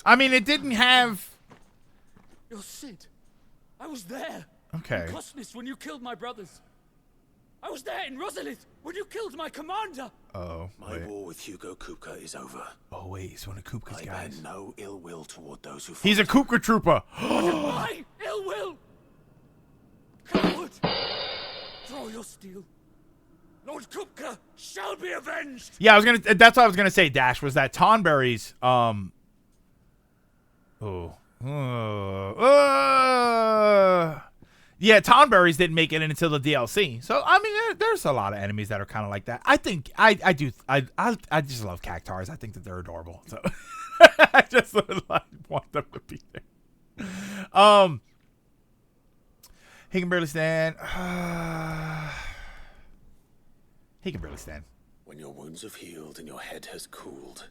I mean, it didn't have. You're Sid. I was there. Okay. In Cosmos when you killed my brothers. I was there in Rosalith when you killed my commander. Oh, My wait. war with Hugo Kupka is over. Oh wait, he's one of Kupka's I guys. bear no ill will toward those who fought. He's a Kupka trooper. My ill will. Coward. Throw your steel. Lord Kupka shall be avenged. Yeah, I was gonna. That's what I was gonna say. Dash was that Tonberry's. Yeah, Tonberries didn't make it until the DLC. So I mean, there's a lot of enemies that are kind of like that. I think I just love cactars. I think that they're adorable. So I just want them to be there. He can barely stand. He can barely stand. When your wounds have healed and your head has cooled,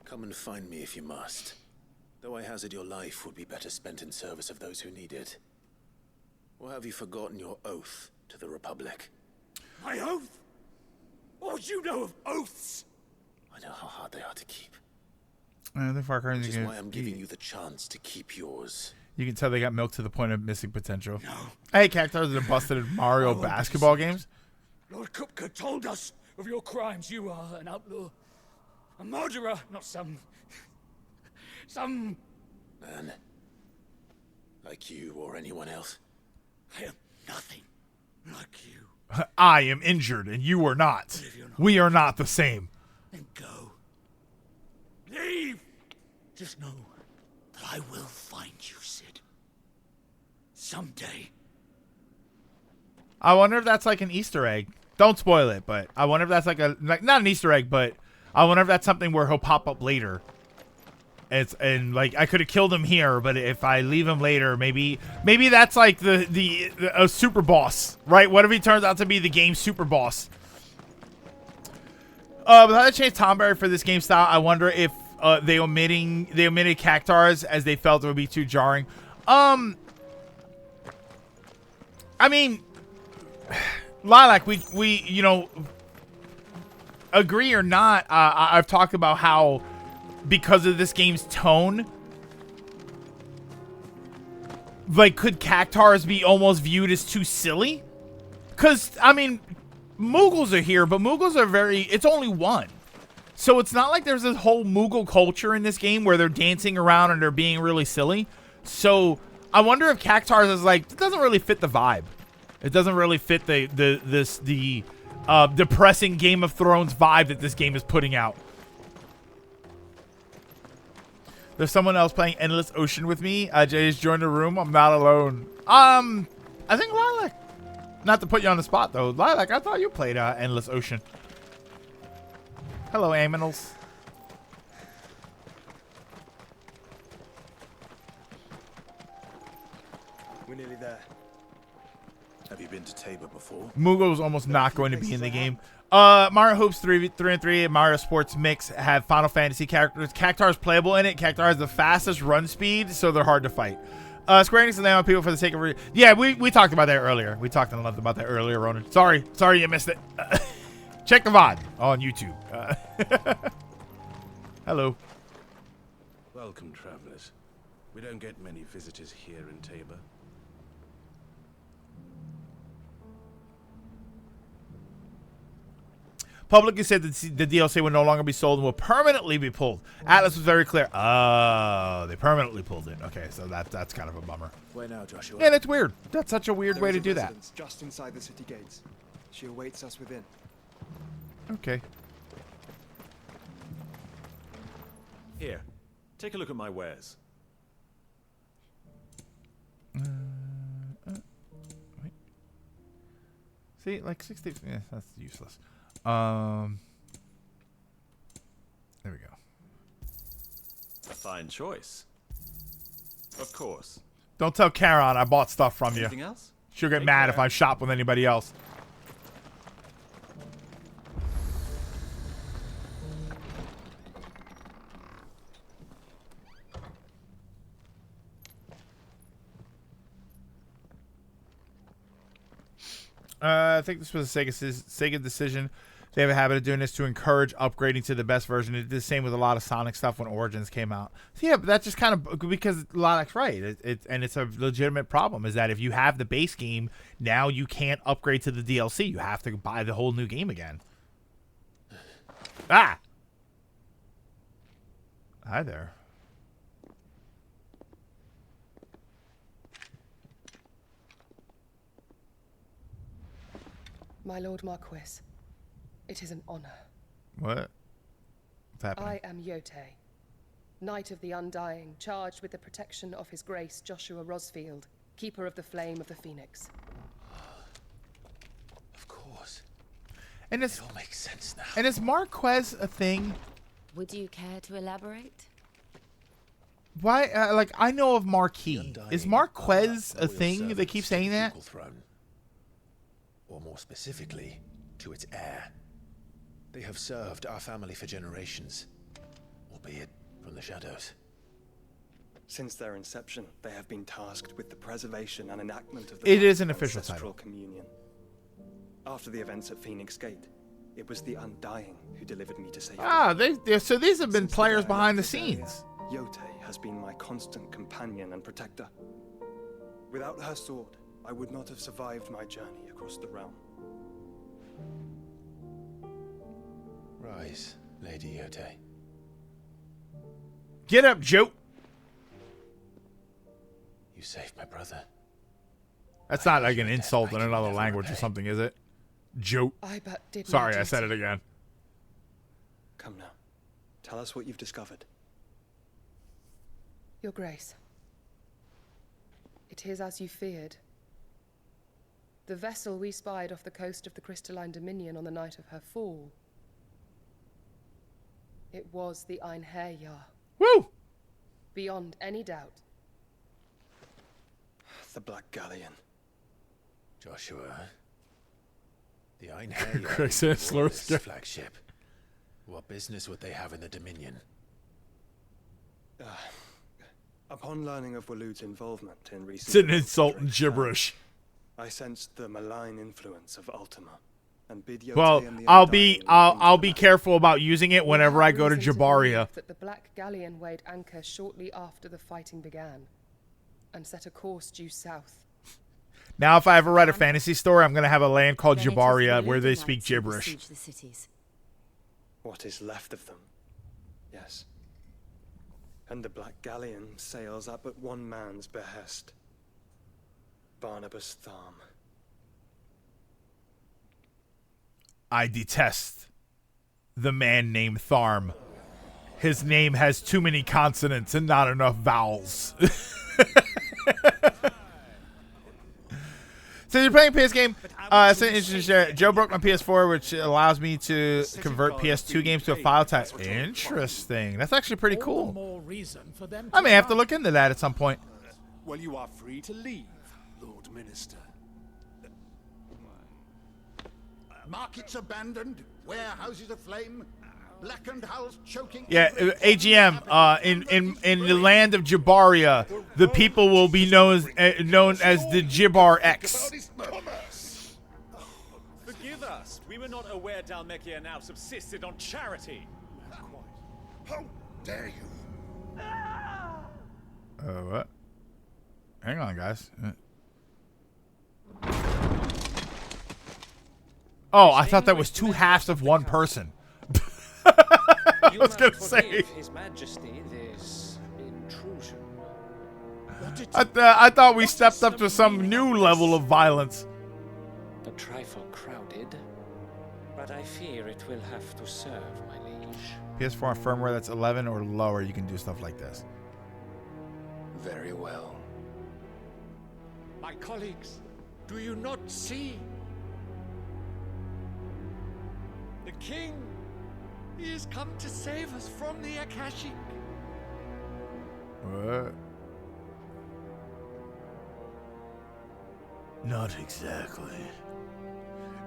come and find me if you must. Though I hazard your life would be better spent in service of those who need it. Or have you forgotten your oath to the Republic? My oath? What would you know of oaths? I know how hard they are to keep. The Far Cry Which is why I'm giving you the chance to keep yours. You can tell they got milked to the point of missing potential. No. Hey, cactars are busted in Mario basketball games. Lord Kupka told us of your crimes. You are an outlaw. A murderer, not some Man. Like you or anyone else. I am nothing like you. I am injured and you are not. We are not the same. Then go. Leave! Just know that I will find you, Sid. Someday. I wonder if that's like an Easter egg. Don't spoil it, but I wonder if that's like not an Easter egg, but I wonder if that's something where he'll pop up later. And like I could have killed him here, but if I leave him later, maybe that's like a super boss, right? What if he turns out to be the game's super boss? But how they changed Tonberry for this game style, I wonder if they omitted cactars as they felt it would be too jarring. I mean, Lilac, we you know, agree or not, I've talked about how because of this game's tone, like, could cactars be almost viewed as too silly? Because, I mean, Moogles are here, but Moogles are it's only one. So it's not like there's this whole Moogle culture in this game where they're dancing around and they're being really silly. So I wonder if cactars is like, it doesn't really fit the vibe. It doesn't really fit the depressing Game of Thrones vibe that this game is putting out. There's someone else playing Endless Ocean with me. Jay's joined the room. I'm not alone. I think Lilac. Not to put you on the spot, though. Lilac, I thought you played Endless Ocean. Hello, Aminals. We're nearly there. Have you been to Tabor before? Moogle is almost not going to be in the game. Mario Hoops 3 and 3 and Mario Sports Mix have Final Fantasy characters. Cactar is playable in it. Cactar has the fastest run speed, so they're hard to fight. Square Enix is laying on people for the sake of... Yeah, we talked about that earlier. We talked about that earlier, Ronan. Sorry you missed it. Check the VOD on YouTube. Hello. Welcome, travelers. We don't get many visitors here in Tabor. Publicly said that the DLC will no longer be sold and will permanently be pulled. Atlas was very clear. Oh, they permanently pulled it. Okay, so that's kind of a bummer. Where now, Joshua? Yeah, that's weird. That's such a weird way to do that. Just inside the city gates. She awaits us within. Okay. Here, take a look at my wares. Wait. See, like 60. Yeah, that's useless. There we go. A fine choice. Of course. Don't tell Karen I bought stuff from you. Anything else? She'll get Take mad care. if I shop with anybody else. I think this was a Sega decision. They have a habit of doing this to encourage upgrading to the best version. It did the same with a lot of Sonic stuff when Origins came out. So yeah, but that's just kind of because Lodak's right. And it's a legitimate problem is that if you have the base game, now you can't upgrade to the DLC. You have to buy the whole new game again. Ah! Hi there. My Lord Marquis, it is an honor. What? What's happening? I am Yote, Knight of the Undying, charged with the protection of His Grace Joshua Rosfield, Keeper of the Flame of the Phoenix. Of course. And It all makes sense now. And is Marquez a thing? Would you care to elaborate? Why? Like I know of Marquis. Undying Is Marquez are a thing? They servants keep to saying the that. ducal throne. Or more specifically, to its heir. They have served our family for generations, albeit from the shadows. Since their inception, they have been tasked with the preservation and enactment of the It is an official ancestral title. communion. After the events at Phoenix Gate, it was the Undying who delivered me to safety. Ah, so these have been Since players day I behind the left this area, scenes. Yote has been my constant companion and protector. Without her sword, I would not have survived my journey across the realm. Rise, Lady Yote. Get up, Joe. You saved my brother. That's not like an insult in another language or something, is it? Joe. I but did Sorry, my I said it duty. again. Come now. Tell us what you've discovered. Your Grace. It is as you feared. The vessel we spied off the coast of the Crystalline Dominion on the night of her fall. It was the Einherjar. Woo! Beyond any doubt. The Black Galleon. Joshua. The Einherjar Chris is says, the Royalist "Slurp." flagship. What business would they have in the Dominion? Upon learning of Waloed's involvement in recent... It's an insult and gibberish. I sensed the malign influence of Ultima, and bid Yote Well, and the I'll be Undying I'll into be battle. careful about using it whenever I go to Reason Jabaria. believe that the Black Galleon weighed anchor shortly after the fighting began, and set a course due south. Now, if I ever write a fantasy story, I'm gonna have a land called Then it is Jabaria the where they Luthor speak Knights who gibberish. besiege the cities. What is left of them? Yes. And the Black Galleon sails at but one man's behest. Barnabas Tharm. I detest the man named Tharm. His name has too many consonants and not enough vowels. So you're playing PS game. It's an interesting share. Joe broke my PS4, which allows me to convert PS2 games to a file type. Interesting. That's actually pretty All the cool. more reason for them I may have to look into that at some point. Well, you are free to leave, Lord Minister. Markets abandoned, warehouses aflame, blackened hulls choking. Yeah, AGM. In the land of Jabaria, the people will be known as the Jibar X. Forgive us. We were not aware Dalmekia now subsisted on charity. How dare you? What? Hang on, guys. Oh, I thought that was two halves of one person. I was gonna say. His Majesty this intrusion. I thought we stepped up to some new level of violence. A trifle crowded, but I fear it will have to serve, my liege. PS4 firmware that's 11 or lower, you can do stuff like this. Very well. My colleagues, do you not see? The king, he has come to save us from the Akashic. What? Not exactly.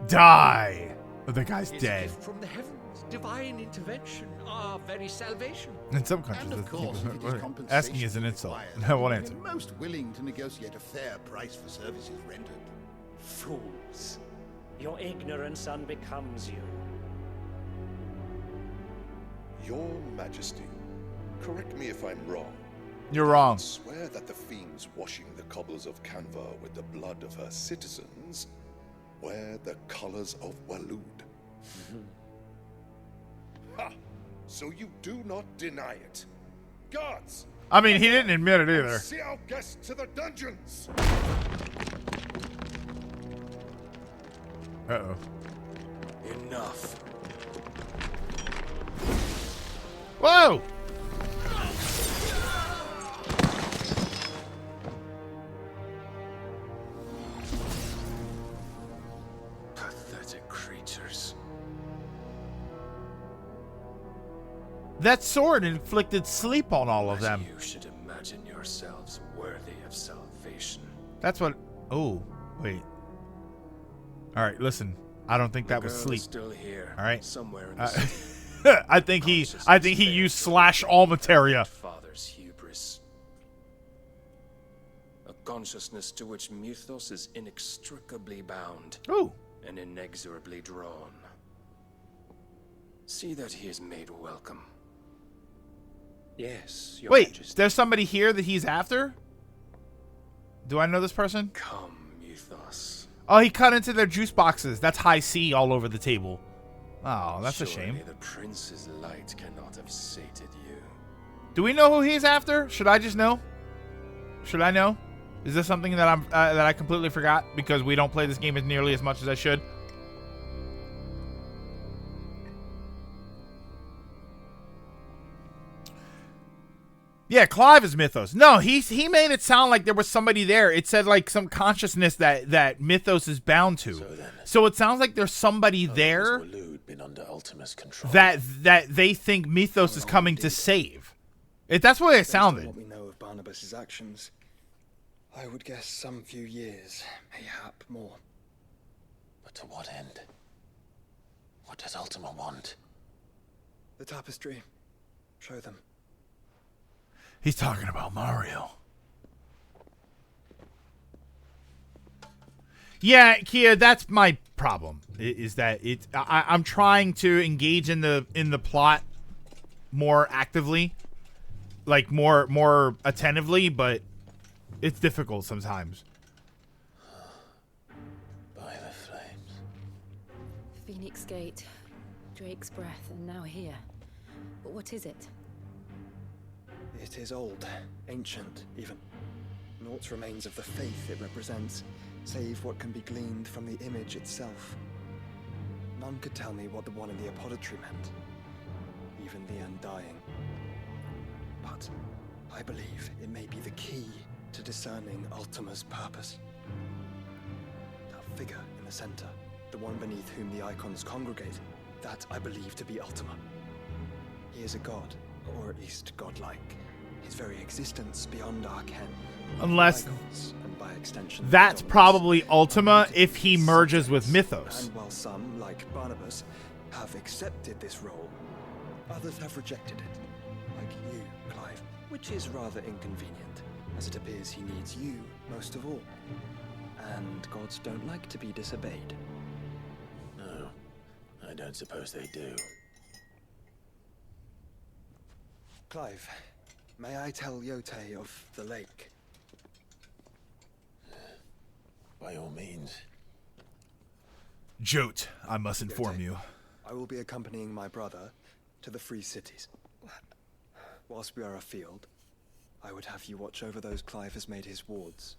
Die! Oh, the guy's His dead. gift from the heavens, divine intervention, our very salvation. In some countries, And of that's- course, if it is compensation asking is an insult. required, I won't we're answer. most willing to negotiate a fair price for services rendered. Fools. Your ignorance unbecomes you. Your Majesty, correct me if I'm wrong. You're wrong. I swear that the fiends washing the cobbles of Canva with the blood of her citizens wear the colors of Walud. Ha! So you do not deny it. Guards! I mean, he didn't admit it either. See our guests to the dungeons! Uh-oh. Enough. Whoa! Pathetic creatures. That sword inflicted sleep on all of them. You should imagine yourselves worthy of salvation. That's what... Oh, wait. All right, listen. I don't think that was girl sleep. is still here, All right. somewhere in the city. I think he used slash all materia. Father's hubris. A consciousness to which Mythos is inextricably bound. Ooh. And inexorably drawn. See that he is made welcome. Yes, Your Wait, Majesty. there's somebody here that he's after? Do I know this person? Come, Mythos. Oh, he cut into their juice boxes. That's high C all over the table. Oh, that's a shame. Surely the prince's light cannot have sated you. Do we know who he's after? Should I just know? Should I know? Is this something that I completely forgot because we don't play this game as nearly as much as I should? Yeah, Clive is Mythos. No, he made it sound like there was somebody there. It said like some consciousness that Mythos is bound to. So it sounds like there's somebody there Been under Ultima's control. that they think Mythos is coming to save. That's what it sounded. What we know of Barnabas's actions, I would guess some few years, mayhap more. But to what end? What does Ultima want? The tapestry. Show them. He's talking about Mario. Yeah, Kia, that's my problem. Is that I'm trying to engage in the plot more actively, like more attentively, but it's difficult sometimes. By the flames. Phoenix Gate, Drake's Breath, and now here. But what is it? It is old, ancient, even. Naught remains of the faith it represents, save what can be gleaned from the image itself. None could tell me what the one in the apothecary meant, even the Undying. But I believe it may be the key to discerning Ultima's purpose. That figure in the center, the one beneath whom the icons congregate, that I believe to be Ultima. He is a god, or at least godlike. His very existence beyond our ken. Unless Icons, and by extension, that's gods. probably Ultima if he merges with Mythos. And while some, like Barnabas, have accepted this role, others have rejected it. Like you, Clive, which is rather inconvenient, as it appears he needs you most of all. And gods don't like to be disobeyed. No, I don't suppose they do. Clive, may I tell Yote of the lake? By all means. Jote, I must inform you. I will be accompanying my brother to the Free Cities. Whilst we are afield, I would have you watch over those Clive has made his wards.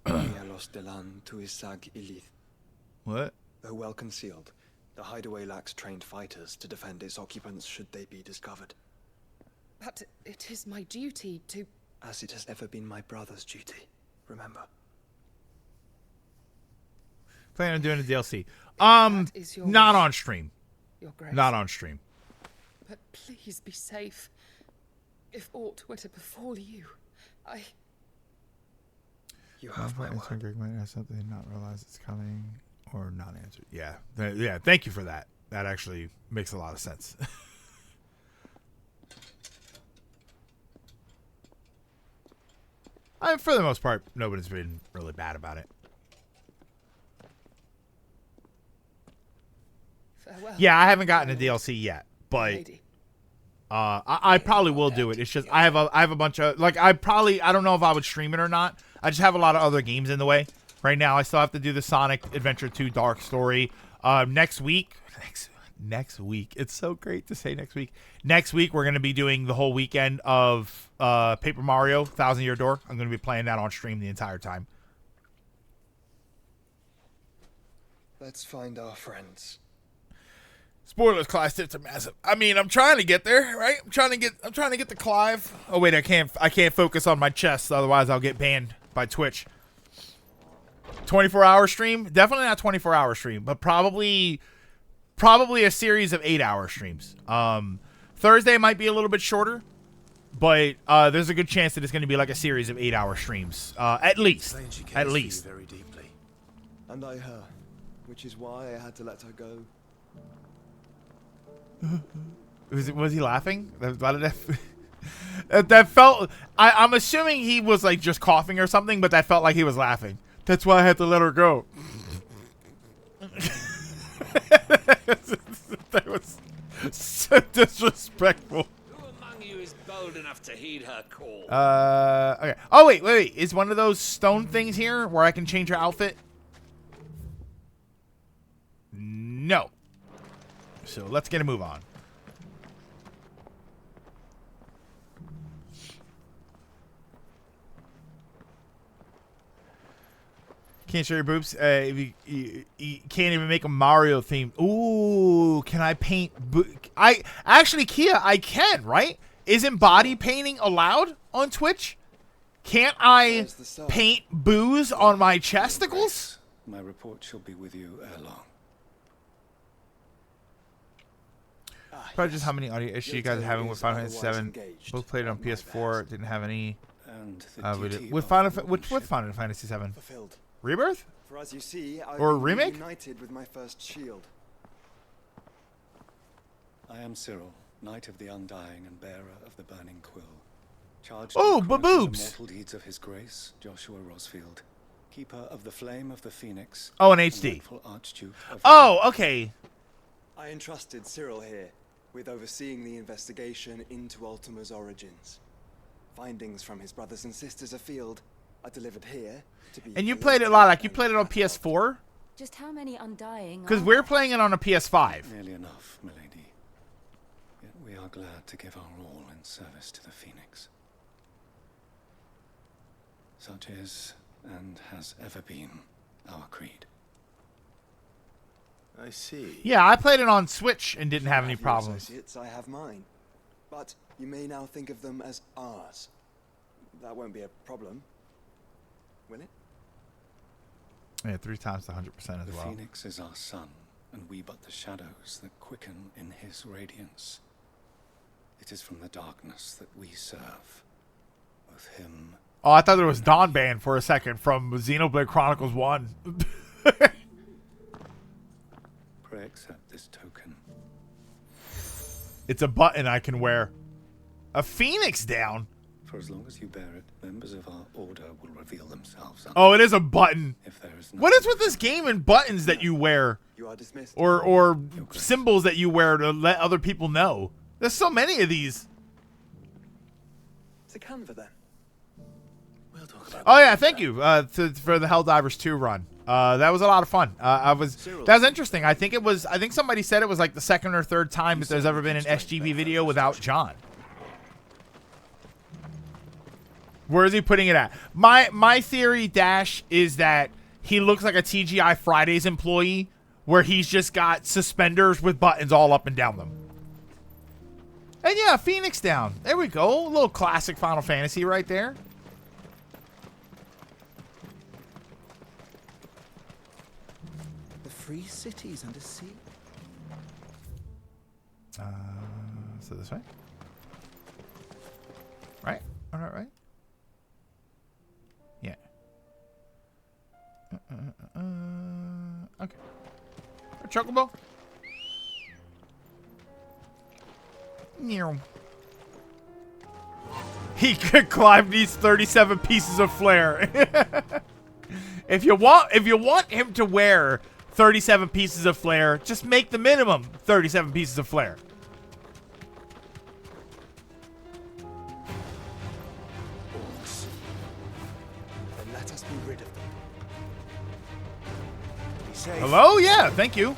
Los Delan to Isag Ilith. What? Though well concealed, the hideaway lacks trained fighters to defend its occupants should they be discovered. But it is my duty to... As it has ever been my brother's duty, remember. Plan on doing a DLC. is your Not wish, on stream. Your Grace. Not on stream. But please be safe. If aught were to befall you, You have my word. Greg might have something and not realize it's coming or not answered. Yeah. Yeah, thank you for that. That actually makes a lot of sense. For the most part, nobody's been really bad about it. Yeah, I haven't gotten a DLC yet, but I probably will do it. It's just I have a bunch of like I don't know if I would stream it or not. I just have a lot of other games in the way right now. I still have to do the Sonic Adventure 2 Dark Story next week. Next week. It's so great to say next week. Next week we're going to be doing the whole weekend of Paper Mario 1,000 Year Door. I'm going to be playing that on stream the entire time. Let's find our friends. Spoilers, Clive's tips are massive. I mean, I'm trying to get there, right? I'm trying to get to Clive. Oh wait, I can't focus on my chest, otherwise I'll get banned by Twitch. 24-hour stream? Definitely not 24-hour stream, but probably a series of 8-hour streams. Thursday might be a little bit shorter, but there's a good chance that it's going to be like a series of 8-hour streams, at least. At least. Very deeply. And I her, which is why I had to let her go. Was he laughing? That felt. I'm assuming he was like just coughing or something, but that felt like he was laughing. That's why I had to let her go. That was so disrespectful. Who among you is bold enough to heed her call? Okay. Oh wait. Is one of those stone things here where I can change her outfit? No. So let's get a move on. Can't show your boobs. You can't even make a Mario theme. Ooh, can I paint? I actually, Kia, I can. Right? Isn't body painting allowed on Twitch? Can't I paint boos on my chesticles? My report shall be with you ere long. Probably just how many audio issues you guys are having with Final Fantasy 7. Both played it on PS4. Didn't have any. With Final Fantasy 7? Fulfilled. Rebirth? For as you see, I or remake? United with my first shield. I am Cyril, Knight of the Undying and bearer of the Burning Quill. Charged with the boobs! mortal deeds of His Grace, Joshua Rosfield, keeper of the flame of the Phoenix. Oh, an HD. Archduke oh, okay. I entrusted Cyril here with overseeing the investigation into Ultima's origins. Findings from his brothers and sisters afield are delivered here to be. And you played it a lot, like you played it on PS4? Just how many Undying? Because we're playing it on a PS5. Nearly enough, milady. Yet we are glad to give our all in service to the Phoenix. Such is, and has ever been, our creed. I see. Yeah, I played it on Switch and didn't have any problems. Associates, I have mine. But you may now think of them as ours. That won't be a problem, will it? Yeah, 3 times the 100% as well. The Phoenix is our sun, and we but the shadows that quicken in his radiance. It is from the darkness that we serve, both him. Oh, I thought there was Dawn Band for a second from Xenoblade Chronicles 1. Pray accept this token. It's a button I can wear. A phoenix down. For as long as you bear it, members of our order will reveal themselves. Oh, it is a button. If there is what is with this game and buttons that you wear? You are dismissed. Or symbols that you wear to let other people know. There's so many of these. It's a Canva then. We'll talk about oh yeah, thank you for the Helldivers 2 run. That was a lot of fun. That was interesting. I think somebody said it was like the second or third time that there's ever been an SGP video without John. Where is he putting it at? My theory, Dash, is that he looks like a TGI Fridays employee where he's just got suspenders with buttons all up and down them. And yeah, Phoenix down. There we go. A little classic Final Fantasy right there. The free cities under sea. So this way. Right? All right. Yeah. Okay. A chocobo. He could climb these 37 pieces of flair. If you want him to wear 37 pieces of flare. Just make the minimum 37 pieces of flare. Orcs. Then let us be rid of them. Be safe. Hello? Yeah, thank you.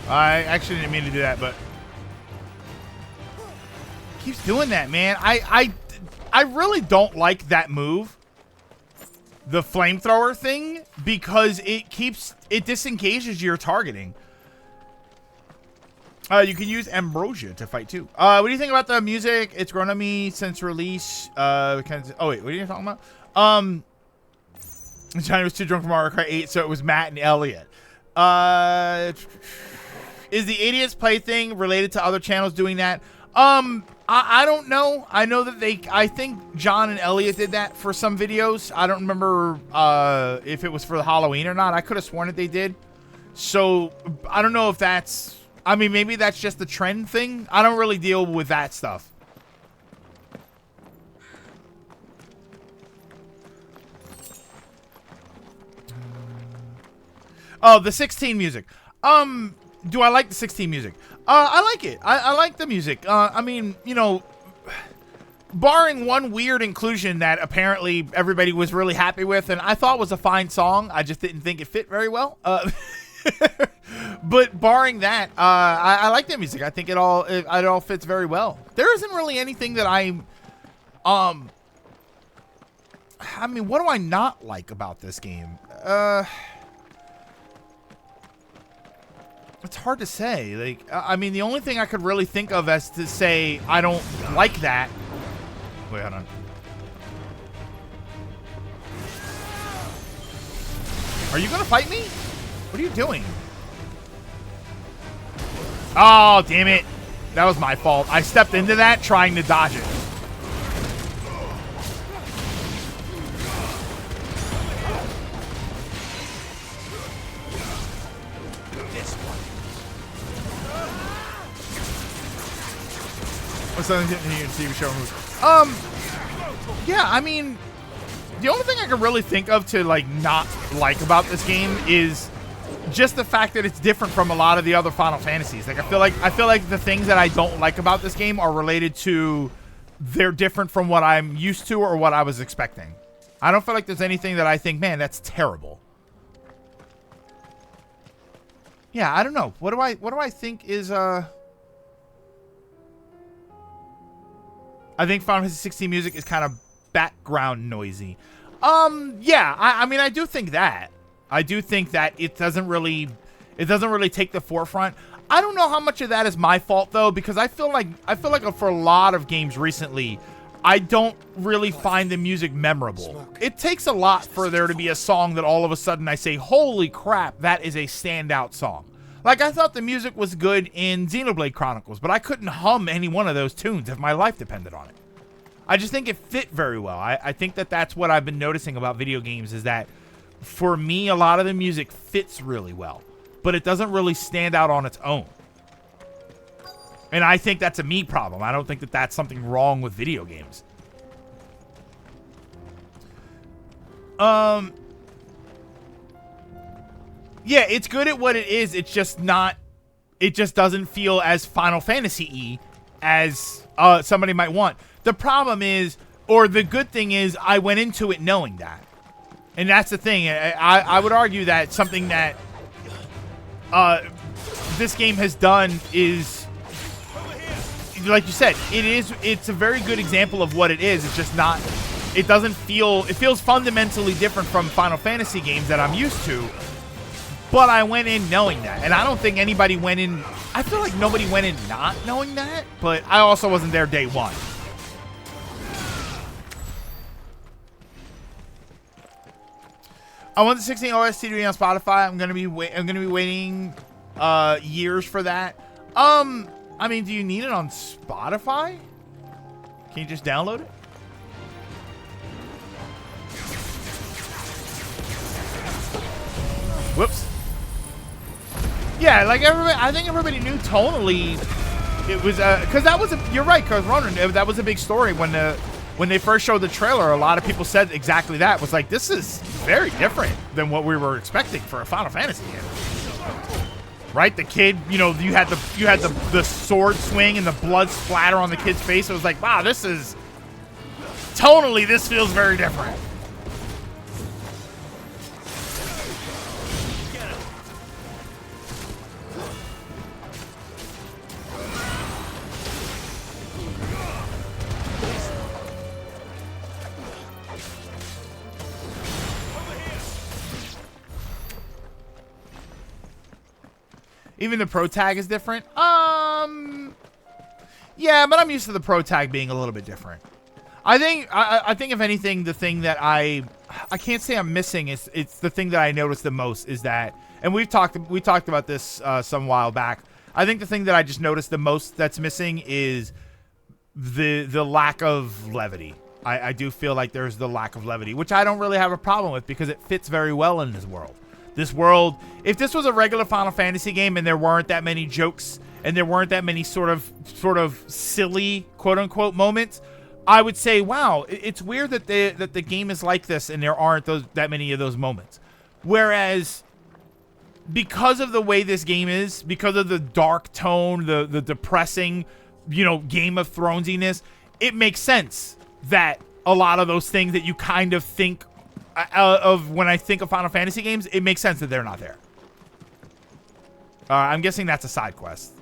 I actually didn't mean to do that, but keeps doing that, man. I really don't like that move, the flamethrower thing, because it disengages your targeting. You can use Ambrosia to fight too. What do you think about the music? It's grown on me since release. Oh wait, what are you talking about? Johnny was too drunk for Mario Kart 8, so it was Matt and Elliot. Is the Idiots Play thing related to other channels doing that? I don't know. I know that I think John and Elliot did that for some videos. I don't remember if it was for the Halloween or not. I could have sworn that they did. So I don't know if that's, I mean, maybe that's just the trend thing. I don't really deal with that stuff. Oh, the 16 music. Do I like the 16 music? I like it. I like the music. I mean, you know, barring one weird inclusion that apparently everybody was really happy with, and I thought was a fine song, I just didn't think it fit very well. But barring that, I like the music. I think it all fits very well. There isn't really anything that I mean, what do I not like about this game? It's hard to say. Like, I mean, the only thing I could really think of as to say I don't like that. Wait, hold on. Are you gonna fight me? What are you doing? Oh, damn it. That was my fault. I stepped into that trying to dodge it. What's that TV show? Yeah, I mean, the only thing I can really think of to like not like about this game is just the fact that it's different from a lot of the other Final Fantasies. Like I feel like the things that I don't like about this game are related to they're different from what I'm used to or what I was expecting. I don't feel like there's anything that I think, man, that's terrible. Yeah, I don't know. What do I think is I think Final Fantasy 16 music is kind of background noisy. Yeah, I mean, I do think that. I do think that it doesn't really take the forefront. I don't know how much of that is my fault though, because I feel like for a lot of games recently, I don't really find the music memorable. It takes a lot for there to be a song that all of a sudden I say, holy crap, that is a standout song. Like, I thought the music was good in Xenoblade Chronicles, but I couldn't hum any one of those tunes if my life depended on it. I just think it fit very well. I think that that's what I've been noticing about video games is that, for me, a lot of the music fits really well, but it doesn't really stand out on its own. And I think that's a me problem. I don't think that that's something wrong with video games. Yeah, it's good at what it is. It's just not... It just doesn't feel as Final Fantasy-y as somebody might want. The problem is, or the good thing is, I went into it knowing that. And that's the thing. I would argue that something that this game has done is... Like you said, it's a very good example of what it is. It's just not... It doesn't feel... It feels fundamentally different from Final Fantasy games that I'm used to. But I went in knowing that. And I don't think anybody went in... I feel like nobody went in not knowing that. But I also wasn't there day one. I want the 16 OST to be on Spotify. I'm gonna be waiting years for that. I mean, do you need it on Spotify? Can you just download it? Whoops. Yeah, like everybody, I think everybody knew tonally it was because that was you're right, because Ronan, that was a big story when they first showed the trailer. A lot of people said exactly that. It was like, this is very different than what we were expecting for a Final Fantasy game. Right, the kid, you know, you had the sword swing and the blood splatter on the kid's face. It was like, wow, this is tonally, this feels very different. Even the pro tag is different. Yeah, but I'm used to the pro tag being a little bit different. I think if anything, the thing that I can't say I'm missing is it's the thing that I noticed the most is that, and we talked about this some while back. I think the thing that I just noticed the most that's missing is the lack of levity. I do feel like there's the lack of levity, which I don't really have a problem with because it fits very well in this world. This world, if this was a regular Final Fantasy game and there weren't that many jokes and there weren't that many sort of silly quote unquote moments, I would say, wow, it's weird that the game is like this and there aren't that many of those moments. Whereas, because of the way this game is, because of the dark tone, the depressing, you know, Game of Thronesiness, it makes sense that a lot of those things that you kind of think of when I think of Final Fantasy games, it makes sense that they're not there. I'm guessing that's a side quest.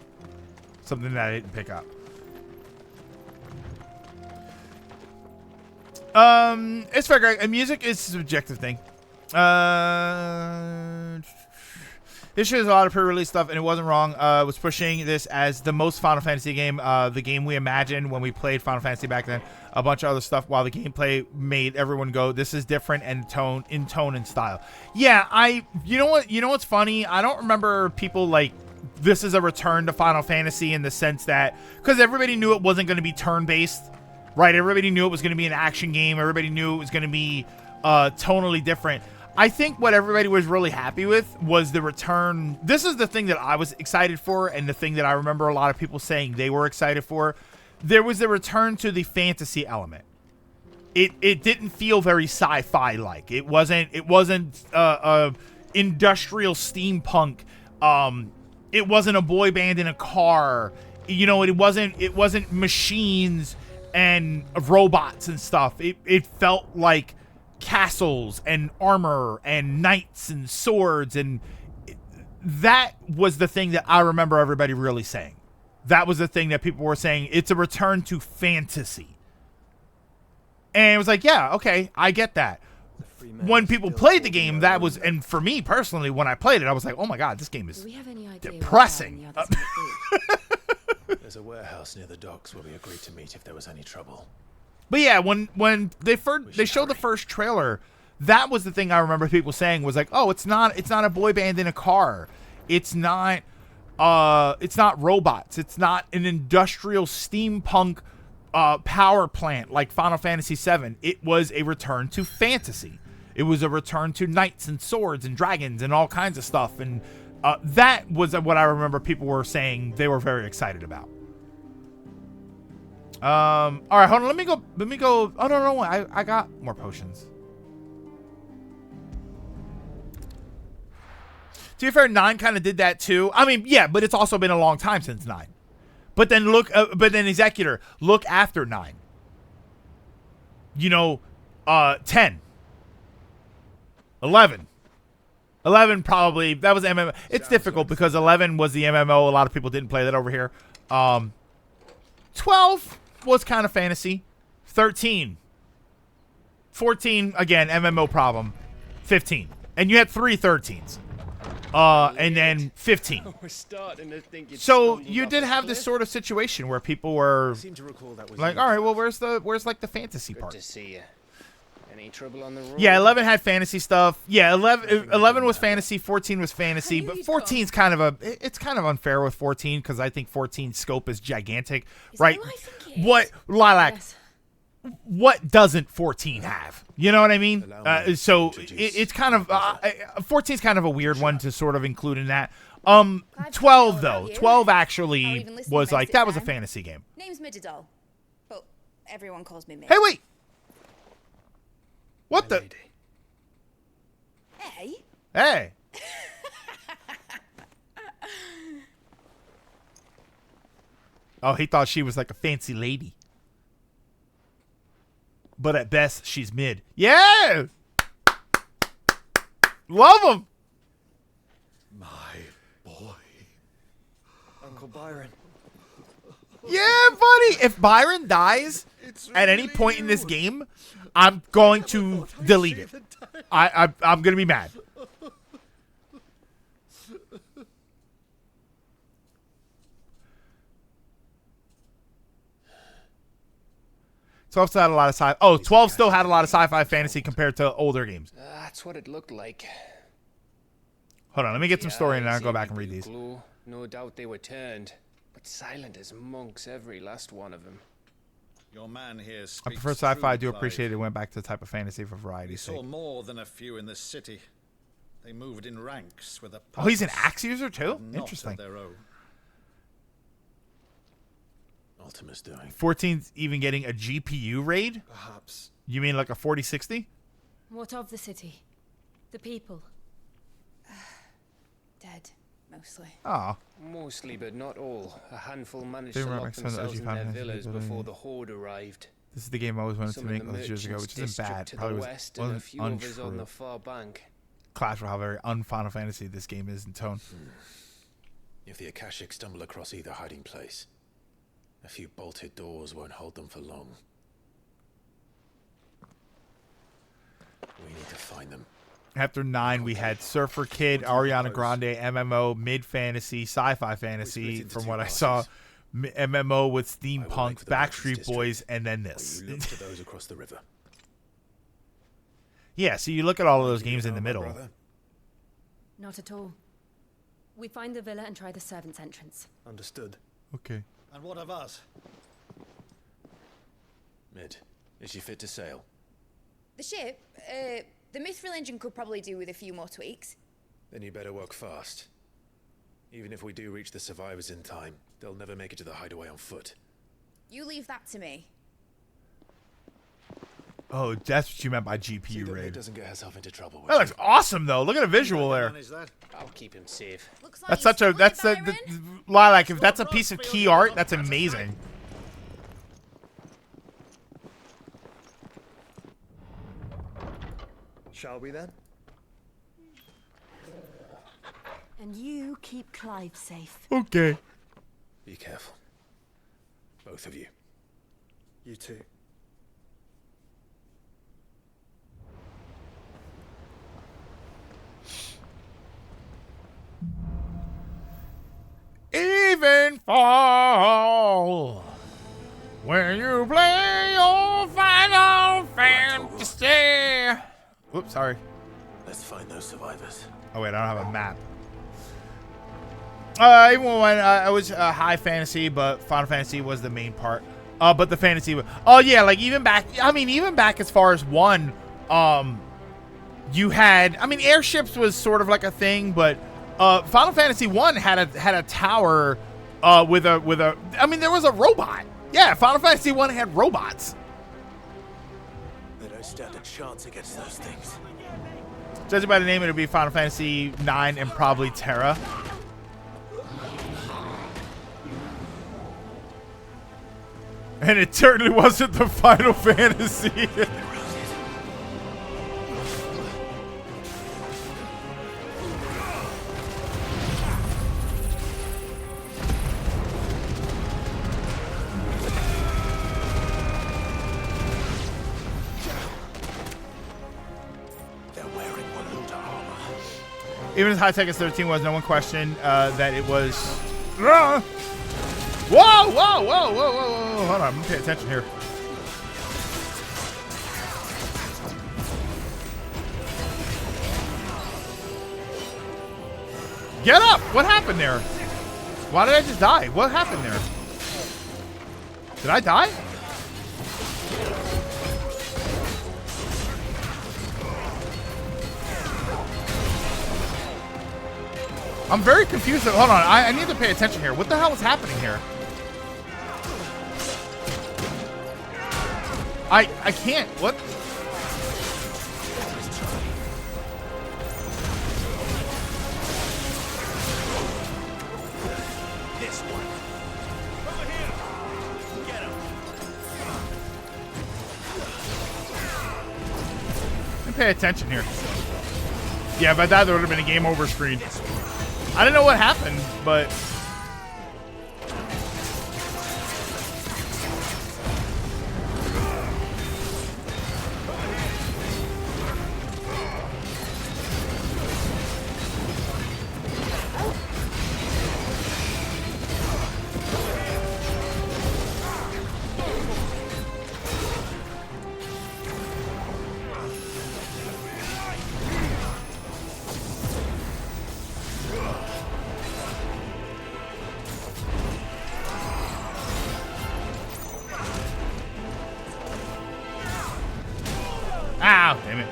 Something that I didn't pick up. It's fair, Greg. Music is a subjective thing. This shows a lot of pre-release stuff, and it wasn't wrong. Was pushing this as the most Final Fantasy game, the game we imagined when we played Final Fantasy back then. A bunch of other stuff, while the gameplay made everyone go, "This is different," and tone and style. Yeah, you know what's funny? I don't remember people like this is a return to Final Fantasy in the sense that because everybody knew it wasn't going to be turn-based, right? Everybody knew it was going to be an action game. Everybody knew it was going to be tonally different. I think what everybody was really happy with was the return. This is the thing that I was excited for, and the thing that I remember a lot of people saying they were excited for. There was the return to the fantasy element. It didn't feel very sci-fi like. It wasn't industrial steampunk. It wasn't a boy band in a car. You know, it wasn't machines and robots and stuff. It felt like castles and armor and knights and swords, and that was the thing that I remember everybody really saying. That was the thing that people were saying. It's a return to fantasy. And it was like, yeah, okay, I get that. When people played the game, that was, and for me personally, when I played it, I was like, oh my god, this game is depressing. There's a warehouse near the docks where we agreed to meet if there was any trouble. But yeah, when they showed the first trailer, that was the thing I remember people saying was like, oh, it's not a boy band in a car. It's not robots. It's not an industrial steampunk power plant like Final Fantasy VII. It was a return to fantasy. It was a return to knights and swords and dragons and all kinds of stuff. And that was what I remember people were saying they were very excited about. All right, hold on. Let me go. Oh, no. I got more potions. To be fair, 9 kind of did that too. I mean, yeah, but it's also been a long time since 9. But then Executor, look after 9. You know, 10. 11. 11 probably, that was MMO. It's difficult because 11 was the MMO. A lot of people didn't play that over here. 12 was kind of fantasy. 13. 14, again, MMO problem. 15. And you had 3 13s. And then 15. So you did have this sort of situation where people were like, all right, well, where's like the fantasy part? Good to see you. Any trouble on the road? Yeah, 11 had fantasy stuff. Yeah, 11 was fantasy, 14 was fantasy, but 14's kind of it's kind of unfair with 14 because I think 14's scope is gigantic, right? What, Lilac? Yes. What doesn't 14 have? You know what I mean? So it's kind of 14's kind of a weird one to sort of include in that. 12 though, 12 actually was like that was a fantasy game. Name's Mididol, but everyone calls me Mid. Hey, wait. What the? Hey. Hey. Oh, he thought she was like a fancy lady. But at best, she's mid. Yeah! Love him! My boy. Uncle Byron. Yeah, buddy! If Byron dies at any point in this game, I'm going to delete it. I'm going to be mad. Still had a lot of sci. Oh, 12 still had a lot of sci-fi fantasy compared to older games. That's what it looked like. Hold on, let me get some story and then I'll go back and read these. No doubt they were turned, but silent as monks, every last one of them. Your man here I prefer sci-fi. I do appreciate it. Went back to the type of fantasy for variety's sake. Saw more than a few in the city. They moved in ranks with a. Oh, he's an axe user too. Interesting. Their own. Ultima's doing. 14's even getting a GPU raid? Perhaps. You mean like a 4060? What of the city? The people? Dead, mostly. Oh. Mostly, but not all. A handful managed They to were lock like some of the themselves in OG their fantasy villas people, before yeah. the horde arrived. This is the game I always wanted Some to make in the years ago, which isn't bad. to Probably the was west and a few others on the far bank. Clash with how very un-Final Fantasy this game is in tone. If the Akashic stumble across either hiding place, a few bolted doors won't hold them for long. We need to find them. After 9, we had Surfer Kid, Ariana Grande, MMO, mid-fantasy, sci-fi fantasy, from what I saw. MMO with steampunk, Backstreet Boys, and then this. You look to those across the river. Yeah, so you look at all of those games in the middle. Not at all. We find the villa and try the servants' entrance. Understood. Okay. And what of us? Mid, is she fit to sail? The ship, the mithril engine could probably do with a few more tweaks. Then you better work fast. Even if we do reach the survivors in time, they'll never make it to the hideaway on foot. You leave that to me. Oh, that's what you meant by GPU raid. Doesn't get herself into trouble. That looks awesome, though. Look at the visual there. I'll keep him safe. That's such a. That's the Lilac. If that's a piece of key art, that's amazing. Shall we then? And you keep Clive safe. Okay. Be careful. Both of you. You too. Even fall when you play your Final Fantasy. Whoops, sorry. Let's find those survivors. Oh wait, I don't have a map. Even when I was high fantasy, but Final Fantasy was the main part. But the fantasy. Oh yeah, like even back. I mean, even back as far as 1, you had. I mean, airships was sort of like a thing, but. Final Fantasy 1 had a tower with a I mean there was a robot. Yeah, Final Fantasy 1 had robots. They don't stand a chance against those things. Judging by the name, it would be Final Fantasy 9 and probably Terra. And it certainly wasn't the Final Fantasy. Even as high-tech as 13 was, no one questioned that it was... Whoa, whoa, whoa, whoa, whoa, whoa. Hold on, I'm going to pay attention here. Get up! What happened there? Why did I just die? What happened there? Did I die? I'm very confused. Hold on, I need to pay attention here. What the hell is happening here? I can't. What? This one. Over here. Get him. Let me pay attention here. Yeah, if I died, there would have been a game over screen. I don't know what happened, but... Ow, damn it.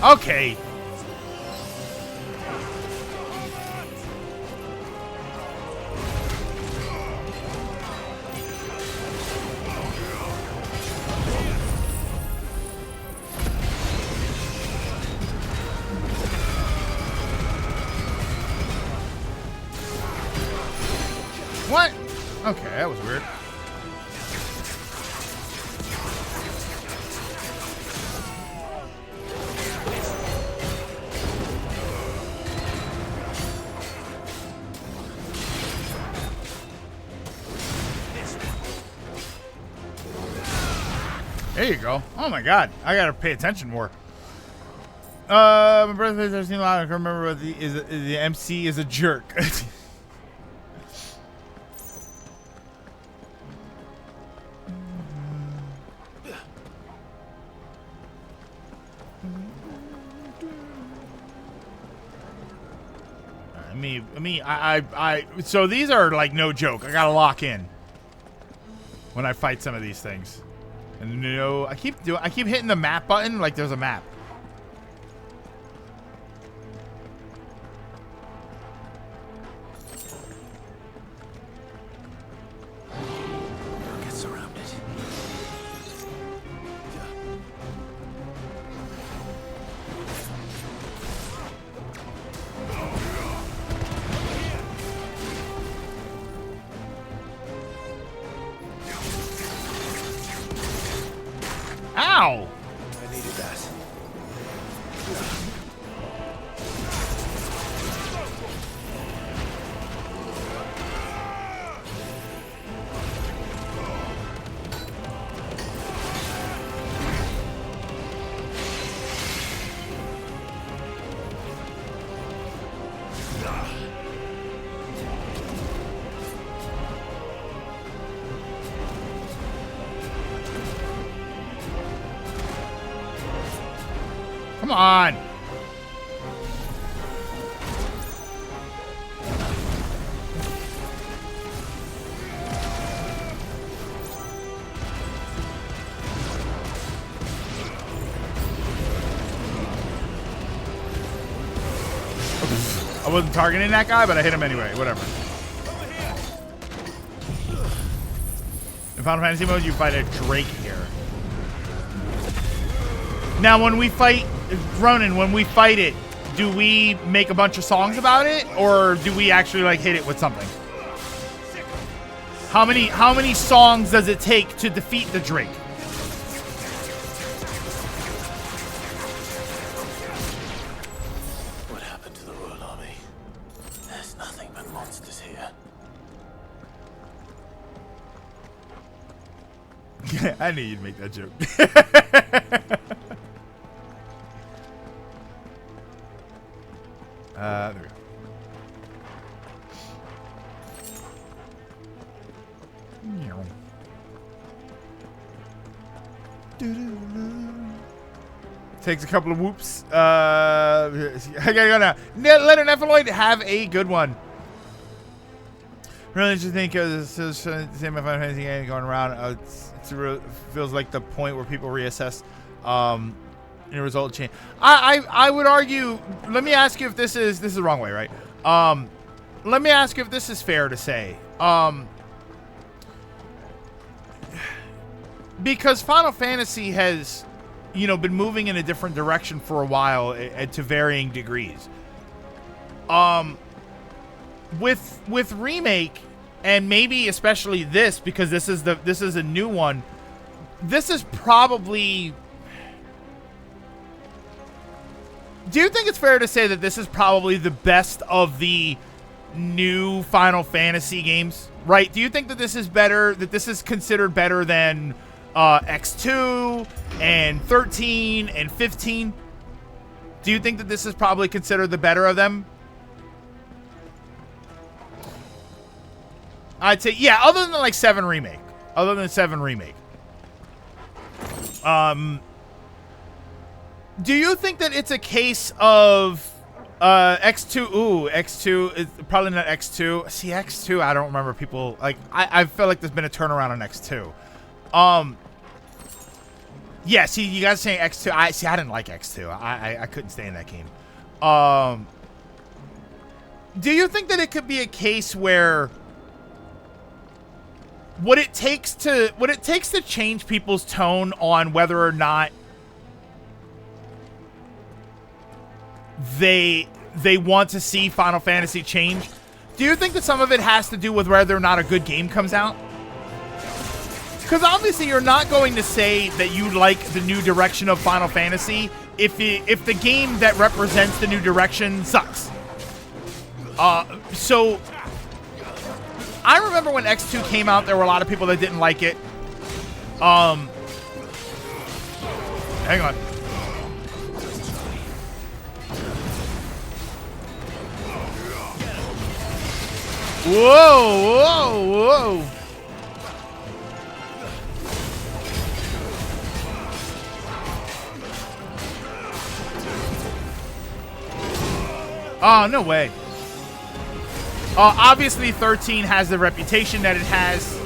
Okay. What? Okay, that was weird. There you go. Oh my god, I gotta pay attention more. My birthday's I've seen a lot. I can remember what the MC is a jerk. So these are like no joke. I gotta lock in when I fight some of these things. And no, I keep hitting the map button like there's a map. Get surrounded. Ow! I needed that. Come on. I wasn't targeting that guy, but I hit him anyway. Whatever. In Final Fantasy mode, you fight a Drake here. Now, when we fight Ronan, when we fight it, do we make a bunch of songs about it, or do we actually like hit it with something? How many songs does it take to defeat the Drake? What happened to the Royal Army? There's nothing but monsters here. I knew you'd make that joke. There we go. Takes a couple of whoops. I gotta go now. Let an Nephiloid have a good one. Really interesting because it's the same Final Fantasy game going around. Feels like the point where people reassess and the result change. I would argue. Let me ask you if this is the wrong way, right? Let me ask you if this is fair to say. Because Final Fantasy has, been moving in a different direction for a while to varying degrees. With remake, and maybe especially this, because this is a new one. This is probably. Do you think it's fair to say that this is probably the best of the new Final Fantasy games? Right? Do you think that this is better? That this is considered better than X2 and 13 and 15? Do you think that this is probably considered the better of them? I'd say, yeah, other than like 7 Remake. Other than 7 Remake. Do you think that it's a case of X2? Ooh, X2 is probably not X2. See, X2, I don't remember people like. I feel like there's been a turnaround on X2. Yeah, see, you guys saying X2. I didn't like X2. I couldn't stay in that game. Do you think that it could be a case where what it takes to change people's tone on whether or not they want to see Final Fantasy change? Do you think that some of it has to do with whether or not a good game comes out? Because obviously you're not going to say that you like the new direction of Final Fantasy if the game that represents the new direction sucks. So I remember when X2 came out, there were a lot of people that didn't like it. Hang on. Whoa. Oh, no way. Obviously, 13 has the reputation that it has.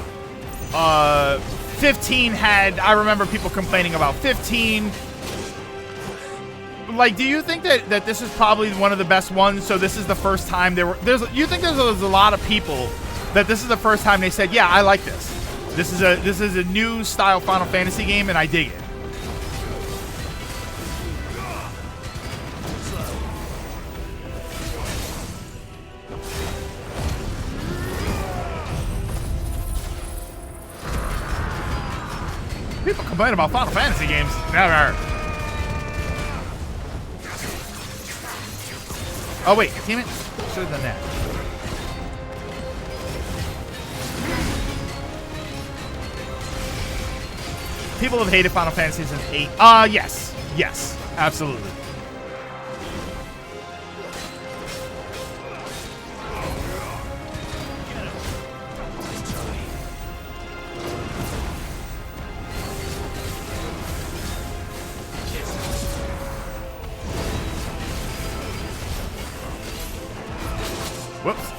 15 had... I remember people complaining about 15. Like, do you think that this is probably one of the best ones? So this is the first time you think there's a lot of people that this is the first time they said, yeah, I like this. This is a new style Final Fantasy game, and I dig it. People complain about Final Fantasy games. Never. Oh, wait. Damn it. Should have done that. People have hated Final Fantasy since 8. Yes. Yes. Absolutely. Whoops.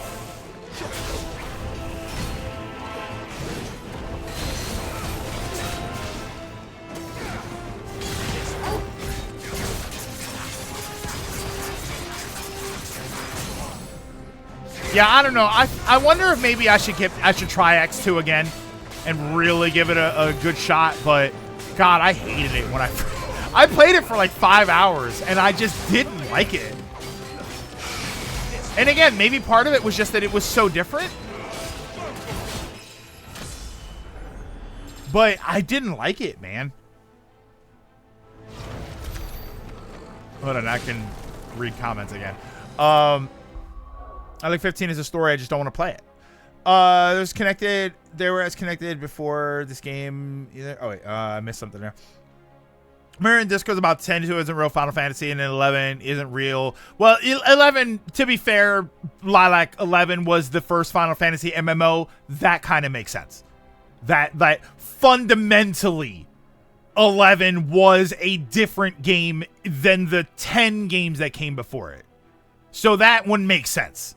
Yeah, I don't know. I wonder if maybe I should try X2 again and really give it a good shot, but God, I hated it when I played it for like 5 hours and I just didn't like it. And again, maybe part of it was just that it was so different. But I didn't like it, man. Hold on, I can read comments again. I like 15 as a story, I just don't want to play it. They were as connected before this game either. Oh wait, I missed something there. Mirror and Disco's about 10 who isn't real Final Fantasy, and then 11 isn't real. Well, 11, to be fair, Lilac 11 was the first Final Fantasy MMO. That kind of makes sense. That fundamentally 11 was a different game than the 10 games that came before it. So that one makes sense.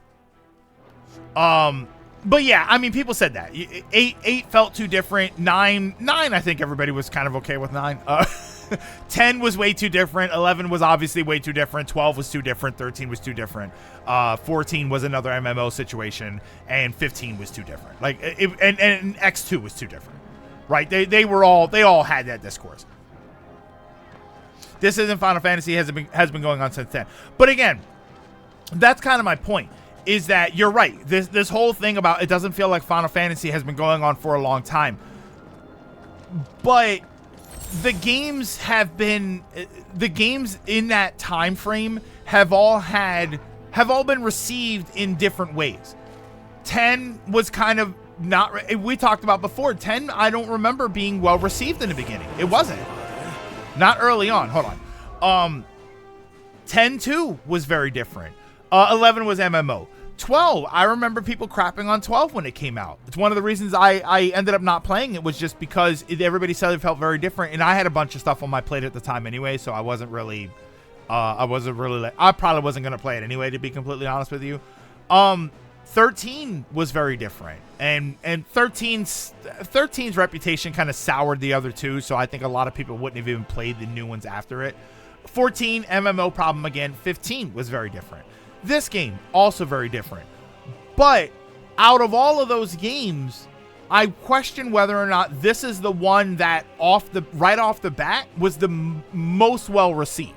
But yeah, I mean, people said that. 8 felt too different. 9, I think everybody was kind of okay with 9. 10 was way too different. 11 was obviously way too different. 12 was too different. 13 was too different. 14 was another MMO situation, and 15 was too different. Like, and X2 was too different, right? They all had that discourse. This isn't Final Fantasy, has been going on since 10. But again, that's kind of my point. Is that you're right. This whole thing about it doesn't feel like Final Fantasy has been going on for a long time. But the games in that time frame have all been received in different ways. 10 was kind of not, we talked about before, 10 I don't remember being well received in the beginning. It wasn't. Not early on. Hold on. 10 too was very different. 11 was MMO. 12, I remember people crapping on 12 when it came out. It's one of the reasons I ended up not playing it, was just because everybody said it felt very different, and I had a bunch of stuff on my plate at the time anyway, so I wasn't really, I probably wasn't going to play it anyway, to be completely honest with you. 13 was very different, and 13's reputation kind of soured the other two, so I think a lot of people wouldn't have even played the new ones after it. 14, MMO problem again. 15 was very different. This game, also very different. But out of all of those games, I question whether or not this is the one that right off the bat was the most well received.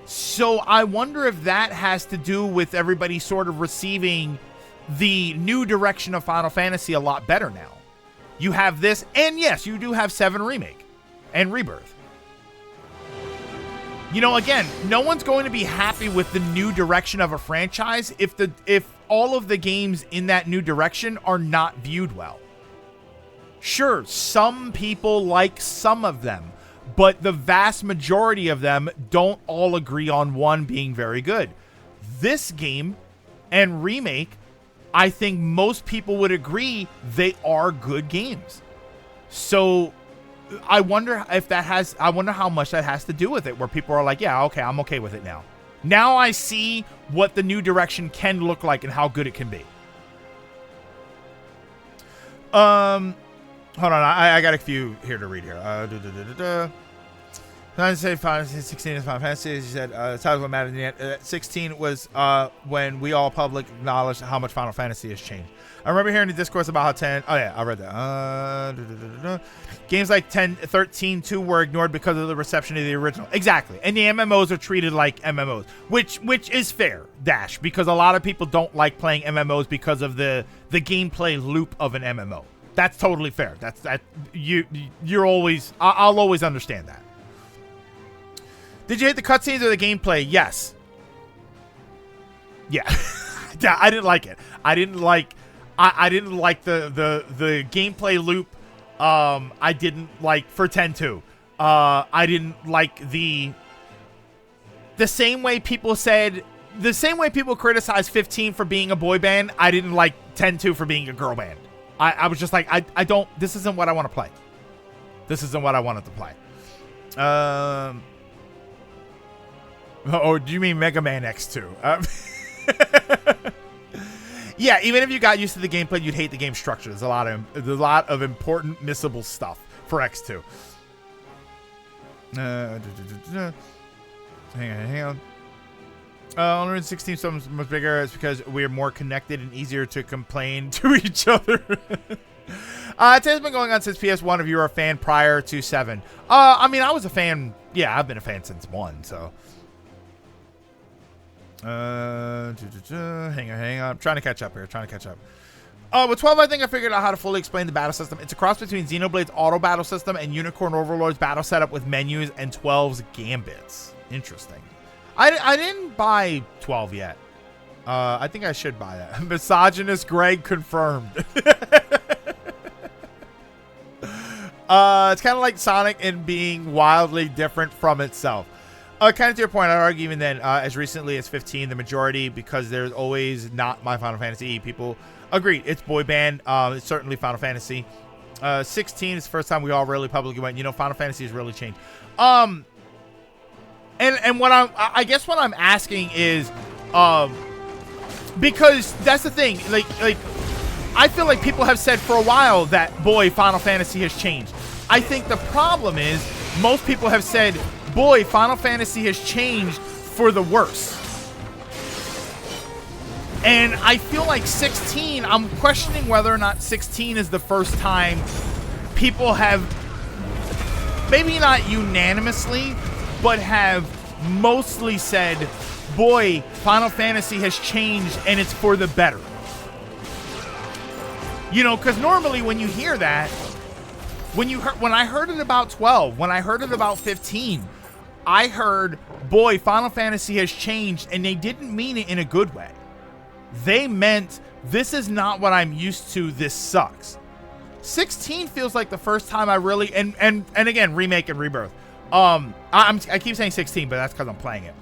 So I wonder if that has to do with everybody sort of receiving the new direction of Final Fantasy a lot better now. You have this, and yes, you do have 7 Remake and Rebirth. You know, again, no one's going to be happy with the new direction of a franchise if all of the games in that new direction are not viewed well. Sure, some people like some of them, but the vast majority of them don't all agree on one being very good. This game and Remake, I think most people would agree they are good games. So I wonder how much that has to do with it, where people are like, yeah, okay, I'm okay with it now. Now I see what the new direction can look like and how good it can be. Hold on, I got a few here to read here. I say 16 is Final Fantasy. She said, that's what mattered in the end. 16 was when we all public acknowledged how much Final Fantasy has changed. I remember hearing the discourse about how 10... Oh, yeah, I read that. Games like 10, 13, 2 were ignored because of the reception of the original. Exactly. And the MMOs are treated like MMOs, which is fair, Dash, because a lot of people don't like playing MMOs because of the gameplay loop of an MMO. That's totally fair. You're always... I'll always understand that. Did you hate the cutscenes or the gameplay? Yes. Yeah. I didn't like it. I didn't like the gameplay loop. I didn't like for 10-2. I didn't like the same way people criticize 15 for being a boy band. I didn't like 10-2 for being a girl band. I was just like, I don't, this isn't what I want to play. This isn't what I wanted to play. Oh, do you mean Mega Man X2? Yeah, even if you got used to the gameplay, you'd hate the game structure. There's a lot of important missable stuff for X2. Hang on. Unreal 16 is so much bigger. It's because we're more connected and easier to complain to each other. It has been going on since PS1. If you were a fan prior to 7, I mean, I was a fan. Yeah, I've been a fan since 1. So. Hang on. I'm trying to catch up here. With 12, I think I figured out how to fully explain the battle system. It's a cross between Xenoblade's auto battle system and Unicorn Overlord's battle setup with menus and 12's gambits. Interesting. I didn't buy 12 yet. I think I should buy that. Misogynist Greg confirmed. It's kind of like Sonic in being wildly different from itself. Kind of to your point, I'd argue even then, as recently as 15, the majority, because there's always not my Final Fantasy, people agreed. It's boy band. It's certainly Final Fantasy. 16 is the first time we all really publicly went, you know, Final Fantasy has really changed. And what I guess what I'm asking is, because that's the thing, like I feel like people have said for a while that, boy, Final Fantasy has changed. I think the problem is most people have said, boy, Final Fantasy has changed for the worse. And I feel like 16, I'm questioning whether or not 16 is the first time people have, maybe not unanimously, but have mostly said, boy, Final Fantasy has changed and it's for the better. You know, because normally when you hear that, when I heard it about 12, when I heard it about 15, I heard, boy, Final Fantasy has changed, and they didn't mean it in a good way. They meant, this is not what I'm used to, this sucks. 16 feels like the first time I really, and again, remake and rebirth. I keep saying 16, but that's because I'm playing it.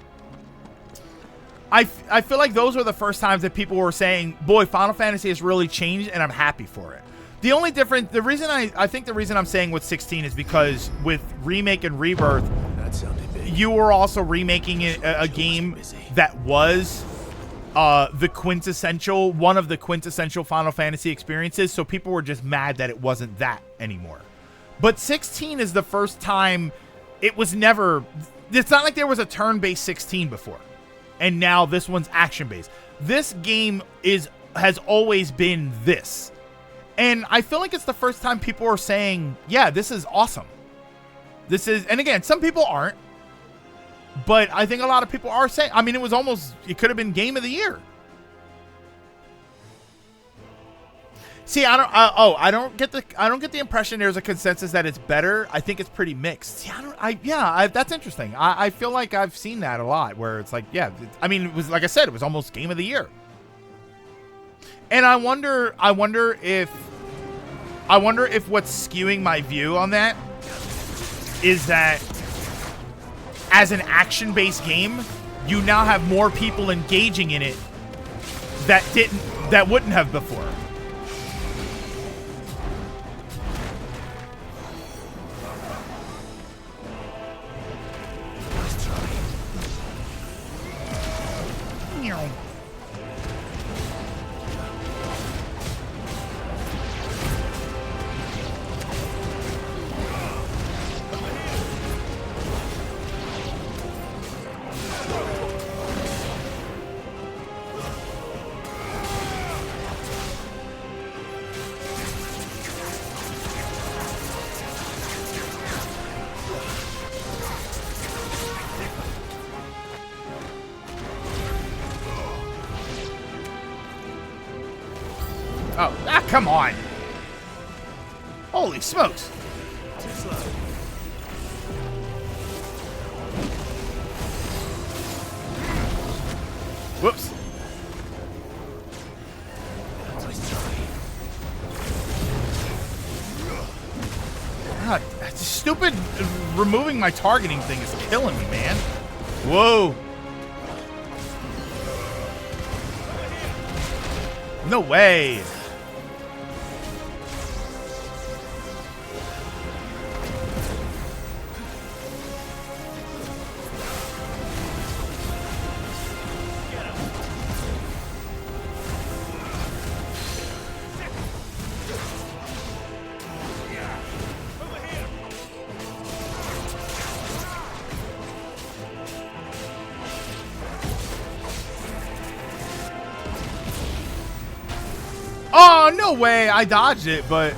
I feel like those were the first times that people were saying, boy, Final Fantasy has really changed, and I'm happy for it. The only difference, the reason I think the reason I'm saying with 16 is because with remake and rebirth, you were also remaking a game that was the quintessential, one of the quintessential Final Fantasy experiences, so people were just mad that it wasn't that anymore. But 16 is the first time it was never, it's not like there was a turn-based 16 before, and now this one's action-based. This game has always been this. And I feel like it's the first time people are saying, yeah, this is awesome. This is, and again, some people aren't, but I think a lot of people are saying, I mean, it could have been game of the year. See, I don't get the impression there's a consensus that it's better. I think it's pretty mixed. See, that's interesting. I feel like I've seen that a lot where it's like, yeah, I mean, it was, like I said, it was almost game of the year. And I wonder if what's skewing my view on that is that as an action-based game, you now have more people engaging in it that wouldn't have before. Come on. Holy smokes. Too slow. Whoops. God, that stupid removing my targeting thing is killing me, man. Whoa. No way. Oh, no way. I dodged it, but...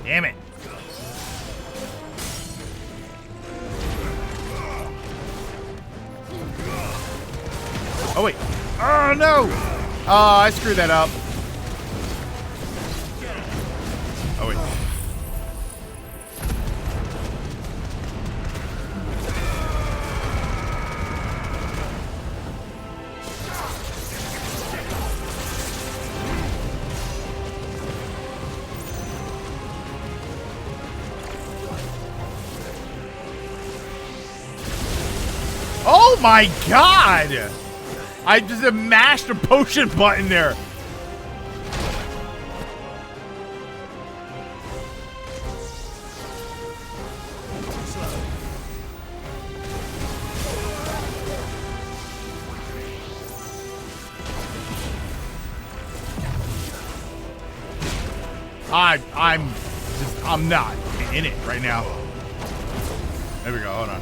Damn it. Oh, wait. Oh, no. Oh, I screwed that up. Oh, wait. Oh my God! I just mashed a potion button there. I'm not in it right now. There we go. Hold on.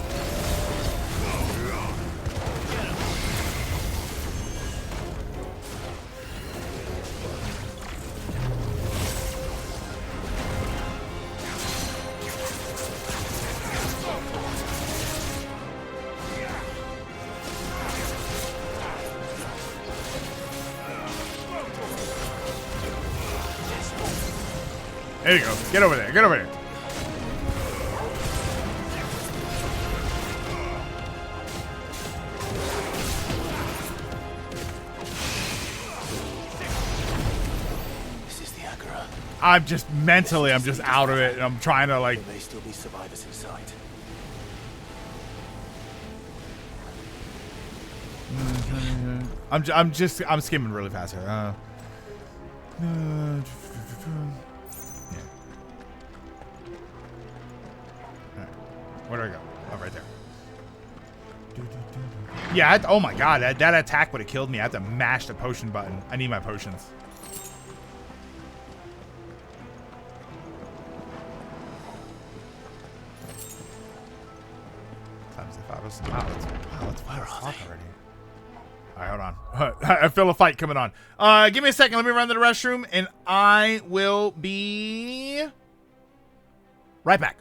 There you go. Get over there. Get over there. This is the Agora. I'm just mentally, I'm just out of it, and I'm trying to like. There may still be survivors inside. I'm skimming really fast here. Yeah. Alright. Where do I go? Oh, right there. Yeah, oh my god, that attack would have killed me. I have to mash the potion button. I need my potions. Times the 5 was wow, it's 5 o'clock already. Alright, hold on. I feel a fight coming on. Give me a second. Let me run to the restroom, and I will be right back.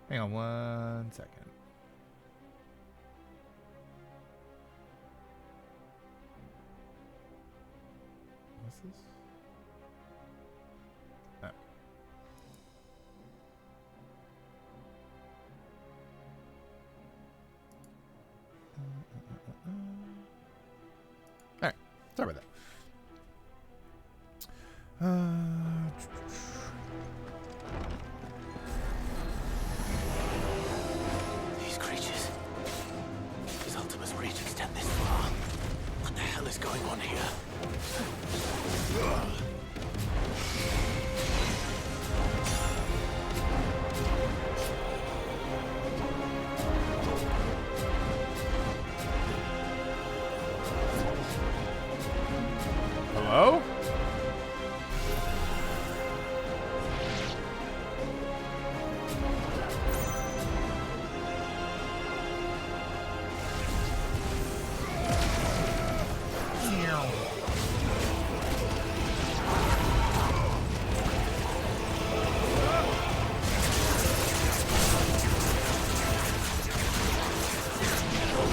Hang on 1 second. What's this? Oh. Alright, sorry about that. These creatures. These Ultima's reach extend this far. What the hell is going on here? Hello?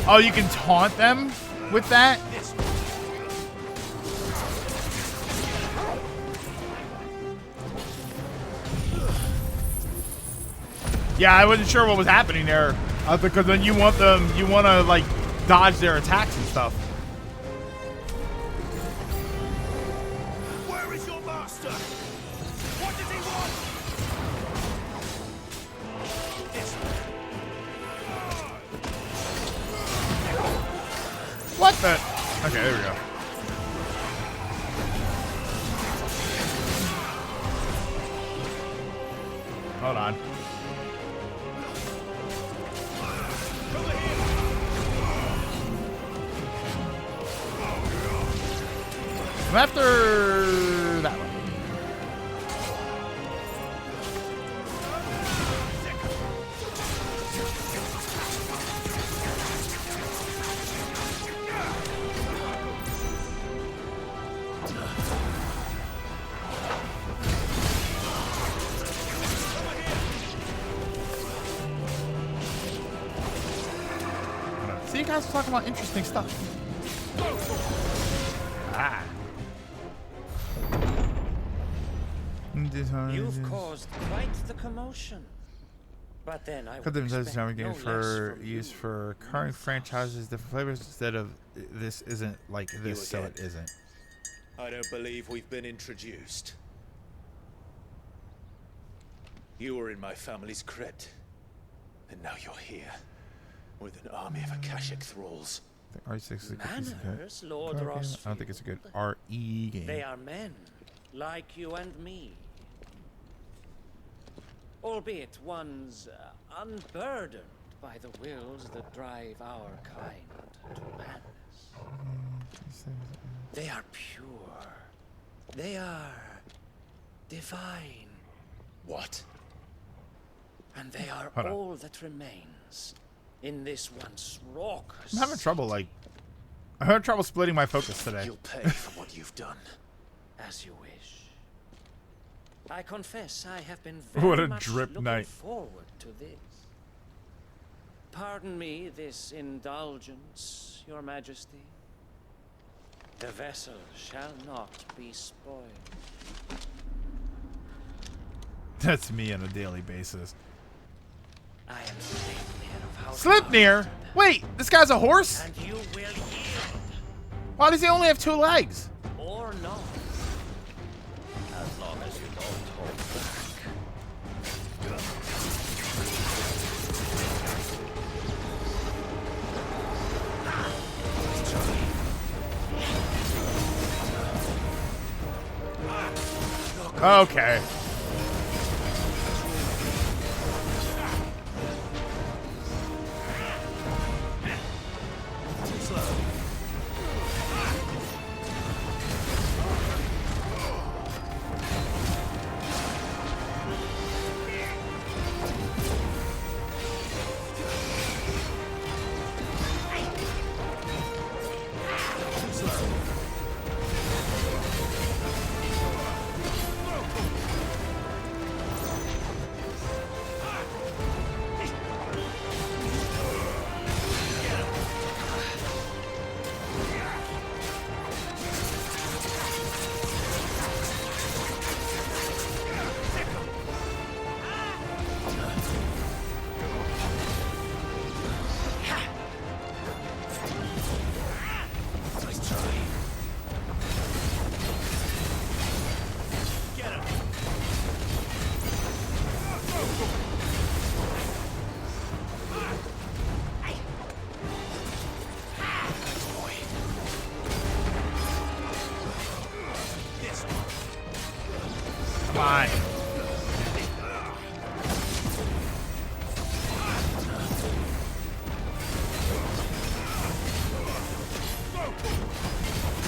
Oh, you can taunt them with that? Yeah, I wasn't sure what was happening there. Because then you want to like dodge their attacks and stuff. Where is your master? What does he want? What the? Okay, there we go. Hold on. I'm after that one. See, you guys are talking about interesting stuff. Ah. You've caused quite the commotion. But then I would expect now no game less for from use you. for current franchises, different flavors instead of this isn't like this, so again. it isn't. I don't believe we've been introduced. You were in my family's crypt, and now you're here with an army of Akashic thralls. I think R6 is a good Manners, Lord game. I Rossfield. don't think it's a good RE game. They are men, like you and me. Albeit ones unburdened by the wills that drive our kind to madness. They are pure. They are divine. What? And they are Hold on. all that remains in this once raucous. I'm having trouble I'm having trouble splitting my focus today. You'll pay for what you've done. As you wish. I confess I have been What very a much drip looking night. forward to this. Pardon me this indulgence, Your Majesty. The vessel shall not be spoiled. That's me on a daily basis. I am Sleipnir of House Sleipnir? Wait, this guy's a horse? and you will yield Why does he only have 2 legs? or not. As long as you don't hold back. Okay.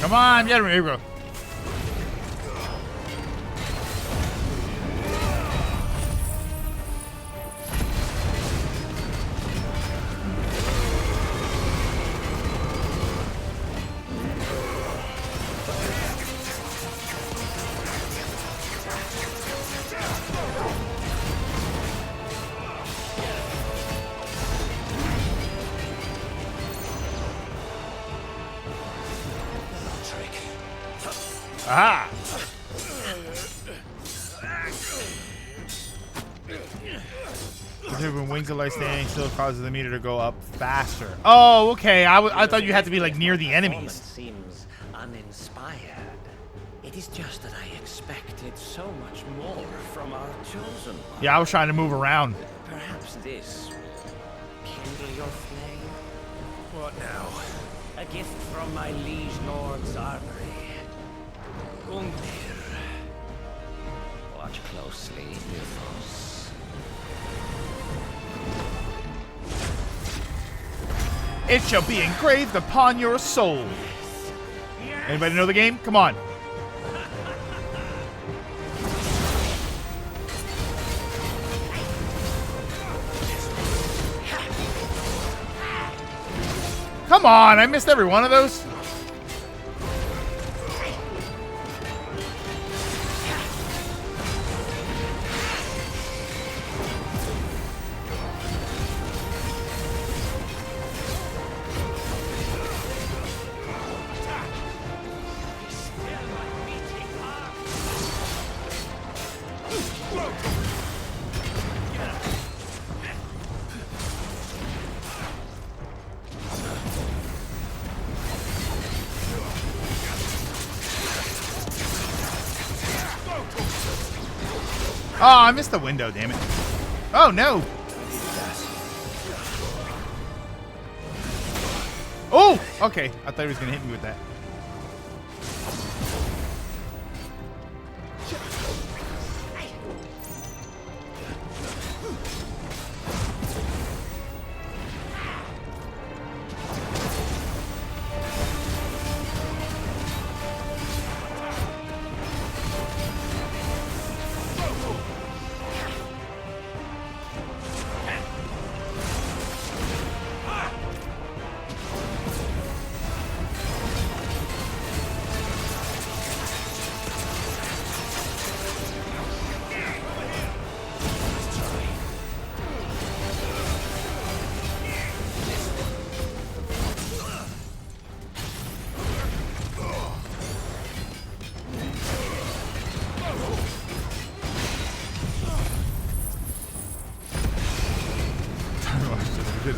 Come on, get him. Here we go. Aha! When wings of light standing still causes the meter to go up faster. Oh, okay. I thought you had to be like near the enemies. Seems uninspired. It is just that I expected so much more from our chosen one. Yeah, I was trying to move around. Perhaps this will kindle your flame. What now? A gift from my liege lord's armory. Gungnir. Watch closely, Nilfos. It shall be engraved upon your soul. Anybody know the game? Come on. Come on, I missed every one of those. Oh, I missed the window, damn it. Oh, no. Oh, okay. I thought he was going to hit me with that.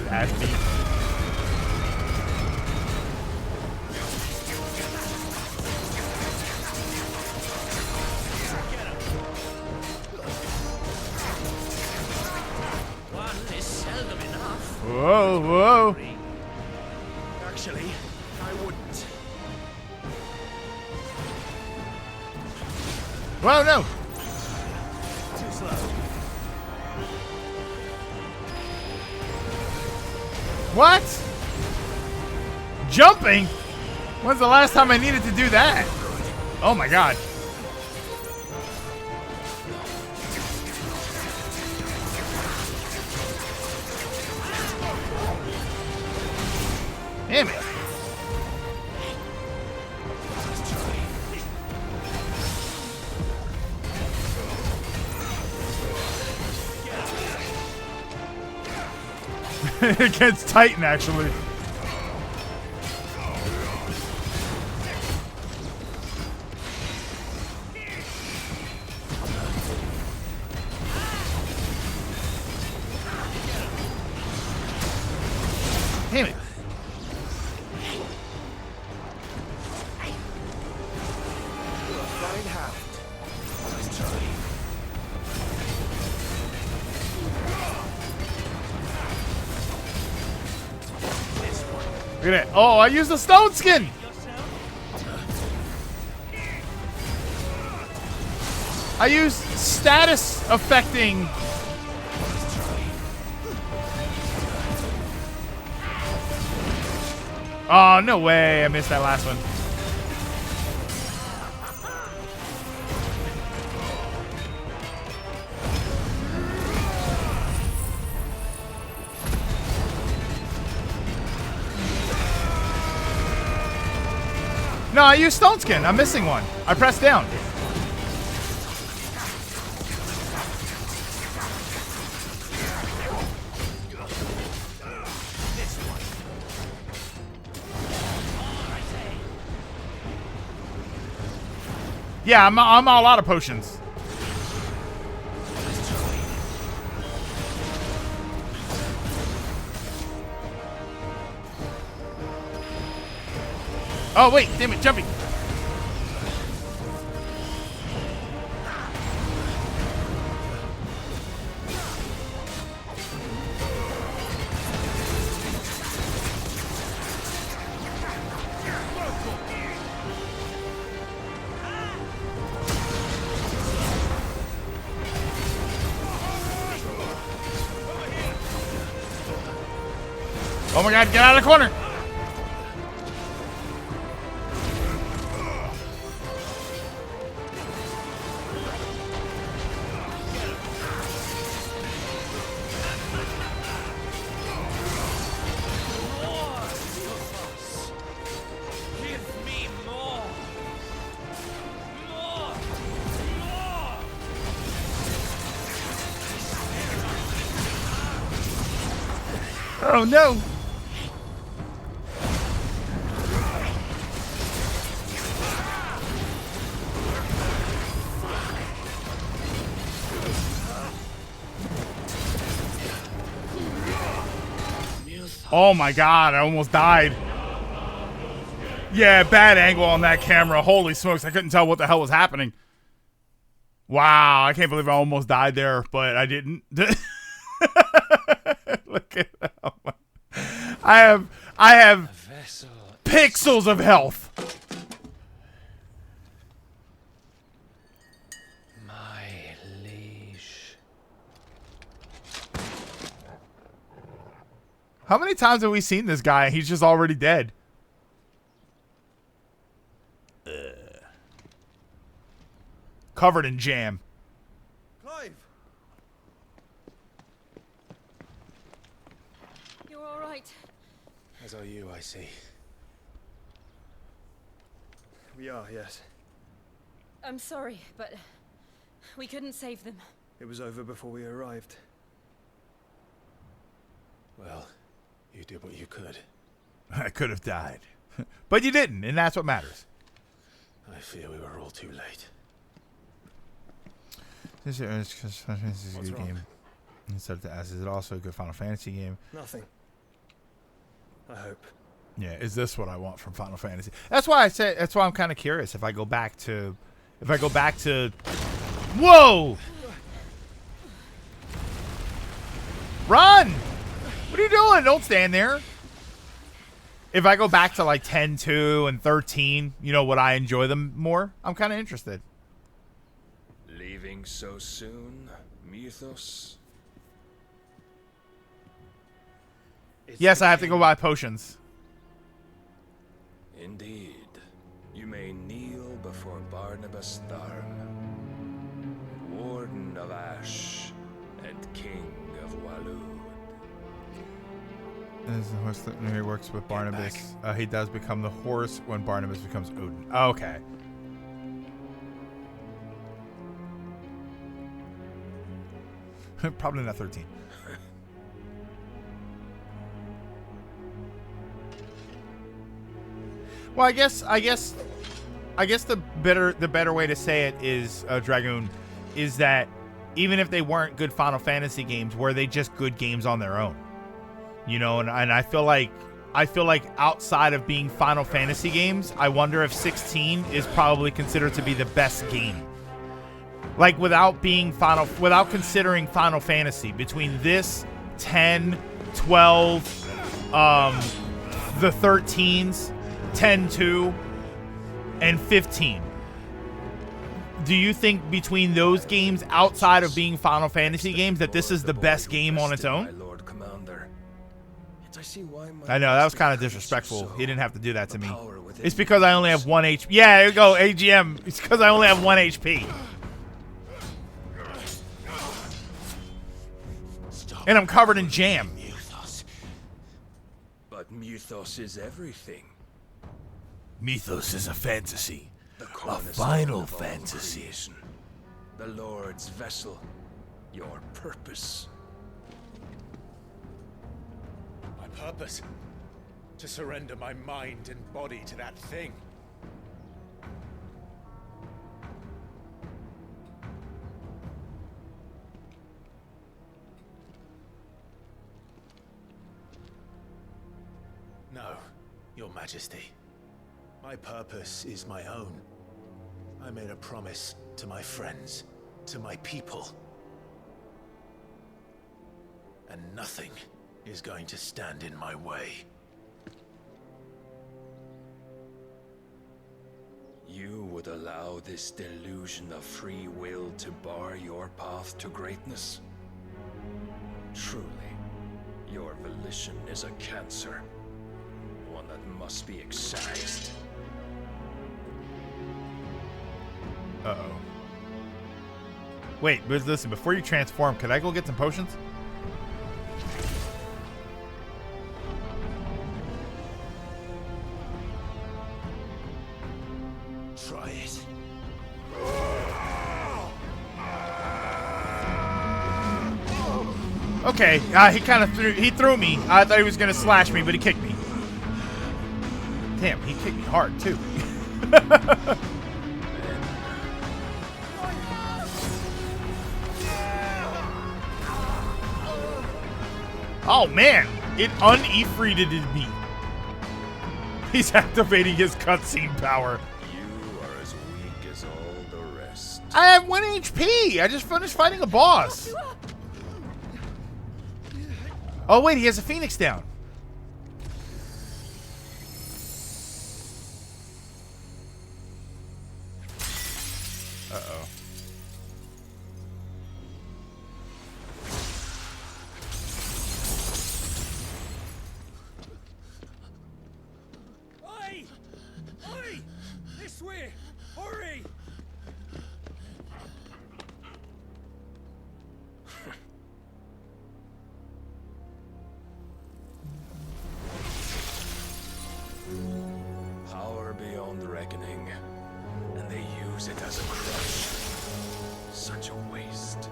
Ass beat. One is seldom enough. Whoa, whoa. Actually, I wouldn't. Whoa, no. Too slow. What? Jumping? When's the last time I needed to do that? Oh my god. Damn it. Against Titan, actually. Damn it. Look at that. Oh, I used the stone skin. I used status affecting. Oh, no way. I missed that last one. No, I used Stone Skin. I'm missing one. I pressed down. Yeah, I'm all out of potions. Oh wait, damn it, jumping. Oh my god, get out of the corner! Oh no! Oh my god, I almost died. Yeah, bad angle on that camera. Holy smokes, I couldn't tell what the hell was happening. Wow, I can't believe I almost died there, but I didn't. Look at that. I have pixels of health. My liege. How many times have we seen this guy? He's just already dead. Covered in jam. Clive! You're all right. As are you, I see. We are, yes. I'm sorry, but we couldn't save them. It was over before we arrived. Well, you did what you could. I could have died. But you didn't, and that's what matters. I fear we were all too late. This is a good game. Instead of to ask, is it also a good Final Fantasy game? Nothing. I hope. Yeah, is this what I want from Final Fantasy? That's why I said. That's why I'm kind of curious if I go back to. Whoa! Run! What are you doing? Don't stand there. If I go back to like 10-2 and 13, you know, would I enjoy them more? I'm kind of interested. Leaving so soon, Mythos? Yes, I have to go buy potions. Indeed. You may kneel before Barnabas Tharn, Warden of Ash and King of Walud. This is the horse that he works with Barnabas. He does become the horse when Barnabas becomes Odin. Okay. Probably not 13. Well, I guess the better way to say it is, Dragoon, is that even if they weren't good Final Fantasy games, were they just good games on their own? You know, and I feel like outside of being Final Fantasy games, I wonder if 16 is probably considered to be the best game. Like without considering Final Fantasy, between this, 10, 12, the 13s, 10-2, and 15. Do you think between those games, outside of being Final Fantasy games, that this is the best game on its own? I know, that was kind of disrespectful. He didn't have to do that to me. It's because I only have 1 HP. Yeah, there you go, AGM. It's because I only have 1 HP. And I'm covered in jam. But Mythos is everything. Mythos is a fantasy. The A cornerstone final of all fantasy. creation. The Lord's vessel. Your purpose. My purpose? To surrender my mind and body to that thing. No, Your Majesty. My purpose is my own. I made a promise to my friends, to my people. And nothing is going to stand in my way. You would allow this delusion of free will to bar your path to greatness? Truly, your volition is a cancer. One that must be excised. Uh-oh. Wait, but listen, before you transform, could I go get some potions? Try it. Okay, he kind of threw me. I thought he was gonna slash me, but he kicked me. Damn, he kicked me hard too. Oh man, it un-Ifrited me. He's activating his cutscene power. You are as weak as all the rest. I have 1 HP. I just finished fighting a boss. Oh wait, he has a phoenix down. Uh-oh. Oi! Oi! This way! Hurry! Power beyond reckoning, and they use it as a crutch. Such a waste.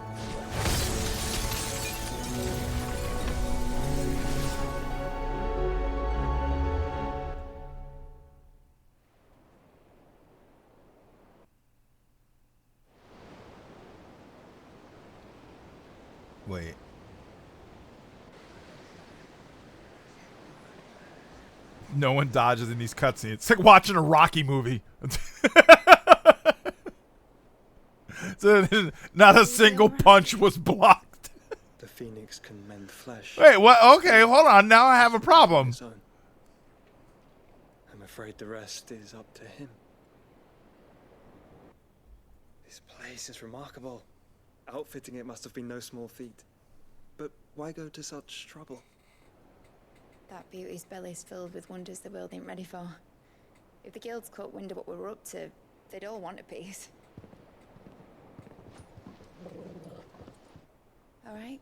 Wait. No one dodges in these cutscenes. It's like watching a Rocky movie. So, not a single punch was blocked. The Phoenix can mend flesh. Wait, what? Okay, hold on. Now I have a problem. I'm afraid the rest is up to him. This place is remarkable. Outfitting it must have been no small feat. But why go to such trouble? That beauty's belly's filled with wonders the world ain't ready for. If the guilds caught wind of what we were up to, they'd all want a piece. All right?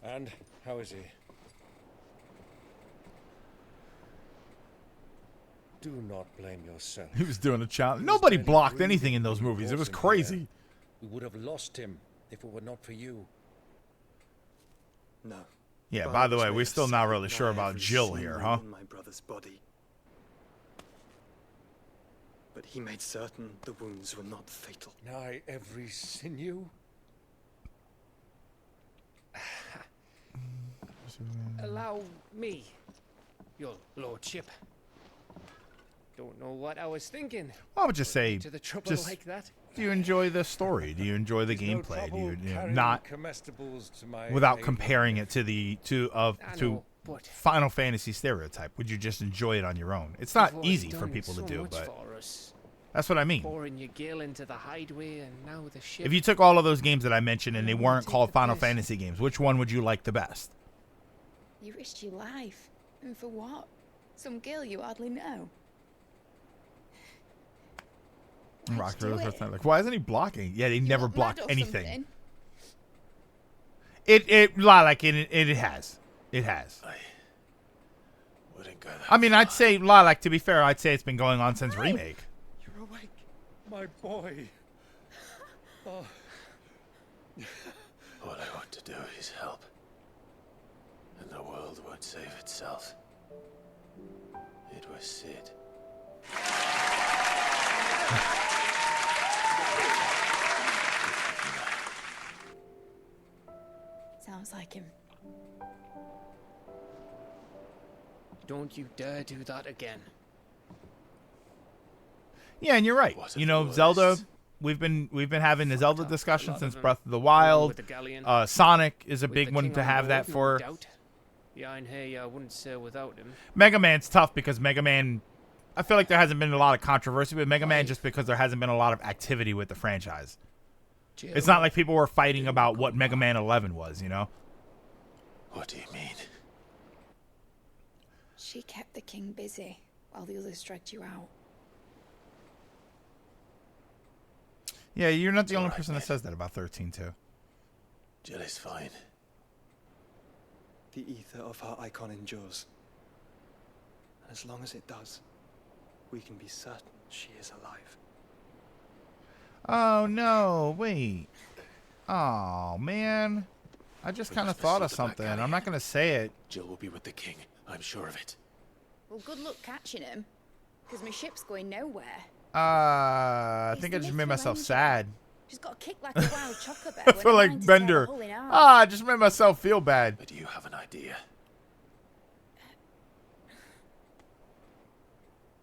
And how is he? Do not blame yourself. He was doing a challenge. Nobody blocked anything in those movies. It was crazy. We would have lost him if it were not for you. No. Yeah, by the way, we're still not really sure about Jill here, huh? In my brother's body. But he made certain the wounds were not fatal. Nigh every sinew? Allow me, your lordship. Don't know what I was thinking. I would just say, To the trouble just, like that. do you enjoy the story? Do you enjoy the gameplay? Do you know, carrying not comestibles to my without table. comparing it to I know, but Final Fantasy stereotype? Would you just enjoy it on your own? It's not you've already easy for done people to so do, much but for us. that's what I mean. Pouring your gil into the hideaway and now the ship. If you took all of those games that I mentioned and they weren't take called the Final piss. Fantasy games, which one would you like the best? You risked your life. And for what? Some girl you hardly know. Rock do for the it? first time. Like, why isn't he blocking? Yeah, they never Not blocked mad or anything. something. It has. It has. Wouldn't go that I mean, I'd say, like, to be fair, I'd say it's been going on since Remake. You're awake, my boy. Oh. All I want to do is help. And the world won't save itself. It was Sid. Sounds like him. Don't you dare do that again. Yeah, and you're right. You know, Zelda. We've been having the Zelda discussion since Breath of the Wild. Sonic is a big one to have that for. Yeah, and hey, I wouldn't say without him. Mega Man's tough because Mega Man. I feel like there hasn't been a lot of controversy with Mega Man just because there hasn't been a lot of activity with the franchise. It's not like people were fighting about what Mega Man 11 was, you know? What do you mean? She kept the king busy while the others dragged you out. Yeah, you're not the only person that says that about 13, too. Jill is fine. The ether of her icon endures. And as long as it does, we can be certain she is alive. Oh, no. Wait. Oh, man. I just kind of thought of something. I'm not going to say it. Jill will be with the king. I'm sure of it. Well, good luck catching him, because my ship's going nowhere. I think I just made myself sad. She's got a kick like a wild chocobo. I feel like Bender. I just made myself feel bad. But do you have an idea?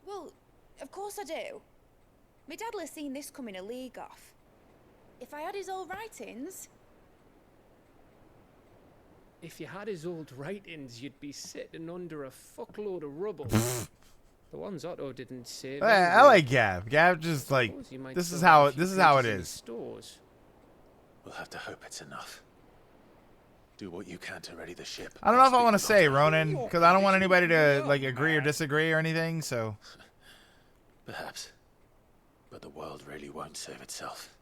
Well, of course I do. My dad has seen this coming a league off. If I had his old writings... If you had his old writings, you'd be sitting under a fuckload of rubble. The ones Otto didn't say. I like Gav. Gav just like this is how it is. Stores. We'll have to hope it's enough. Do what you can to ready the ship. I don't know if I want to say Ronan because I don't want anybody to like agree or disagree or anything. So perhaps, but the world really won't save itself.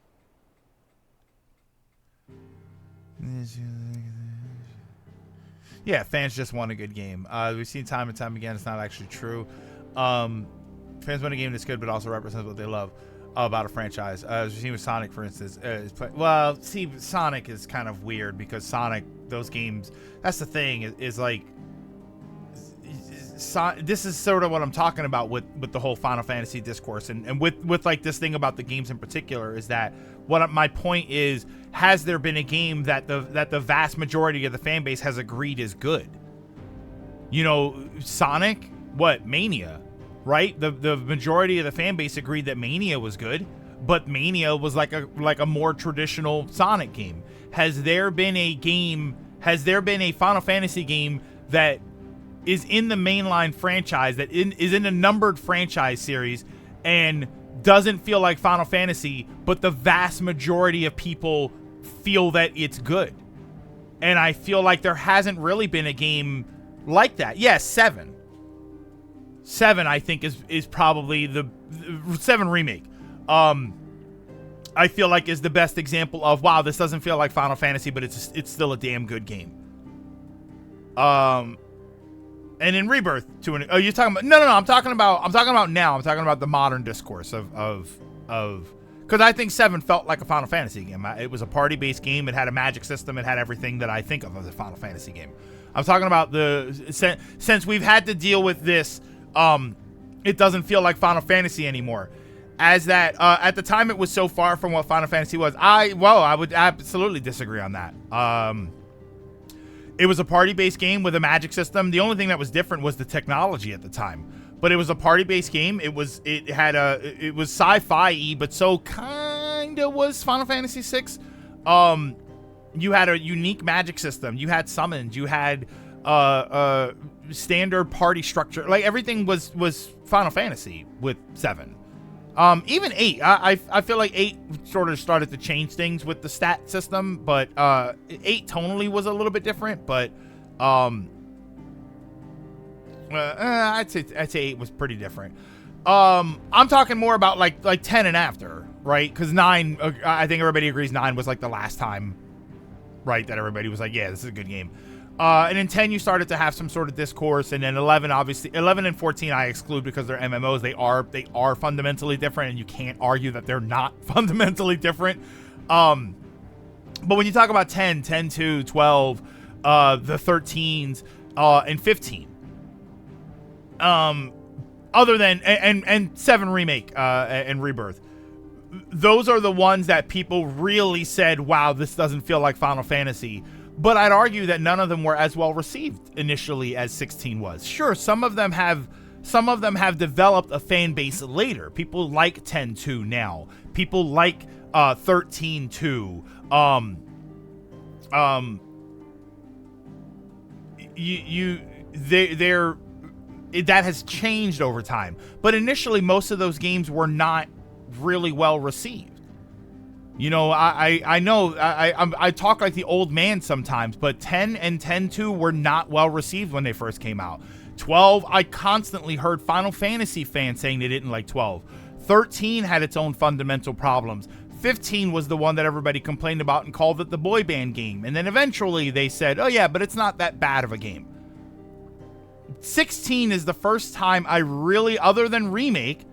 Yeah, fans just want a good game. We've seen time and time again it's not actually true. Fans want a game that's good but also represents what they love about a franchise. As we've seen with Sonic, for instance. Sonic is kind of weird because Sonic, those games, that's the thing, is like... this is sort of what I'm talking about with the whole Final Fantasy discourse and with like this thing about the games in particular is that my point is, has there been a game that the vast majority of the fan base has agreed is good? You know, Sonic, Mania, right? The majority of the fan base agreed that Mania was good, but Mania was like a more traditional Sonic game. Has there been a Final Fantasy game that is in the mainline franchise, that is in a numbered franchise series and doesn't feel like Final Fantasy, but the vast majority of people feel that it's good? And I feel like there hasn't really been a game like that. Yes, 7 I think is probably the 7 Remake. I feel like is the best example of, wow, this doesn't feel like Final Fantasy, but it's still a damn good game. And in Rebirth, you're talking about? No. I'm talking about now. I'm talking about the modern discourse of because I think 7 felt like a Final Fantasy game. It was a party-based game. It had a magic system. It had everything that I think of as a Final Fantasy game. I'm talking about since we've had to deal with this, it doesn't feel like Final Fantasy anymore. As that at the time it was so far from what Final Fantasy was. I would absolutely disagree on that. It was a party-based game with a magic system. The only thing that was different was the technology at the time. But it was a party-based game. It was sci-fi-y, but so kinda was Final Fantasy VI. You had a unique magic system. You had summons. You had standard party structure. Like everything was Final Fantasy with 7. Even 8. I feel like 8 sort of started to change things with the stat system, but 8 tonally was a little bit different. But I'd say 8 was pretty different. I'm talking more about like 10 and after, right? Because 9, I think everybody agrees 9 was like the last time, right, that everybody was like, yeah, this is a good game. And in 10, you started to have some sort of discourse, and then 11, obviously, 11 and 14 I exclude because they're MMOs. They are fundamentally different, and you can't argue that they're not fundamentally different. But when you talk about 10, 10-2, 12, the 13s, and 15, other than and 7 remake and rebirth, those are the ones that people really said, "Wow, this doesn't feel like Final Fantasy." But I'd argue that none of them were as well received initially as 16 was. Sure, some of them have developed a fan base later. People like 10-2 now. People like 13-2. That has changed over time. But initially, most of those games were not really well received. You know, I know I talk like the old man sometimes, but 10 and 10-2 were not well received when they first came out. 12, I constantly heard Final Fantasy fans saying they didn't like 12. 13 had its own fundamental problems. 15 was the one that everybody complained about and called it the boy band game. And then eventually they said, oh yeah, but it's not that bad of a game. 16 is the first time I really, other than Remake,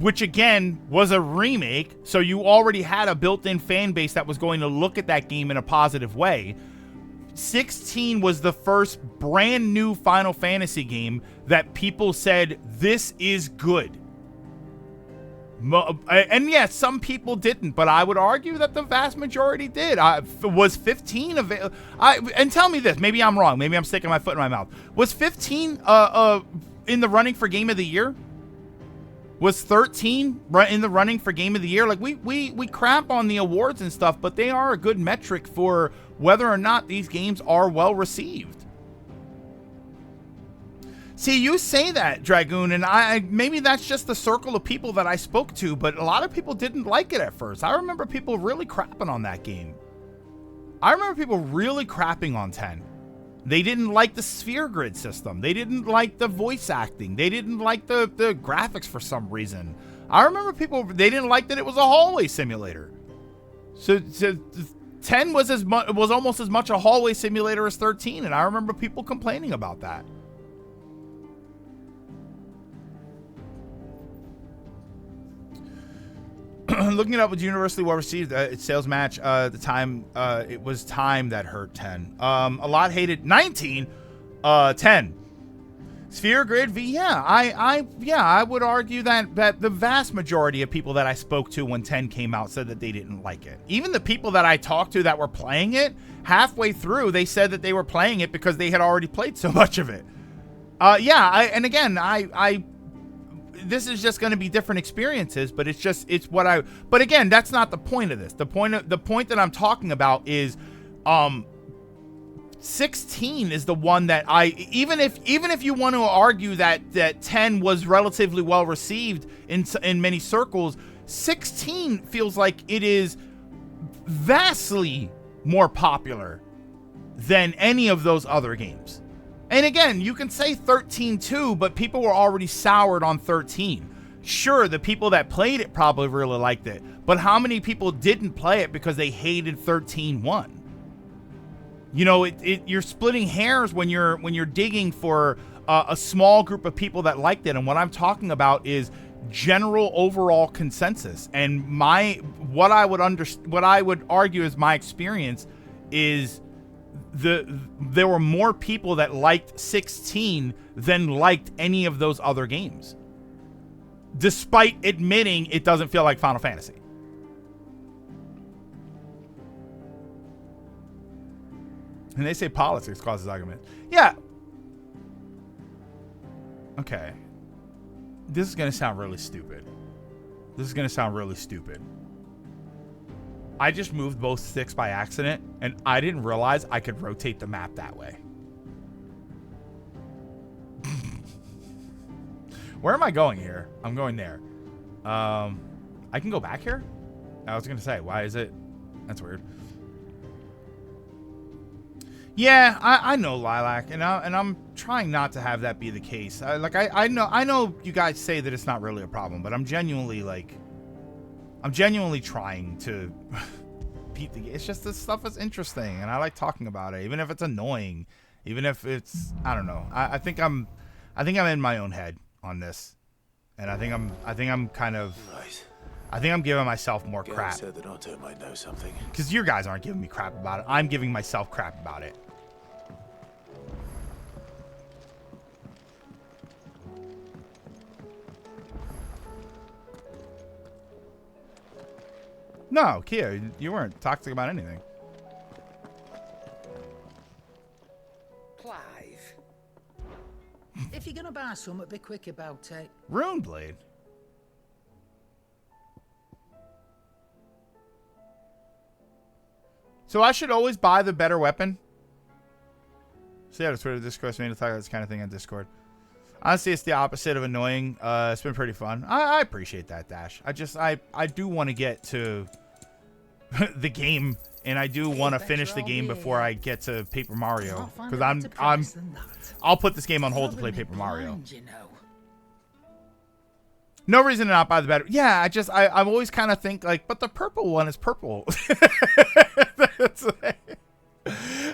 which again was a remake, so you already had a built-in fan base that was going to look at that game in a positive way. 16 was the first brand new Final Fantasy game that people said, this is good. And yes, some people didn't, but I would argue that the vast majority did. Was 15 available? And tell me this, maybe I'm wrong, maybe I'm sticking my foot in my mouth. Was 15 in the running for Game of the Year? Was 13 in the running for Game of the Year? Like, we crap on the awards and stuff, but they are a good metric for whether or not these games are well received. See, you say that, Dragoon, and I maybe that's just the circle of people that I spoke to, but a lot of people didn't like it at first. I remember people really crapping on that game. I remember people really crapping on 10. They didn't like the sphere grid system. They didn't like the voice acting. They didn't like the graphics for some reason. I remember people, they didn't like that it was a hallway simulator. So 10 was almost as much a hallway simulator as 13, and I remember people complaining about that. Looking it up with universally well received, its sales match at the time, it was time that hurt 10. A lot hated 19, 10. Sphere Grid V, yeah, I would argue that the vast majority of people that I spoke to when 10 came out said that they didn't like it. Even the people that I talked to that were playing it, halfway through, they said that they were playing it because they had already played so much of it. This is just going to be different experiences, but but again, that's not the point of this. The point that I'm talking about is 16 is the one that even if you want to argue that 10 was relatively well received in many circles, 16 feels like it is vastly more popular than any of those other games. And again, you can say 13 too, but people were already soured on 13. Sure, the people that played it probably really liked it, but how many people didn't play it because they hated 13-1? You know, you're splitting hairs when you're digging for a small group of people that liked it. And what I'm talking about is general overall consensus. And what I would argue is my experience is there were more people that liked 16 than liked any of those other games, despite admitting it doesn't feel like Final Fantasy. And they say politics causes arguments. Yeah. Okay. This is going to sound really stupid. I just moved both sticks by accident, and I didn't realize I could rotate the map that way. Where am I going here? I'm going there. I can go back here? I was going to say, why is it? That's weird. Yeah, I know, Lilac, and I'm trying not to have that be the case. I know you guys say that it's not really a problem, but I'm genuinely trying to beat the game. It's just this stuff is interesting, and I like talking about it, even if it's annoying, even if it's I don't know. I think I'm in my own head on this, and I think I'm kind of Right. I think I'm giving myself more Gary crap. said that Otto might know something. Because you guys aren't giving me crap about it. I'm giving myself crap about it. No, Kia, you weren't toxic about anything. Clive. If you're gonna buy something, be quick about it. Rune Blade. So I should always buy the better weapon. So yeah, the Twitter Discourse made to talk about this kind of thing on Discord. Honestly, it's the opposite of annoying. It's been pretty fun. I appreciate that, Dash. I do want to get to the game, and I do want to finish the game before I get to Paper Mario, because I'll put this game on hold to play Paper Mario. No reason to not buy the better. Yeah, I'm always kind of think like, but the purple one is purple.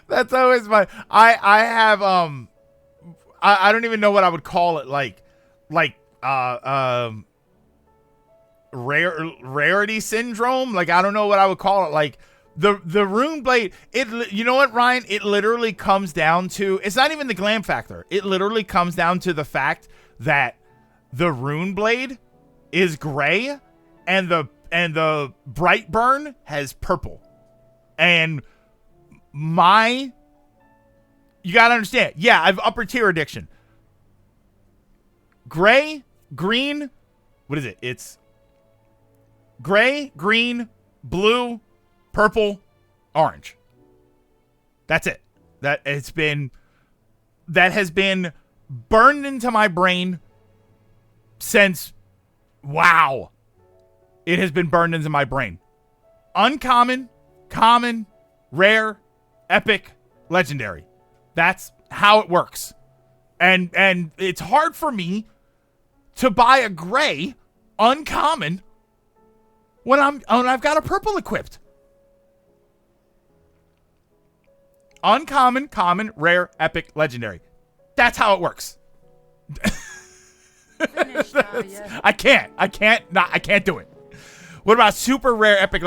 That's always my. I have I don't even know what I would call it, rarity syndrome. Like, I don't know what I would call it. Like the Rune Blade, you know what, Ryan? It literally comes down to, it's not even the glam factor. It literally comes down to the fact that the Rune Blade is gray and the Brightburn has purple. And you gotta understand. Yeah, I have upper tier addiction. Gray, green, what is it? It's gray, green, blue, purple, orange. That's it. That has been burned into my brain since, wow. It has been burned into my brain. Uncommon, common, rare, epic, legendary. That's how it works. And it's hard for me to buy a gray uncommon when I've got a purple equipped. Uncommon, common, rare, epic, legendary. That's how it works. I can't do it. What about super rare, epic?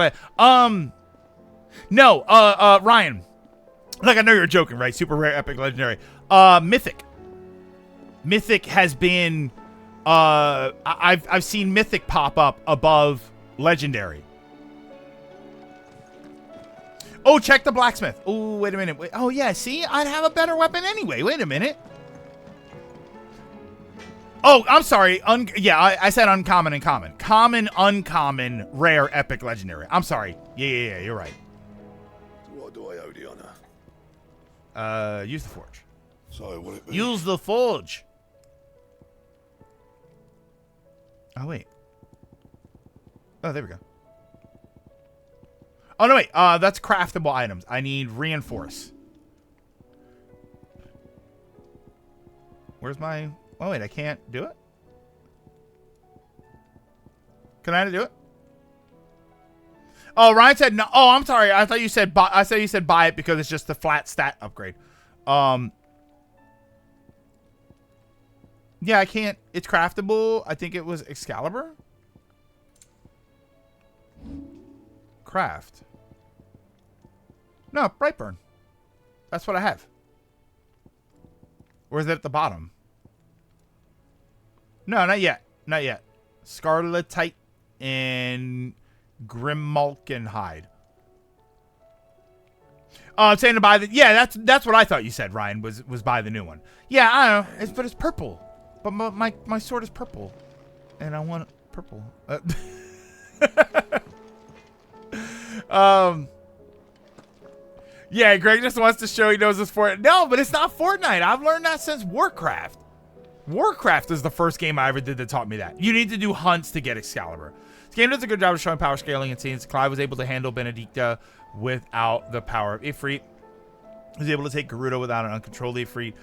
No, Ryan. Like, I know you're joking, right? Super rare, epic, legendary. Mythic. Mythic has been. I've seen Mythic pop up above legendary. Oh, check the blacksmith. Oh, wait a minute. Oh, yeah. See, I'd have a better weapon anyway. Wait a minute. Oh, I'm sorry. I said uncommon and common. Common, uncommon, rare, epic, legendary. I'm sorry. Yeah, you're right. What do I owe the honor? Use the forge. So will it be? Use the forge. Oh, wait. Oh, there we go. Oh, no, wait. That's craftable items. I need reinforce. Where's my... Oh, wait. I can't do it? Can I do it? Oh, Ryan said no. Oh, I'm sorry. I thought you said buy. I said you said buy it because it's just a flat stat upgrade. Yeah, I can't. It's craftable. I think it was Excalibur. Craft. No, Brightburn. That's what I have. Or is it at the bottom? No, not yet. Not yet. Scarletite and Grimmalkenhide. I'm saying to buy the... Yeah, that's what I thought you said, Ryan, was buy the new one. Yeah, I don't know. But it's purple. But my sword is purple. And I want purple. Yeah, Greg just wants to show he knows this Fortnite. No, but it's not Fortnite. I've learned that since Warcraft. Warcraft is the first game I ever did that taught me that. You need to do hunts to get Excalibur. This game does a good job of showing power scaling and scenes. Clive was able to handle Benedicta without the power of Ifrit. He was able to take Gerudo without an uncontrolled Ifrit.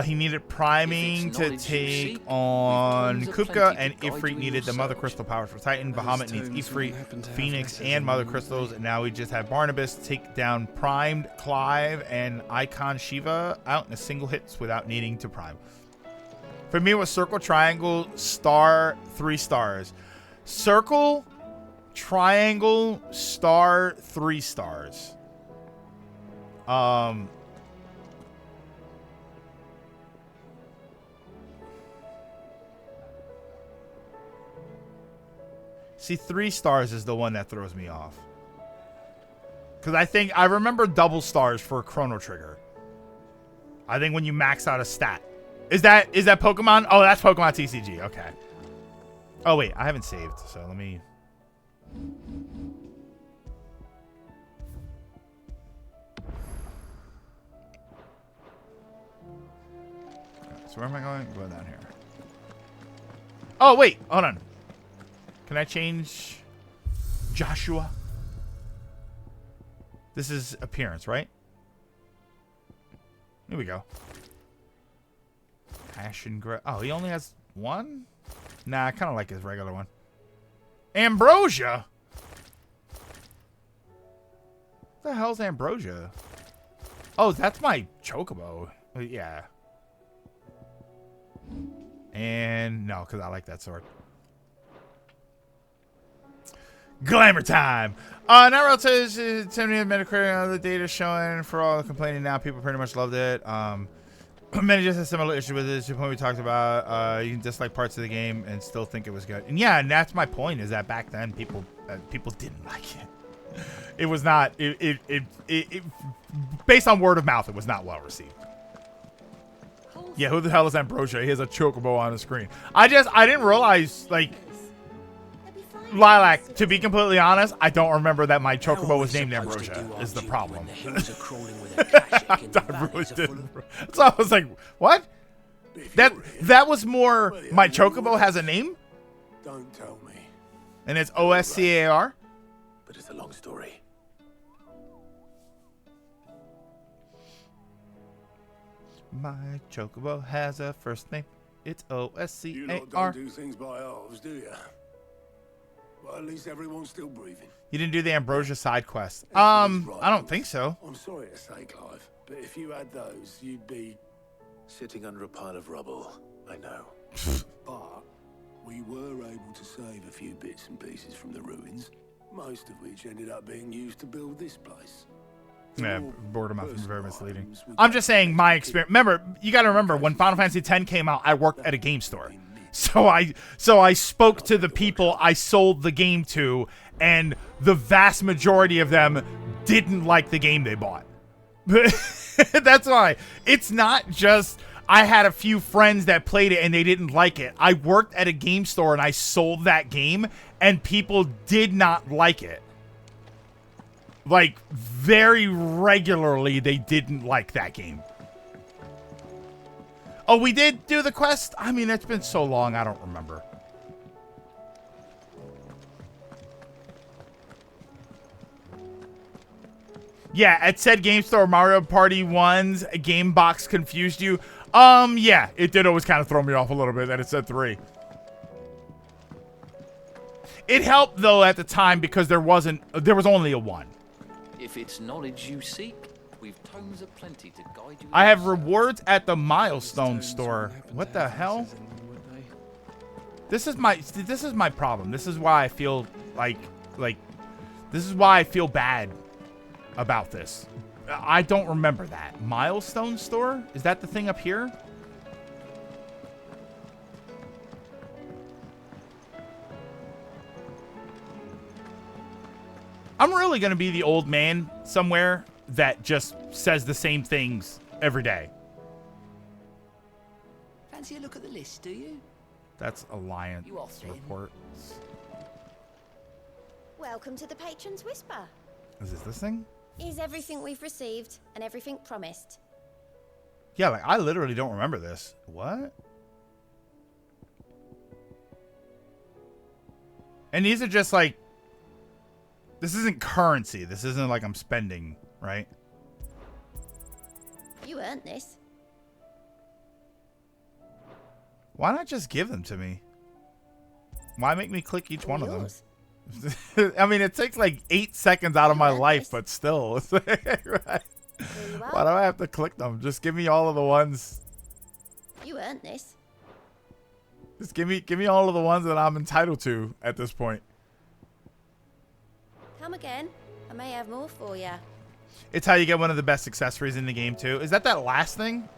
He needed priming to take on Kupka, and Ifrit needed the Mother Crystal powers for Titan. Bahamut needs Ifrit, Phoenix, and Mother Crystals, and now we just have Barnabas take down primed Clive and Icon Shiva out in a single hits without needing to prime. For me, it was Circle, Triangle, Star, 3 stars. Circle, Triangle, Star, 3 stars. See, 3 stars is the one that throws me off. Because I remember double stars for Chrono Trigger. I think when you max out a stat. Is that Pokemon? Oh, that's Pokemon TCG. Okay. Oh, wait. I haven't saved, so let me... So where am I going? Go down here. Oh, wait. Hold on. Can I change Joshua? This is appearance, right? Here we go. Passion Gray. Oh, he only has 1? Nah, I kind of like his regular one. Ambrosia? What the hell's Ambrosia? Oh, that's my Chocobo. Yeah. And no, because I like that sword. Glamour time. Naruto says 70 Metacritic, the data showing for all the complaining now. People pretty much loved it. Many just had similar issue with it. The point we talked about, you can dislike parts of the game and still think it was good. And yeah, and that's my point, is that back then people didn't like it. It was not. It based on word of mouth, it was not well received. Yeah, who the hell is Ambrosia? He has a Chocobo on the screen. I didn't realize, like, Lilac, to be completely honest, I don't remember that my Chocobo was named Ambrosia, is the problem. I really didn't. So I was like, what? That was more, my Chocobo has a name? Don't tell me. And it's OSCAR? But it's a long story. My Chocobo has a first name. It's OSCAR. You lot don't do things by halves, do you? Well, at least everyone's still breathing. You didn't do the Ambrosia side quest. I don't think so. I'm sorry to say, Clive, but if you had those, you'd be sitting under a pile of rubble. I know. But we were able to save a few bits and pieces from the ruins, most of which ended up being used to build this place. Yeah, boredom is very misleading. I'm just saying my experience. Remember, you got to remember when Final Fantasy X came out, I worked at a game store. So I spoke to the people I sold the game to, and the vast majority of them didn't like the game they bought. That's why. It's not just I had a few friends that played it and they didn't like it. I worked at a game store and I sold that game, and people did not like it. Like, very regularly, they didn't like that game. Oh, we did do the quest? I mean, it's been so long, I don't remember. Yeah, at said game store, Mario Party 1's game box confused you. Yeah, it did always kind of throw me off a little bit that it said 3. It helped, though, at the time, because there was only a 1. If it's knowledge you seek, we've tomes aplenty to guide you. I have rewards at the Milestone store. What the hell? This is my problem. This is why I feel like this is why I feel bad about this. I don't remember that. Milestone store? Is that the thing up here? I'm really going to be the old man somewhere that just says the same things every day. Fancy a look at the list, do you? That's Alliance You off then? reports. Welcome to the Patron's Whisper. Is this thing? Is everything we've received and everything promised? Yeah, like, I literally don't remember this. What? And these are just like... This isn't currency. This isn't like I'm spending, right? You earned this. Why not just give them to me? Why make me click each one of them? I mean, it takes like 8 seconds out of my life, but still. Right? Why do I have to click them? Just give me all of the ones. You earned this. Just give me all of the ones that I'm entitled to at this point. Come again. I may have more for you. It's how you get one of the best accessories in the game too. Is that last thing?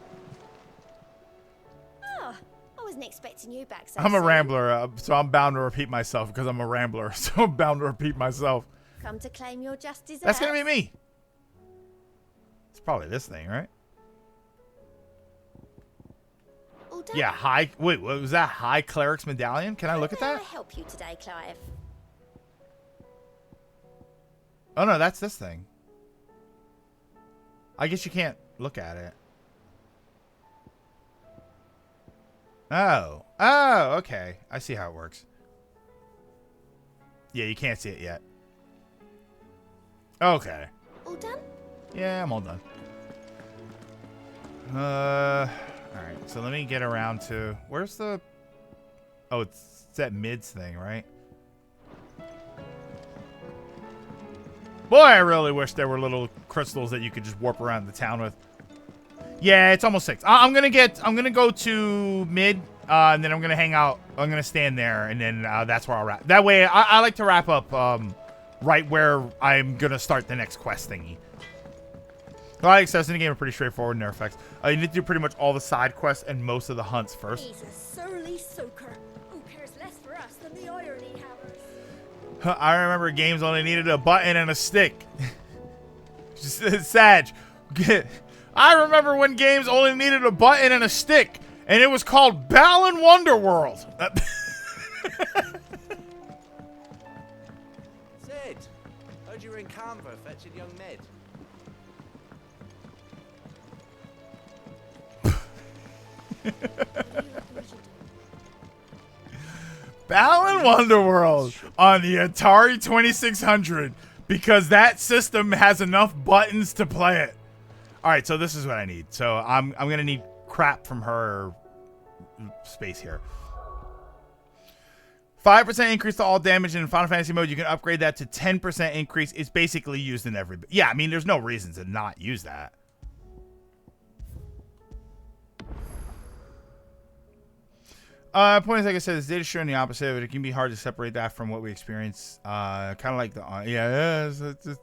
Oh, I wasn't expecting you back so I'm a soon. rambler, so I'm bound to repeat myself because I'm a rambler. So I'm bound to repeat myself. Come to claim your just desserts. That's gonna be me. It's probably this thing, right? All done. Yeah, high. Wait, what was that? High Cleric's Medallion? Can I look at How may that? I help you today, Clive? Oh no, that's this thing. I guess you can't look at it. Oh. Oh, okay. I see how it works. Yeah, you can't see it yet. Okay. All done? Yeah, I'm all done. Alright, so let me get around to... Where's the... Oh, it's that mids thing, right? Boy, I really wish there were little crystals that you could just warp around the town with. Yeah, it's almost 6. I'm gonna go to mid, and then I'm gonna hang out. I'm gonna stand there, and then that's where I'll wrap. That way, I like to wrap up right where I'm gonna start the next quest thingy. A lot of access in the game are pretty straightforward in their effects. You need to do pretty much all the side quests and most of the hunts first. He's a surly soaker. Who cares less for us than the irony hammers? I remember games only needed a button and a stick. Sag. I remember when games only needed a button and a stick, and it was called Balan Wonderworld. Sid, heard you were in Canva fetching young Ned. Balan Wonderworld on the Atari 2600 because that system has enough buttons to play it. All right, so this is what I need. So I'm gonna need crap from her space here. 5% increase to all damage in Final Fantasy mode. You can upgrade that to 10% increase. It's basically used in every. Yeah, I mean, there's no reason to not use that. Point is, like I said, this data showing the opposite of it. It can be hard to separate that from what we experience. Kind of like the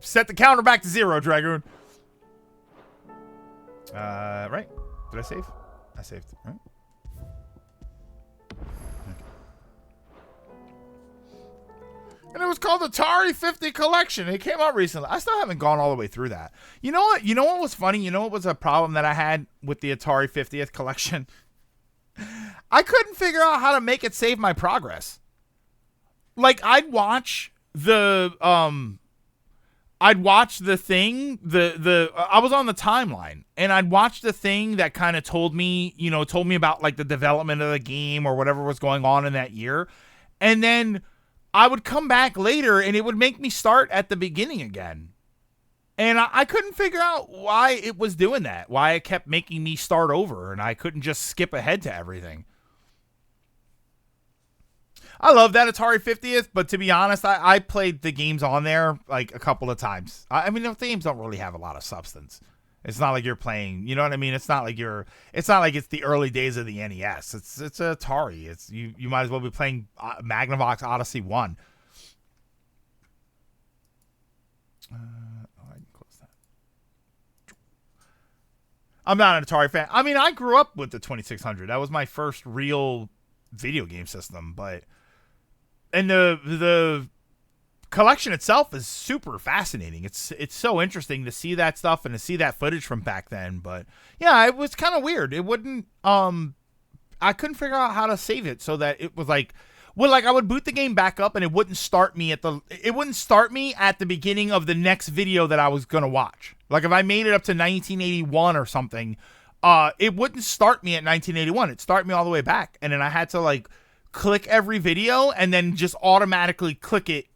set the counter back to 0, Dragoon. Right? Did I save? I saved. Right? Okay. And it was called Atari 50 Collection. It came out recently. I still haven't gone all the way through that. You know what? You know what was funny? You know what was a problem that I had with the Atari 50th Collection? I couldn't figure out how to make it save my progress. Like, I'd watch the thing, I was on the timeline, and I'd watch the thing that kind of told me about like the development of the game or whatever was going on in that year. And then I would come back later and it would make me start at the beginning again. And I couldn't figure out why it was doing that, why it kept making me start over and I couldn't just skip ahead to everything. I love that Atari 50th, but to be honest, I played the games on there like a couple of times. I mean, the games don't really have a lot of substance. It's not like you're playing, you know what I mean? It's not like it's the early days of the NES. It's Atari. It's you might as well be playing Magnavox Odyssey 1. I can close that. I'm not an Atari fan. I mean, I grew up with the 2600. That was my first real video game system, and the collection itself is super fascinating. It's so interesting to see that stuff and to see that footage from back then. But yeah, it was kind of weird. It wouldn't. I couldn't figure out how to save it so that it was like, well, like I would boot the game back up and it wouldn't start me at the beginning of the next video that I was gonna watch. Like if I made it up to 1981 or something, it wouldn't start me at 1981. It'd start me all the way back, and then I had to like click every video and then just automatically click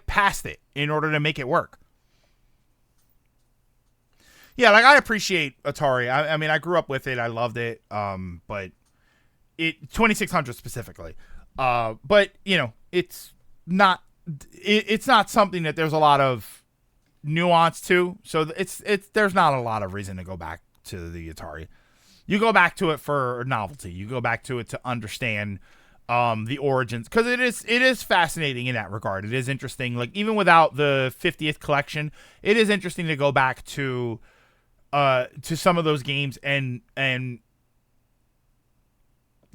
past it in order to make it work. Yeah, like I appreciate Atari. I mean, I grew up with it. I loved it. But 2600 specifically. But you know, it's not something that there's a lot of nuance to. So there's not a lot of reason to go back to the Atari. You go back to it for novelty. You go back to it to understand the origins, because it is fascinating in that regard. It is interesting. Like, even without the 50th collection, it is interesting to go back to some of those games and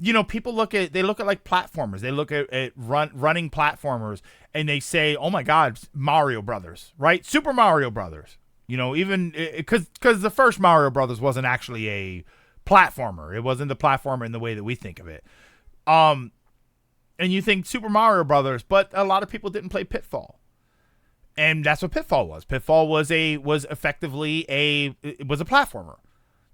you know, people look at like platformers. They look at running platformers and they say, "Oh my God, Mario Brothers, right? Super Mario Brothers." You know, even because the first Mario Brothers wasn't actually a platformer. It wasn't the platformer in the way that we think of it. And you think Super Mario Brothers, but a lot of people didn't play Pitfall. And that's what Pitfall was. Pitfall was effectively a platformer.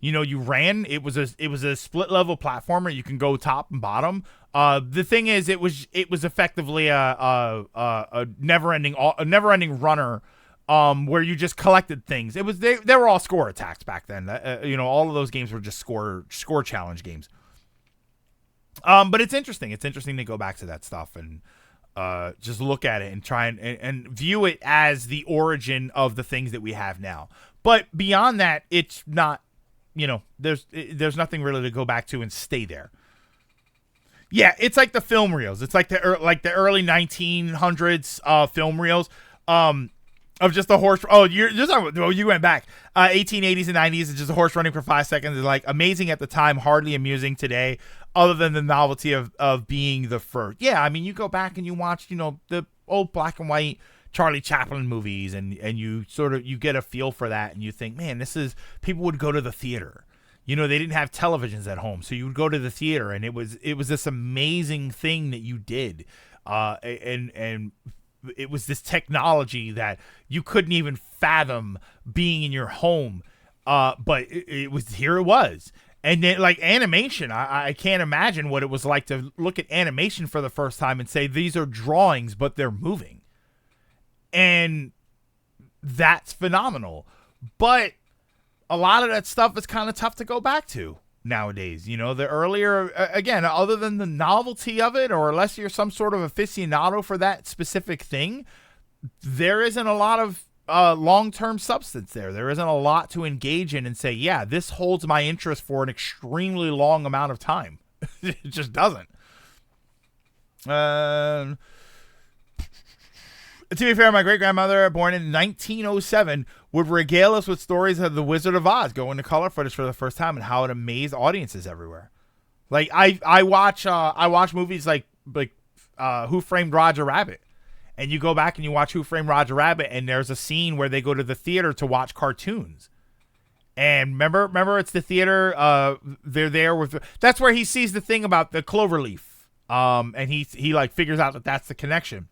You know, you ran. It was a split level platformer. You can go top and bottom. The thing is, it was effectively a never ending runner, where you just collected things. They were all score attacks back then. You know, all of those games were just score challenge games. But it's interesting. It's interesting to go back to that stuff and just look at it and try and view it as the origin of the things that we have now. But beyond that, it's not. You know, there's nothing really to go back to and stay there. Yeah, it's like the film reels. It's like the early 1900s film reels of just a horse. Oh, you went back 1880s and 90s. It's just a horse running for 5 seconds. It's like amazing at the time, hardly amusing today, other than the novelty of being the first. Yeah, I mean, you go back and you watch, you know, the old black and white Charlie Chaplin movies, and you you get a feel for that, and you think, man, people would go to the theater. You know, they didn't have televisions at home, so you would go to the theater, and it was this amazing thing that you did, and it was this technology that you couldn't even fathom being in your home, but it was. And then, like, animation, I can't imagine what it was like to look at animation for the first time and say, these are drawings, but they're moving. And that's phenomenal. But a lot of that stuff is kind of tough to go back to nowadays. You know, the earlier, again, other than the novelty of it, or unless you're some sort of aficionado for that specific thing, there isn't a lot of long-term substance there. There isn't a lot to engage in and say, yeah, this holds my interest for an extremely long amount of time. It just doesn't. To be fair, my great-grandmother, born in 1907, would regale us with stories of the Wizard of Oz going to color footage for the first time and how it amazed audiences everywhere. Like, I watch movies like Who Framed Roger Rabbit, and you go back and you watch Who Framed Roger Rabbit, and there's a scene where they go to the theater to watch cartoons. And remember, it's the theater. They're there with. That's where he sees the thing about the clover leaf. And he like figures out that that's the connection.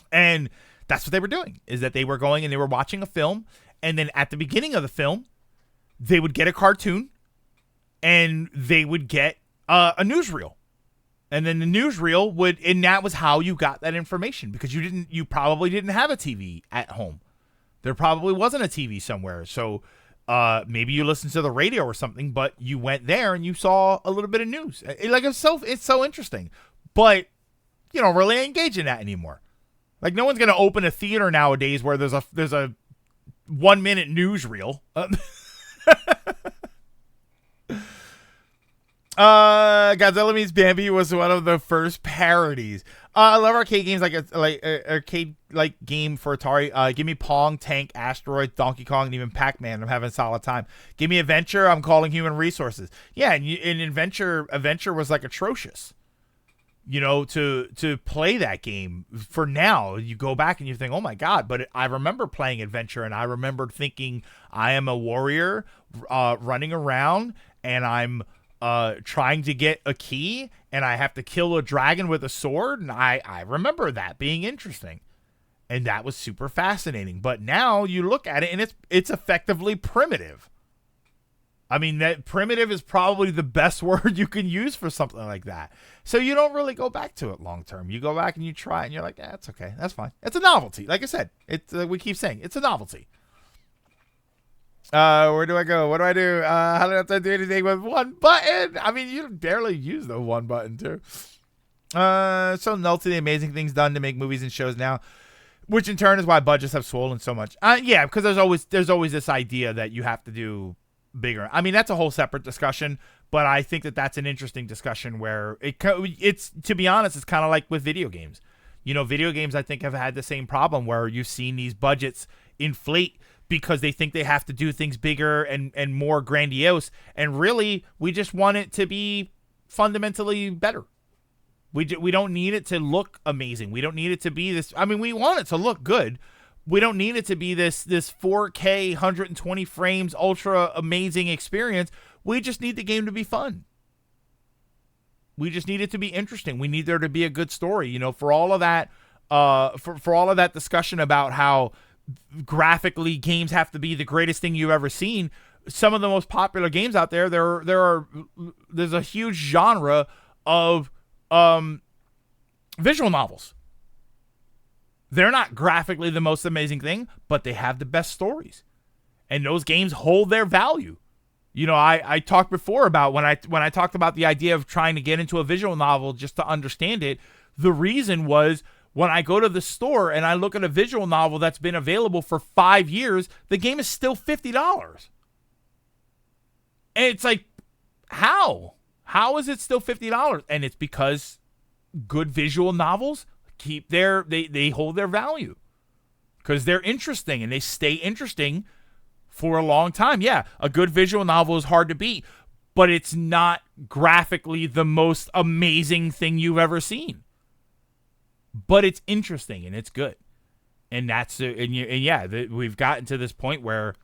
And that's what they were doing, is that they were going and they were watching a film, and then at the beginning of the film, they would get a cartoon, and they would get a newsreel, and then the newsreel and that was how you got that information, because you probably didn't have a TV at home. There probably wasn't a TV somewhere, so maybe you listened to the radio or something, but you went there and you saw a little bit of news. It's so interesting, but you don't really engage in that anymore. Like, no one's gonna open a theater nowadays where there's a 1 minute newsreel. Godzilla Meets Bambi was one of the first parodies. I love arcade games like arcade like game for Atari. Give me Pong, Tank, Asteroid, Donkey Kong, and even Pac-Man. I'm having a solid time. Give me Adventure. I'm calling Human Resources. Yeah, and Adventure was like atrocious. You know, to play that game for now, you go back and you think, oh my God, but I remember playing Adventure, and I remember thinking I am a warrior running around, and I'm trying to get a key, and I have to kill a dragon with a sword, and I remember that being interesting, and that was super fascinating. But now you look at it, and it's effectively primitive. I mean, that primitive is probably the best word you can use for something like that. So you don't really go back to it long term. You go back and you try, and you're like, yeah, it's okay. That's fine. It's a novelty. Like I said, we keep saying it's a novelty. Where do I go? What do I do? How do I do anything with one button? I mean, you barely use the one button too. So null to the amazing things done to make movies and shows now, which in turn is why budgets have swollen so much. Yeah, because there's always this idea that you have to do bigger. I mean, that's a whole separate discussion, but I think that that's an interesting discussion where it's to be honest, it's kind of like with video games. You know, video games I think have had the same problem where you've seen these budgets inflate because they think they have to do things bigger and more grandiose, and really we just want it to be fundamentally better. We don't need it to look amazing. We don't need it to be this. I mean, we want it to look good. We don't need it to be this 4K 120 frames ultra amazing experience. We just need the game to be fun. We just need it to be interesting. We need there to be a good story. You know, for all of that, for all of that discussion about how graphically games have to be the greatest thing you've ever seen. Some of the most popular games out there, there's a huge genre of visual novels. They're not graphically the most amazing thing, but they have the best stories, and those games hold their value. You know, I talked before about when I talked about the idea of trying to get into a visual novel just to understand it. The reason was when I go to the store and I look at a visual novel that's been available for 5 years, the game is still $50. And it's like, how? How is it still $50? And it's because good visual novels they hold their value because they're interesting and they stay interesting for a long time. Yeah, a good visual novel is hard to beat, but it's not graphically the most amazing thing you've ever seen. But it's interesting and it's good. And we've gotten to this point where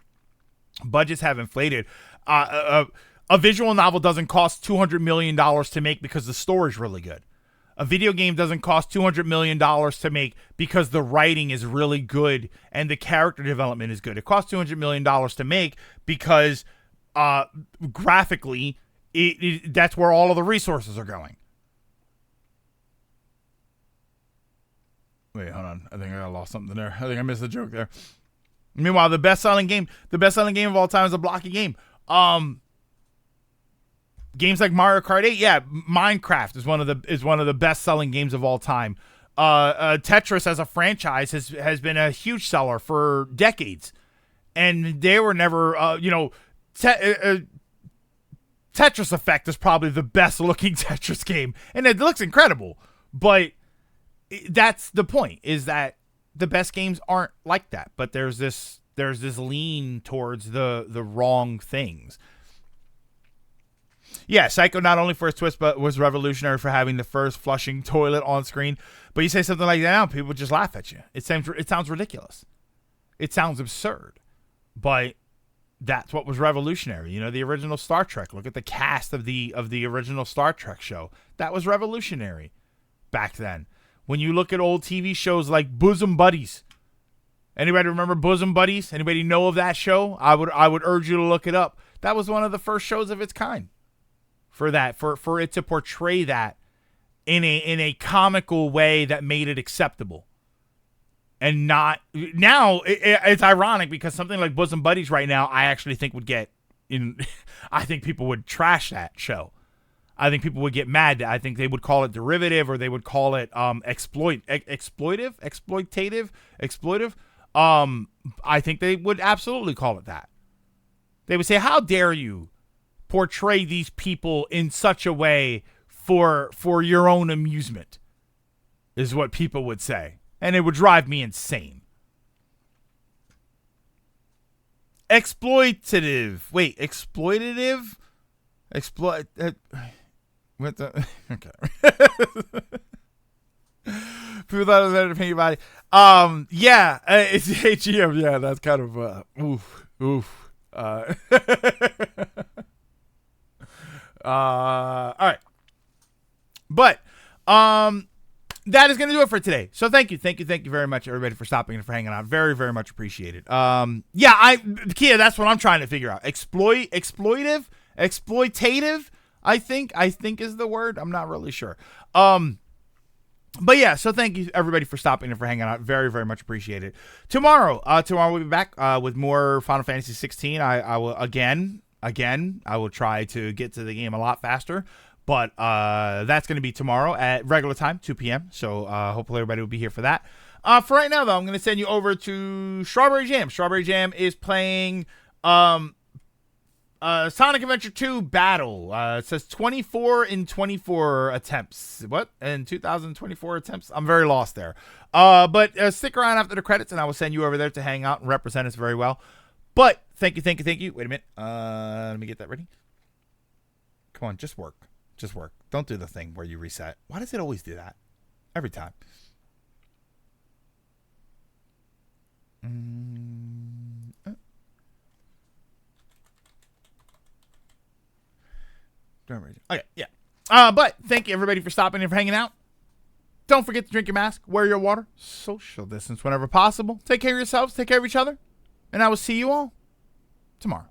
budgets have inflated. A visual novel doesn't cost $200 million to make because the story's really good. A video game doesn't cost $200 million to make because the writing is really good and the character development is good. It costs $200 million to make because graphically, that's where all of the resources are going. Wait, hold on. I think I lost something there. I think I missed a joke there. Meanwhile, the best-selling game of all time is a blocky game. Games like Mario Kart 8, yeah, Minecraft is one of the best-selling games of all time. Tetris as a franchise has been a huge seller for decades, and they were never, Tetris Effect is probably the best-looking Tetris game, and it looks incredible. But that's the point: is that the best games aren't like that. But there's this lean towards the wrong things. Yeah, Psycho not only for its twist, but was revolutionary for having the first flushing toilet on screen. But you say something like that now, people just laugh at you. It sounds ridiculous. It sounds absurd. But that's what was revolutionary. You know, the original Star Trek. Look at the cast of the original Star Trek show. That was revolutionary back then. When you look at old TV shows like Bosom Buddies. Anybody remember Bosom Buddies? Anybody know of that show? I would urge you to look it up. That was one of the first shows of its kind. For it to portray that in a comical way that made it acceptable, and not now. It's ironic because something like Bosom Buddies right now, I actually think would get in. I think people would trash that show. I think people would get mad. I think they would call it derivative, or they would call it exploitative. I think they would absolutely call it that. They would say, "How dare you portray these people in such a way for your own amusement," is what people would say. And it would drive me insane. Exploitative. Wait, exploitative? What the? Okay. People thought it was entertaining body. Yeah, it's HGM. Yeah, that's kind of, oof. All right. But that is going to do it for today. So thank you very much, everybody, for stopping and for hanging out. Very, very much appreciated. Kia, that's what I'm trying to figure out. Exploitative, I think is the word. I'm not really sure. But yeah, so thank you everybody for stopping and for hanging out. Very, very much appreciated. Tomorrow we'll be back with more Final Fantasy 16. I will again, I will try to get to the game a lot faster. But that's going to be tomorrow at regular time, 2 p.m. So hopefully everybody will be here for that. For right now, though, I'm going to send you over to Strawberry Jam. Strawberry Jam is playing Sonic Adventure 2 Battle. It says 24 in 24 attempts. What? In 2024 attempts? I'm very lost there. But stick around after the credits, and I will send you over there to hang out and represent us very well. But thank you. Wait a minute. Let me get that ready. Come on, just work. Just work. Don't do the thing where you reset. Why does it always do that? Every time. Okay, yeah. But thank you everybody for stopping and for hanging out. Don't forget to drink your mask, wear your water, social distance whenever possible. Take care of yourselves, take care of each other, and I will see you all tomorrow.